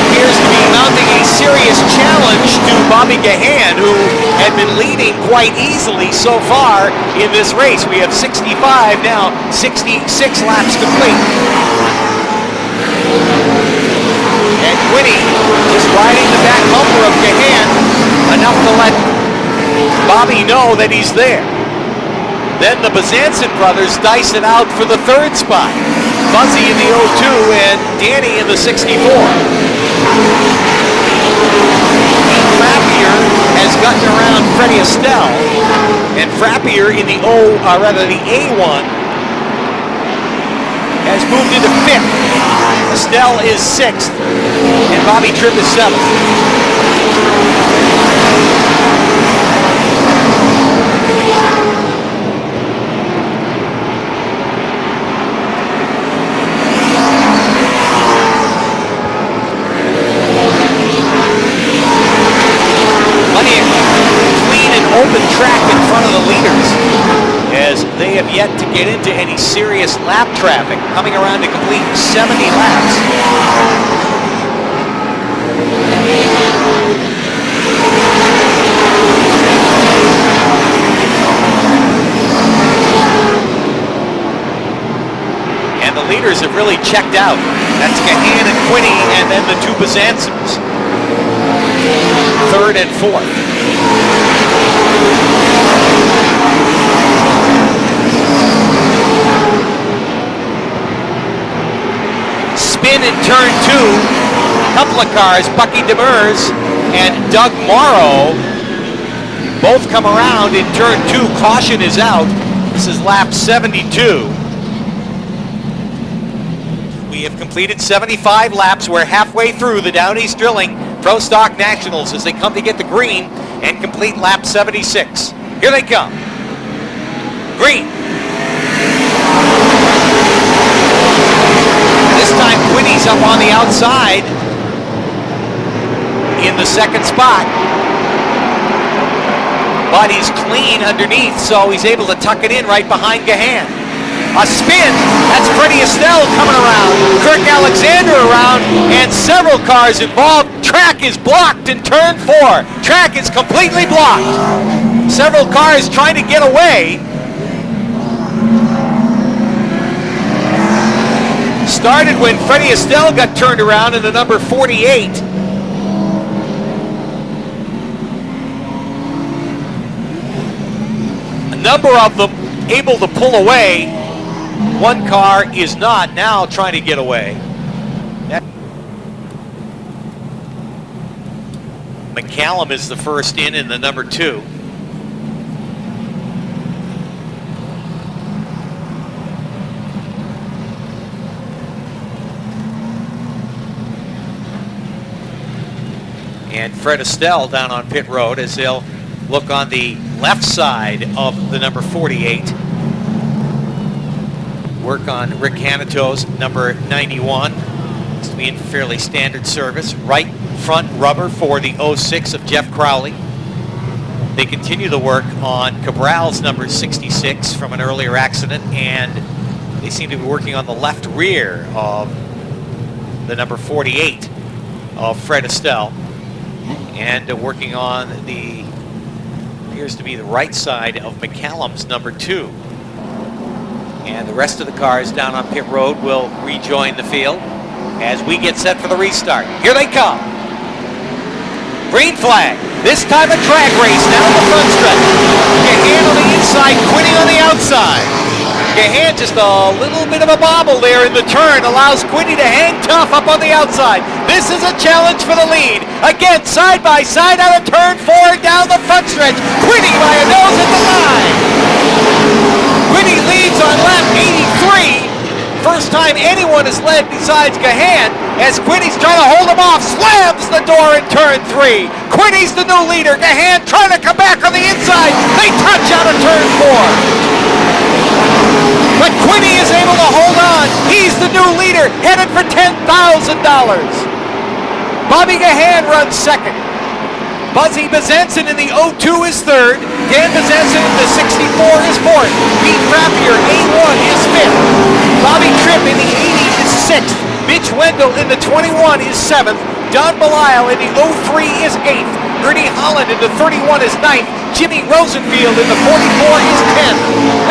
Appears to be mounting a serious challenge to Bobby Gahan, who had been leading quite easily so far in this race. We have 65 now, 66 laps complete. And Quinney is riding the back bumper of Gahan, enough to let Bobby know that he's there. Then the Bezanson brothers dice it out for the third spot. Buzzy in the 02 and Danny in the 64. Frappier has gotten around Freddie Estelle, and Frappier in the the A1 has moved into fifth. Estelle is sixth, and Bobby Tripp is seventh. Open track in front of the leaders, as they have yet to get into any serious lap traffic, coming around to complete 70 laps. And the leaders have really checked out. That's Gahan and Quinney, and then the two Bezansons, third and fourth. Spin in turn two. Couple of cars, Bucky Demers and Doug Morrow, both come around in turn two. Caution is out. This is lap 72. We have completed 75 laps. We're halfway through the Down East Drilling Pro Stock Nationals as they come to get the green and complete lap 76. Here they come. Green. This time Quinney's up on the outside in the second spot. But he's clean underneath, so he's able to tuck it in right behind Gahan. A spin, that's Freddie Estelle coming around. Kirk Alexander around, and several cars involved. Track is blocked in turn four. Track is completely blocked. Several cars trying to get away. Started when Freddie Estelle got turned around in the number 48. A number of them able to pull away. One car is not, now trying to get away. McCallum is the first in the number 2. And Fred Estelle down on pit road as they'll look on the left side of the number 48. Work on Rick Hanato's number 91. It's to be in fairly standard service. Right front rubber for the 06 of Jeff Crowley. They continue the work on Cabral's number 66 from an earlier accident, and they seem to be working on the left rear of the number 48 of Fred Estelle, and working on the, appears to be the right side of McCallum's number 2. And the rest of the cars down on pit road will rejoin the field as we get set for the restart. Here they come. Green flag. This time a drag race down the front stretch. Gahan on the inside, Quinney on the outside. Gahan just a little bit of a bobble there in the turn, allows Quinny to hang tough up on the outside. This is a challenge for the lead. Again, side by side out of turn 4 down the front stretch. Quinny by a nose at the line. Quinny leads on lap 83. First time anyone has led besides Gahan, as Quinny's trying to hold him off, slams the door in turn 3. Quinny's the new leader. Gahan trying to come back on the inside. They touch out of turn 4. But Quinny is able to hold on. He's the new leader, headed for $10,000. Bobby Gahan runs second. Buzzy Bezenson in the 02 is third. Dan Bezenson in the 64 is fourth. Pete Frappier, A1 is fifth. Bobby Tripp in the 80 is sixth. Mitch Wendell in the 21 is seventh. Don Belial in the 03 is eighth. Ernie Holland in the 31 is ninth. Jimmy Rosenfield in the 44 is 10th.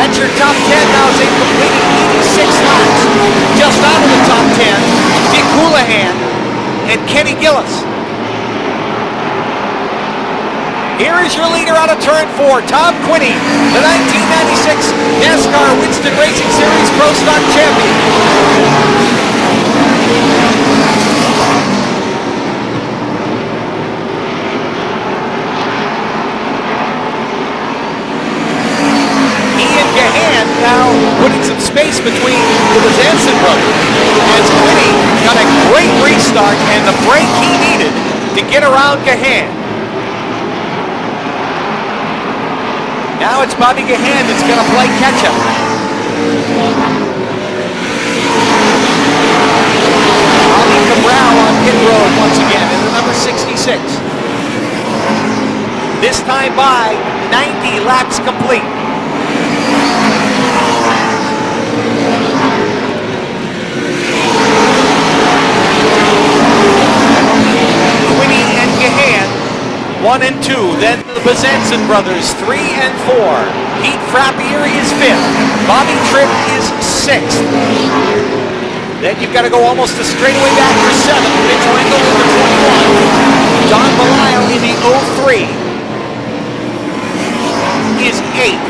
That's your top 10 now as they've completed 86 laps. Just out of the top 10, Dick Houlihan and Kenny Gillis. Here is your leader out of turn 4, Tom Quinny, the 1996 NASCAR Winston Racing Series Pro Stock champion. Ian Gahan now putting some space between the Bezenson brothers, as Quinny got a great restart and the break he needed to get around Gahan. Now it's Bobby Gahan that's going to play catch-up. Bobby Cabral on pit road once again in the number 66. This time by 90 laps complete. Quinny and Gahan, 1 and 2. Then the Bezenson brothers, 3 and 4. Pete Frappier is 5th. Bobby Tripp is 6th. Then you've got to go almost a straightaway back for 7th. Mitch Wendell in the 21. Don Belial in the 03 is 8th.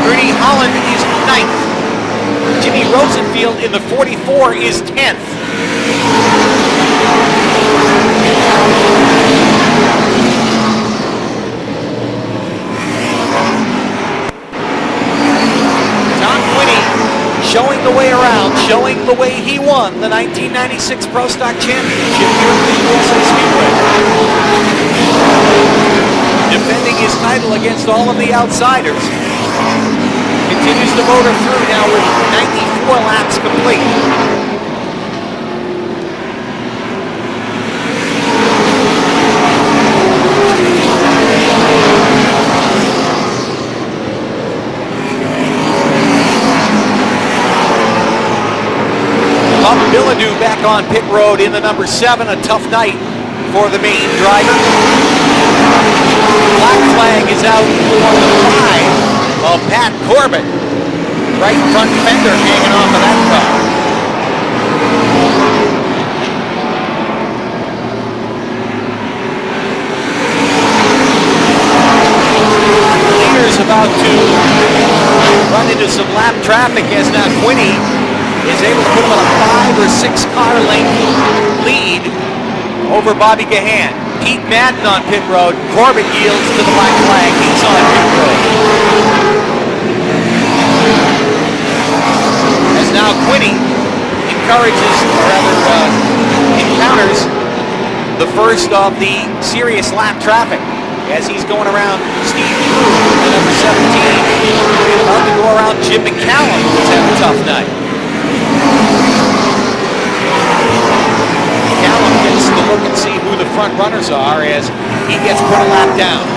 Ernie Holland is 9th. Jimmy Rosenfield in the 44 is 10th. Showing the way around, showing the way he won the 1996 Pro Stock Championship here at the USA Speedway. Defending his title against all of the outsiders. Continues to motor through now with 94 laps complete. Billadou back on pit road in the number 7. A tough night for the main driver. Black flag is out for the 5 of Pat Corbett. Right front fender hanging off of that car. Leader's about to run into some lap traffic as now Quinny is able to put him on a 5 or 6 car length lead over Bobby Gahan. Pete Madden on pit road. Corbett yields to the black flag. He's on pit road. As now Quinny encounters the first of the serious lap traffic as he's going around Steve Drew, the number 17. About to go around Jim McCallum, who's had a tough night. Callum gets to look and see who the front runners are as he gets put a lap down.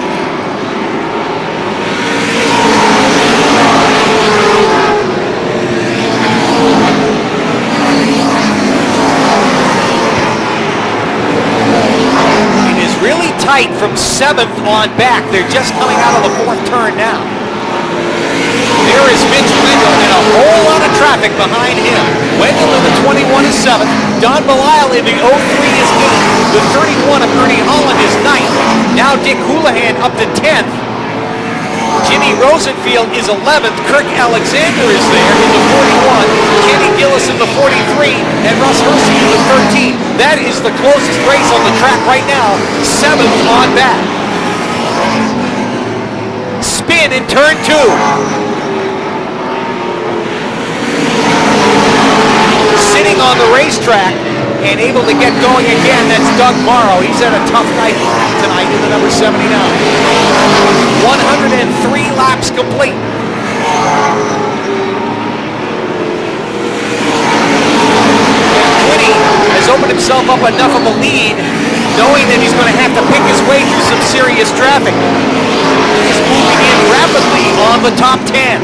It is really tight from 7th on back. They're just coming out of the 4th turn now. There is Mitch Wendell and a whole lot of traffic behind him. Wendell in the 21 is 7th. Don Belial in the 03 is 8th. The 31 of Ernie Holland is 9th. Now Dick Houlihan up to 10th. Jimmy Rosenfield is 11th. Kirk Alexander is there in the 41. Kenny Gillis in the 43. And Russ Hersey in the 13. That is the closest race on the track right now. 7th on back. Spin in turn 2. Sitting on the racetrack and able to get going again, that's Doug Morrow. He's had a tough night tonight in the number 79. 103 laps complete. Quinny has opened himself up enough of a lead, knowing that he's going to have to pick his way through some serious traffic. He's moving in rapidly on the top 10.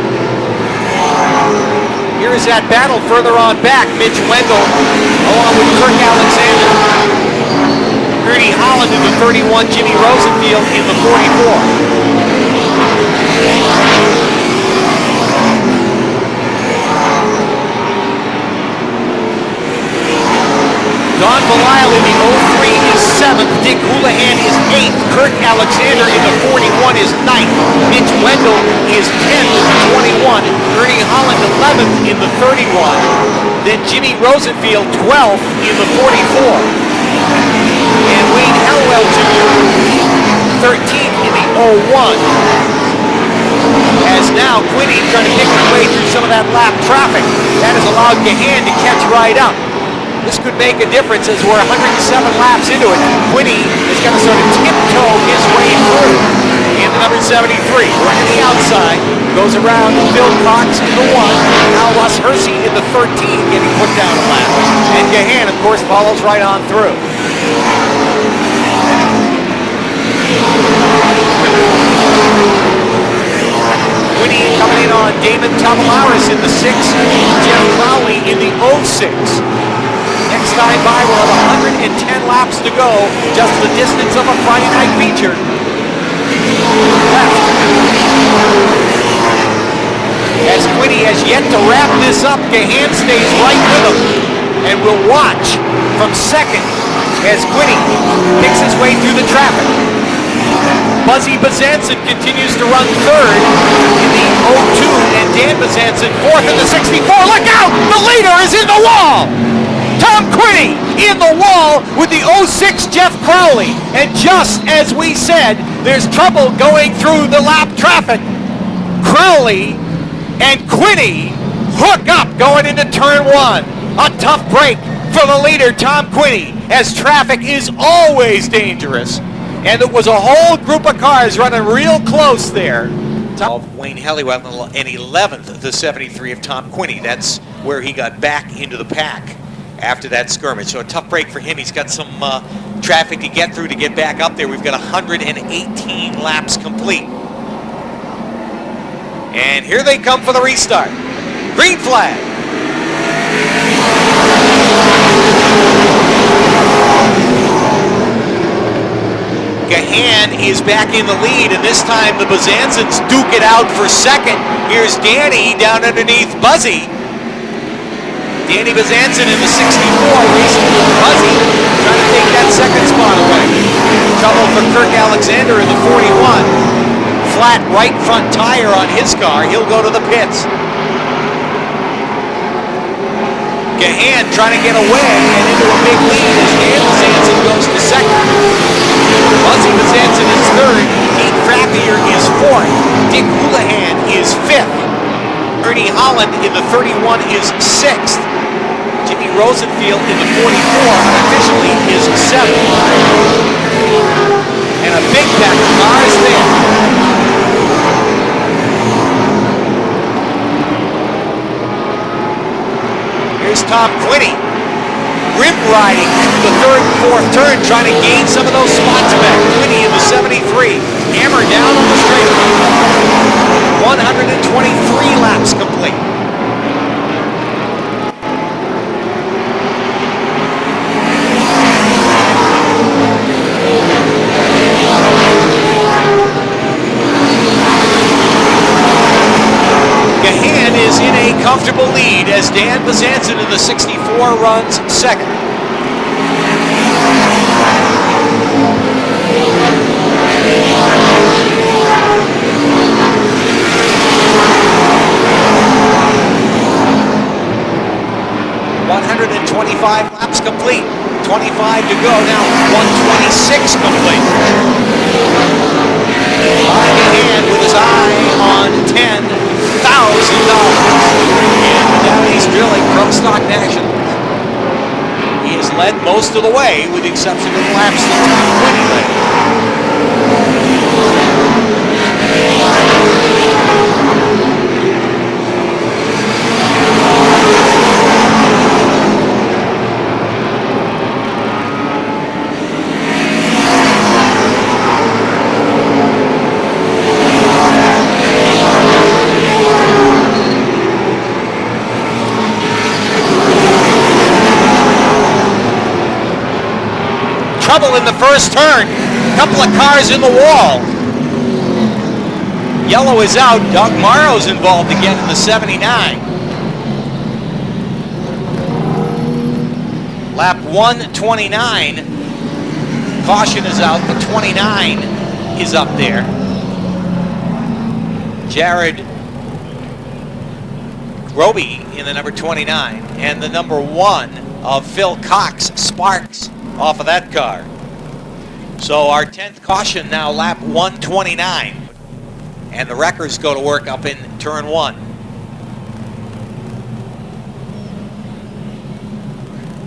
Here is that battle further on back. Mitch Wendell along with Kirk Alexander. Ernie Holland in the 31, Jimmy Rosenfield in the 44. Don Belial in the 03 is 7th. Dick Houlihan is 8th. Kirk Alexander in the 41 is 9th. Mitch Wendell is 10th in the 21. Ernie Holland 11th in the 31. Then Jimmy Rosenfield 12th in the 44. And Wayne Hellwell Jr. 13th in the 01. As now Quinny trying to pick his way through some of that lap traffic. That has allowed Gahan to catch right up. This could make a difference as we're 107 laps into it. Quinny is going to sort of tiptoe his way through in the number 73. Right to the outside, goes around Phil Cox in the 1. Now Russ Hersey in the 13 getting put down a lap. And Gahan, of course, follows right on through. Quinny coming in on Damon Tavolaris in the 6. Jeff Crowley in the 06. Next time by, we'll have 110 laps to go, just the distance of a Friday night feature. Left. As Quinny has yet to wrap this up, Gahan stays right with him, and we'll watch from second as Quinny picks his way through the traffic. Buzzy Bazanson continues to run third in the 02, and Dan Bazanson fourth in the 64. Look out! The leader is in the wall! Tom Quinny in the wall with the 06 Jeff Crowley. And just as we said, there's trouble going through the lap traffic. Crowley and Quinny hook up going into turn 1. A tough break for the leader, Tom Quinny, as traffic is always dangerous. And it was a whole group of cars running real close there. Of Wayne Helliwell and 11th, the 73 of Tom Quinny. That's where he got back into the pack after that skirmish. So a tough break for him. He's got some traffic to get through to get back up there. We've got 118 laps complete. And here they come for the restart. Green flag. Gahan is back in the lead, and this time the Bazanzons duke it out for second. Here's Danny down underneath Buzzy. Danny Bazanson in the 64, racing with Buzzy, trying to take that second spot away. Trouble for Kirk Alexander in the 41. Flat right front tire on his car. He'll go to the pits. Gahan trying to get away and into a big lead as Dan Bazanson goes to second. Buzzy Bazanson is third. Pete Frappier is fourth. Dick Houlihan is fifth. Ernie Holland in the 31 is sixth. Jimmy Rosenfield in the 44 unofficially is seventh. And a big pack of cars there. Here's Tom Quinny, rim riding the third and fourth turn, trying to gain some of those spots back. Quinny in the 73, hammer down on the straightaway. 123 laps complete. Gahan is in a comfortable lead as Dan Bazanson in the 64 runs second. 25 laps complete. 25 to go now. 126 complete. Hand with his eye on $10,000. And now he's drilling Pro Stock Nationals. He has led most of the way, with the exception of the laps that Tom Quinny led. Trouble in the first turn. Couple of cars in the wall. Yellow is out. Doug Morrow's involved again in the 79. Lap 129. Caution is out. The 29 is up there. Jared Roby in the number 29. And the number 1 of Phil Cox sparks off of that car. So our 10th caution now, lap 129. And the wreckers go to work up in turn 1.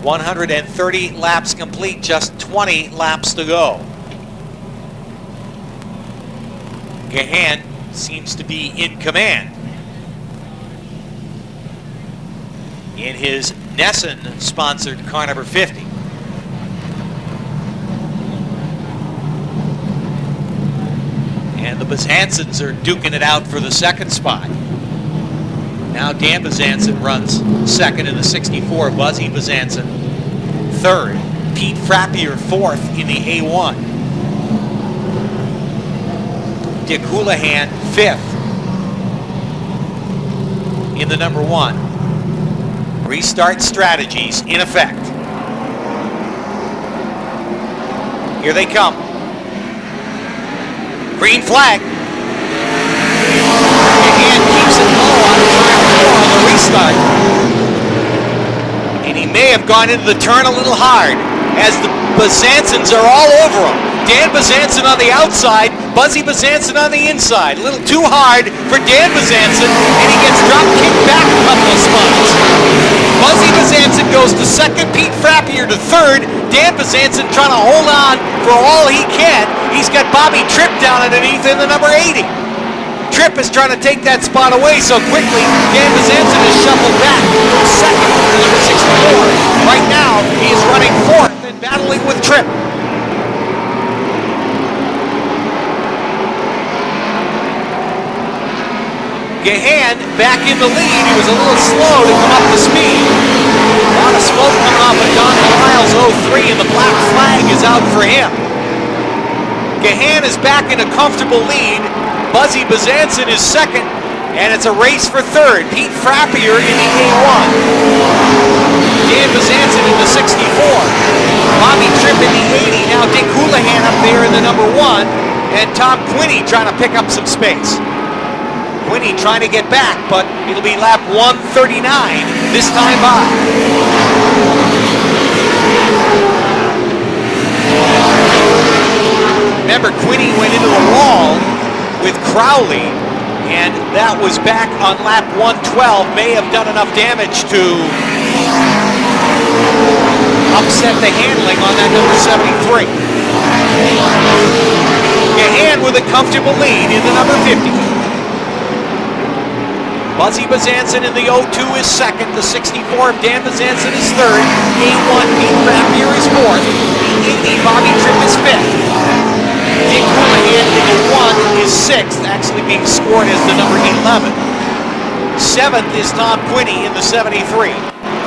130 laps complete, just 20 laps to go. Gahan seems to be in command in his Nesson-sponsored car number 50. And the Bazantsons are duking it out for the second spot. Now Dan Bazantson runs second in the 64, Buzzy Bazantson third, Pete Frappier fourth in the A1. Dick Houlihan fifth in the number 1. Restart strategies in effect. Here they come. Green flag. Gahan keeps it low on turn 4 on the restart. And he may have gone into the turn a little hard, as the Bazantsons are all over him. Dan Bazantson on the outside, Buzzy Bazantson on the inside. A little too hard for Dan Bazantson, and he gets drop kicked back a couple of spots. Buzzy Bazantson goes to second, Pete Frappier to third. Dan Bazantson trying to hold on for all he can. He's got Bobby Tripp down underneath in the number 80. Tripp is trying to take that spot away so quickly. Dan Bazantson is shuffled back from second to number 64. Right now, he is running fourth and battling with Tripp. Gahan back in the lead. He was a little slow to come up to speed. A lot of smoke coming off of Don Lyles 03, and the black flag is out for him. Gahan is back in a comfortable lead. Buzzy Bazantson is second, and it's a race for third. Pete Frappier in the A1. Dan Bazantson in the 64. Bobby Tripp in the 80. Now Dick Houlihan up there in the number 1, and Tom Quinny trying to pick up some space. Quinny trying to get back, but it'll be lap 139 this time by. Remember, Quinny went into the wall with Crowley, and that was back on lap 112. May have done enough damage to upset the handling on that number 73. Gahan with a comfortable lead in the number 50. Buzzy Bazantson in the 02 is second. The 64 of Dan Bazantson is third. A1 Pete Frappier is fourth. The 80 Bobby Tripp is fifth. Dick Houlihan in the 1 is sixth, actually being scored as the number 11. Seventh is Tom Quinny in the 73.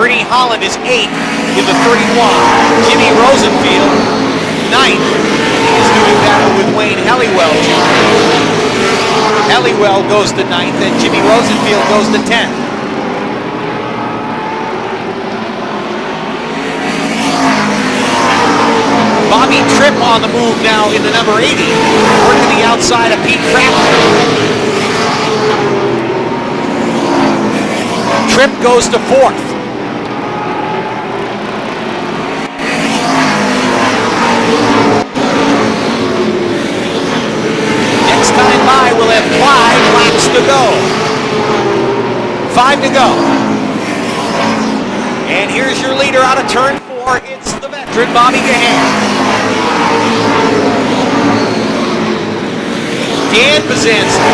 Ernie Holland is eighth in the 31. Jimmy Rosenfield, ninth. He is doing battle with Wayne Helliwell. Helliwell goes to 9th, and Jimmy Rosenfield goes to 10th. Bobby Tripp on the move now in the number 80, working the outside of Pete Frappier. Tripp goes to 4th. 5 to go. And here's your leader out of turn 4. It's the veteran, Bobby Gahan. Dan Bazanski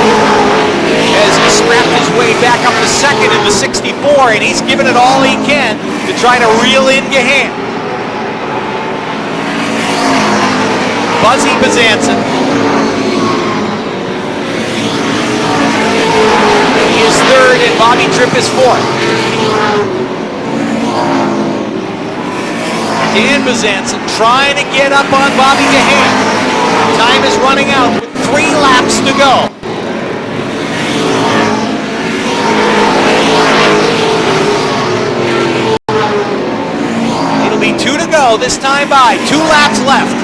has scrapped his way back up to second in the 64, and he's given it all he can to try to reel in Gahan. Buzzy Bazanson. He is third, and Bobby Tripp is fourth. Dan Bazanson trying to get up on Bobby Gahan. Time is running out with 3 laps to go. It'll be 2 to go this time by. 2 laps left.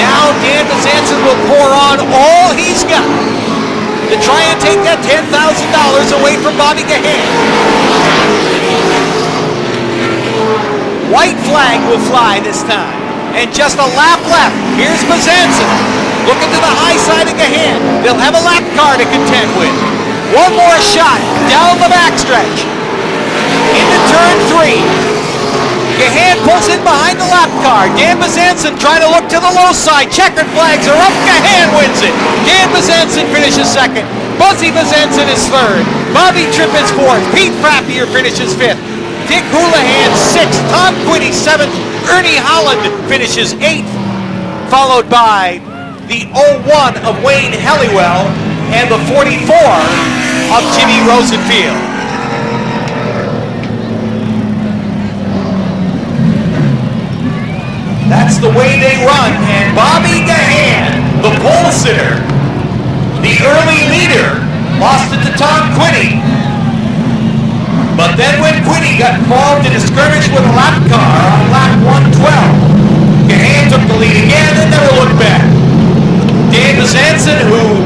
Now Dan Bazanson will pour on all he's got to try and take that $10,000 away from Bobby Gahan. White flag will fly this time. And just a lap left. Here's Bazanson looking to the high side of Gahan. They'll have a lap car to contend with. One more shot down the backstretch. Into turn 3. Gahan pulls in behind the lap car. Dan Bazanson trying to look to the low side. Checkered flags are up. Gahan wins it. Dan Bazanson finishes second. Buzzy Bazanson is third. Bobby Tripp is fourth. Pete Frappier finishes fifth. Dick Houlihan sixth. Tom Quiddy seventh. Ernie Holland finishes eighth. Followed by the 01 of Wayne Helliwell and the 44 of Jimmy Rosenfield. That's the way they run, and Bobby Gahan, the pole sitter, the early leader, lost it to Tom Quiddy. But then when Quiddy got involved in a skirmish with a lap car on lap 112, Gahan took the lead again and never looked back. Dan Bazanson, who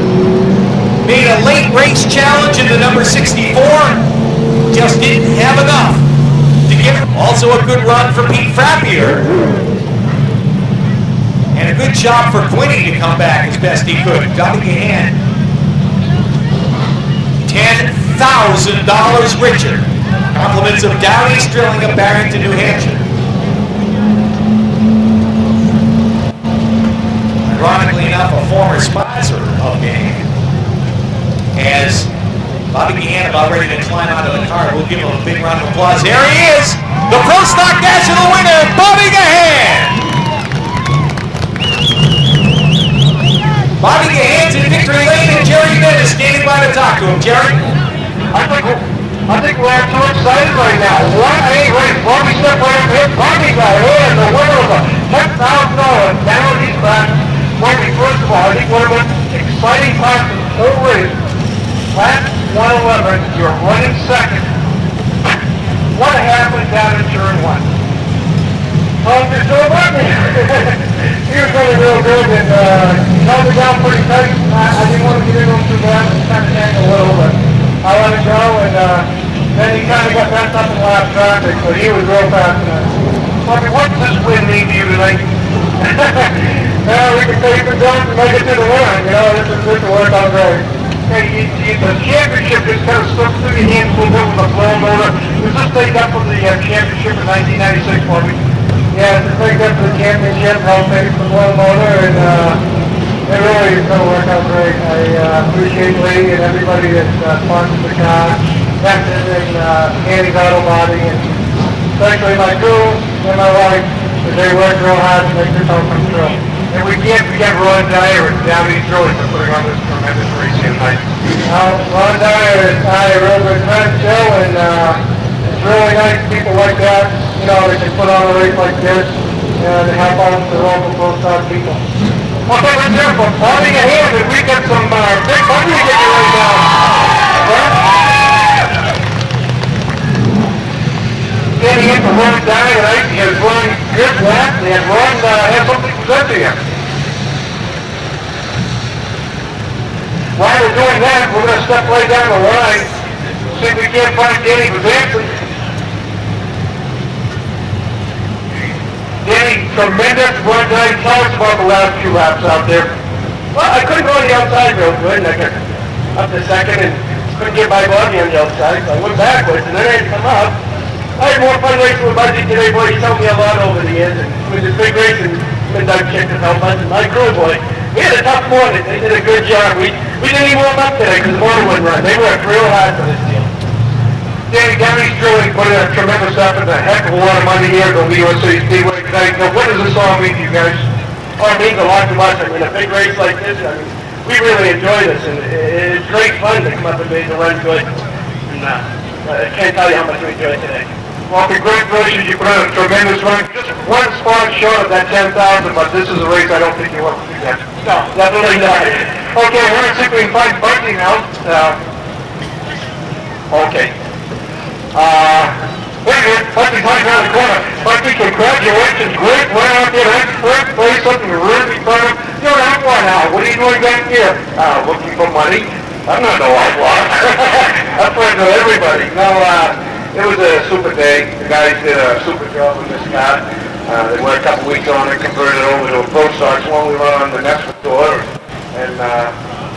made a late race challenge in the number 64, just didn't have enough to give him. Also a good run for Pete Frappier. And a good job for Quiddy to come back as best he could. Bobby Gahan, $10,000 richer. Compliments of Dowdy's Drilling of Barrington, New Hampshire. Ironically enough, a former sponsor of Gahan. As Bobby Gahan about ready to climb out of the car, we'll give him a big round of applause. There he is, the Pro Stock National winner, Bobby Gahan. Bobby Gahan's in victory lane, and Jerry Nett is standing by to talk to him. Jerry? I think we're too excited right now. Bobby stepped right up here. Bobby got in the winner of a $10,000 penalty class. Bobby, first of all, I think one of the exciting parts of the whole race, lap 111, you're running second. What happened down in turn 1? You're so lucky. He was running real good and held it down pretty tight. I didn't want to get into him too bad. I was kind of hanging a little, but I let it go, and then he kind of got back up in lap traffic, but he was real fast. Bobby, what does this win mean to you tonight? We can say for Jones and make it to the win. You know, this will work out great. Hey, the championship just kind of slipped through your hands a little bit with the blown motor. Was this thing up from the championship in 1996, Bobby? Yeah, it's a big up to the championship, helped make the blown motor, and it really is going to work out great. I appreciate Lee and everybody that sponsored the car, Captain and Andy's Auto Body, and especially my crew and my wife, because they worked real hard to make this all come true. And we can't forget Ron Dyer and Downey Drilling for putting on this tremendous race tonight. Ron Dyer and I are real good friends too, and it's really nice people like that, you know, that can put on a race like this and help out the local Pro Stock people. Okay, let's hear from Bobby Gahan, and we got some big money to get you right now. Then he had to run down tonight. He has run good laps, and Ron has something to present to you. While we're doing that, we're going to step right down the line, see if we can't find Danny Bazanson. Danny, tremendous run tonight. Tell us about the last few laps out there. Well, I couldn't go on the outside real good. I got up to second and couldn't get my body on the outside, so I went backwards, and then I had to come up. I had more fun racing with Buzzy today, boy. He taught me a lot over the years, and with this big race, and Doug checked us out, Buzz and my crew, boy. We had a tough morning. They did a good job. We didn't even warm up today because the motor wouldn't run. They worked real hard for this deal. Gary's drilling put in a tremendous effort, a heck of a lot of money here to Lee Speedway tonight. Now, what does this all mean to you guys? Oh, it means a lot to us. I mean, a big race like this, I mean, we really enjoy this, and it's great fun to come up and make the run good. And I can't tell you how much we enjoyed today. Well, congratulations, you put on a tremendous run. Just one spot short of that 10,000, but this is a race I don't think you want to do that. No, definitely not. Okay, we're going to see if we can find Bugsy now. Okay. Wait a minute, Bugsy's right around the corner. Bugsy, congratulations, great run out there. That's first place, something really fun. You're an outlaw now. What are you doing back here? Looking for money. I'm not no outlaw. I'm friends with everybody. No, it was a super day. The guys did a super job with this car. They went a couple weeks on it, converted it over to a Pro Stock, one we run on the next door. And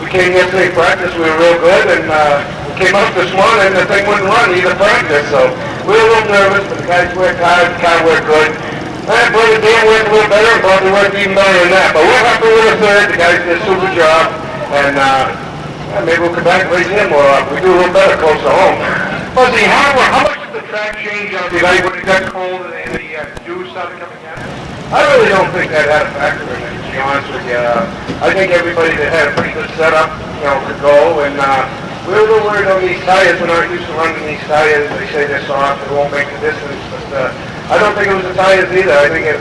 we came yesterday practice, we were real good, and we came up this morning and the thing wouldn't run either practice. So we were a little nervous, but the guys worked hard, the car worked good. Brother Dan worked a little better, and Bobby worked even better than that. But we're happy with the third. The guys did a super job. And maybe we'll come back and race him more up. We do a little better close to home. Buzzy, how much did the track change on the night when it got cold and the dew started coming down? I really don't think that had a factor in it, to be honest with you. I think everybody that had a pretty good setup, could go. And we were a little worried on these tires. We're not used to running these tires. They say they're soft, it won't make the distance. But I don't think it was the tires either. I think it,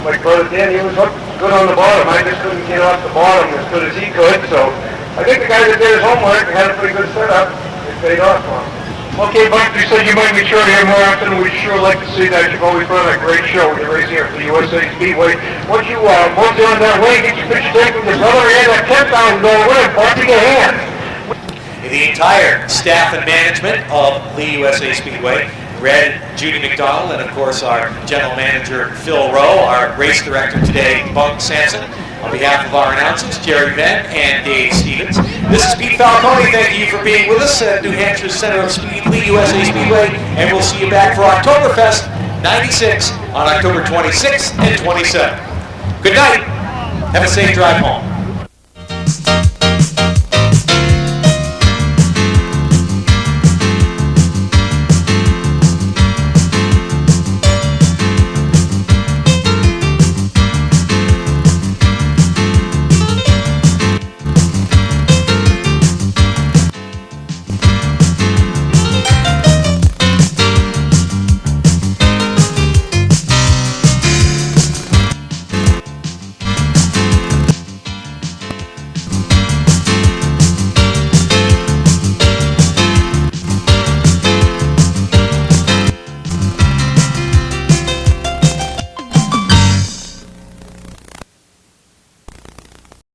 like Brother Dan, he was hooked good on the bottom. I just couldn't get off the bottom as good as he could. So I think the guy that did his homework had a pretty good setup. It paid off for him. Okay, Buck, you said you might be sure here more often. We'd sure like to see that. You've always run a great show when you're racing here for the USA Speedway. Once you mosey on that way, get your picture taken with your brother and that $10,000 winner, Buck, in your hand. The entire staff and management of Lee USA Speedway, Red, Judy McDonald, and of course our general manager, Phil Rowe, our race director today, Bunk Sampson. On behalf of our announcers, Jerry Venn and Dave Stevens, this is Pete Falcone. Thank you for being with us at New Hampshire's Center of Speed, Lee USA Speedway, and we'll see you back for Oktoberfest 96 on October 26th and 27th. Good night. Have a safe drive home.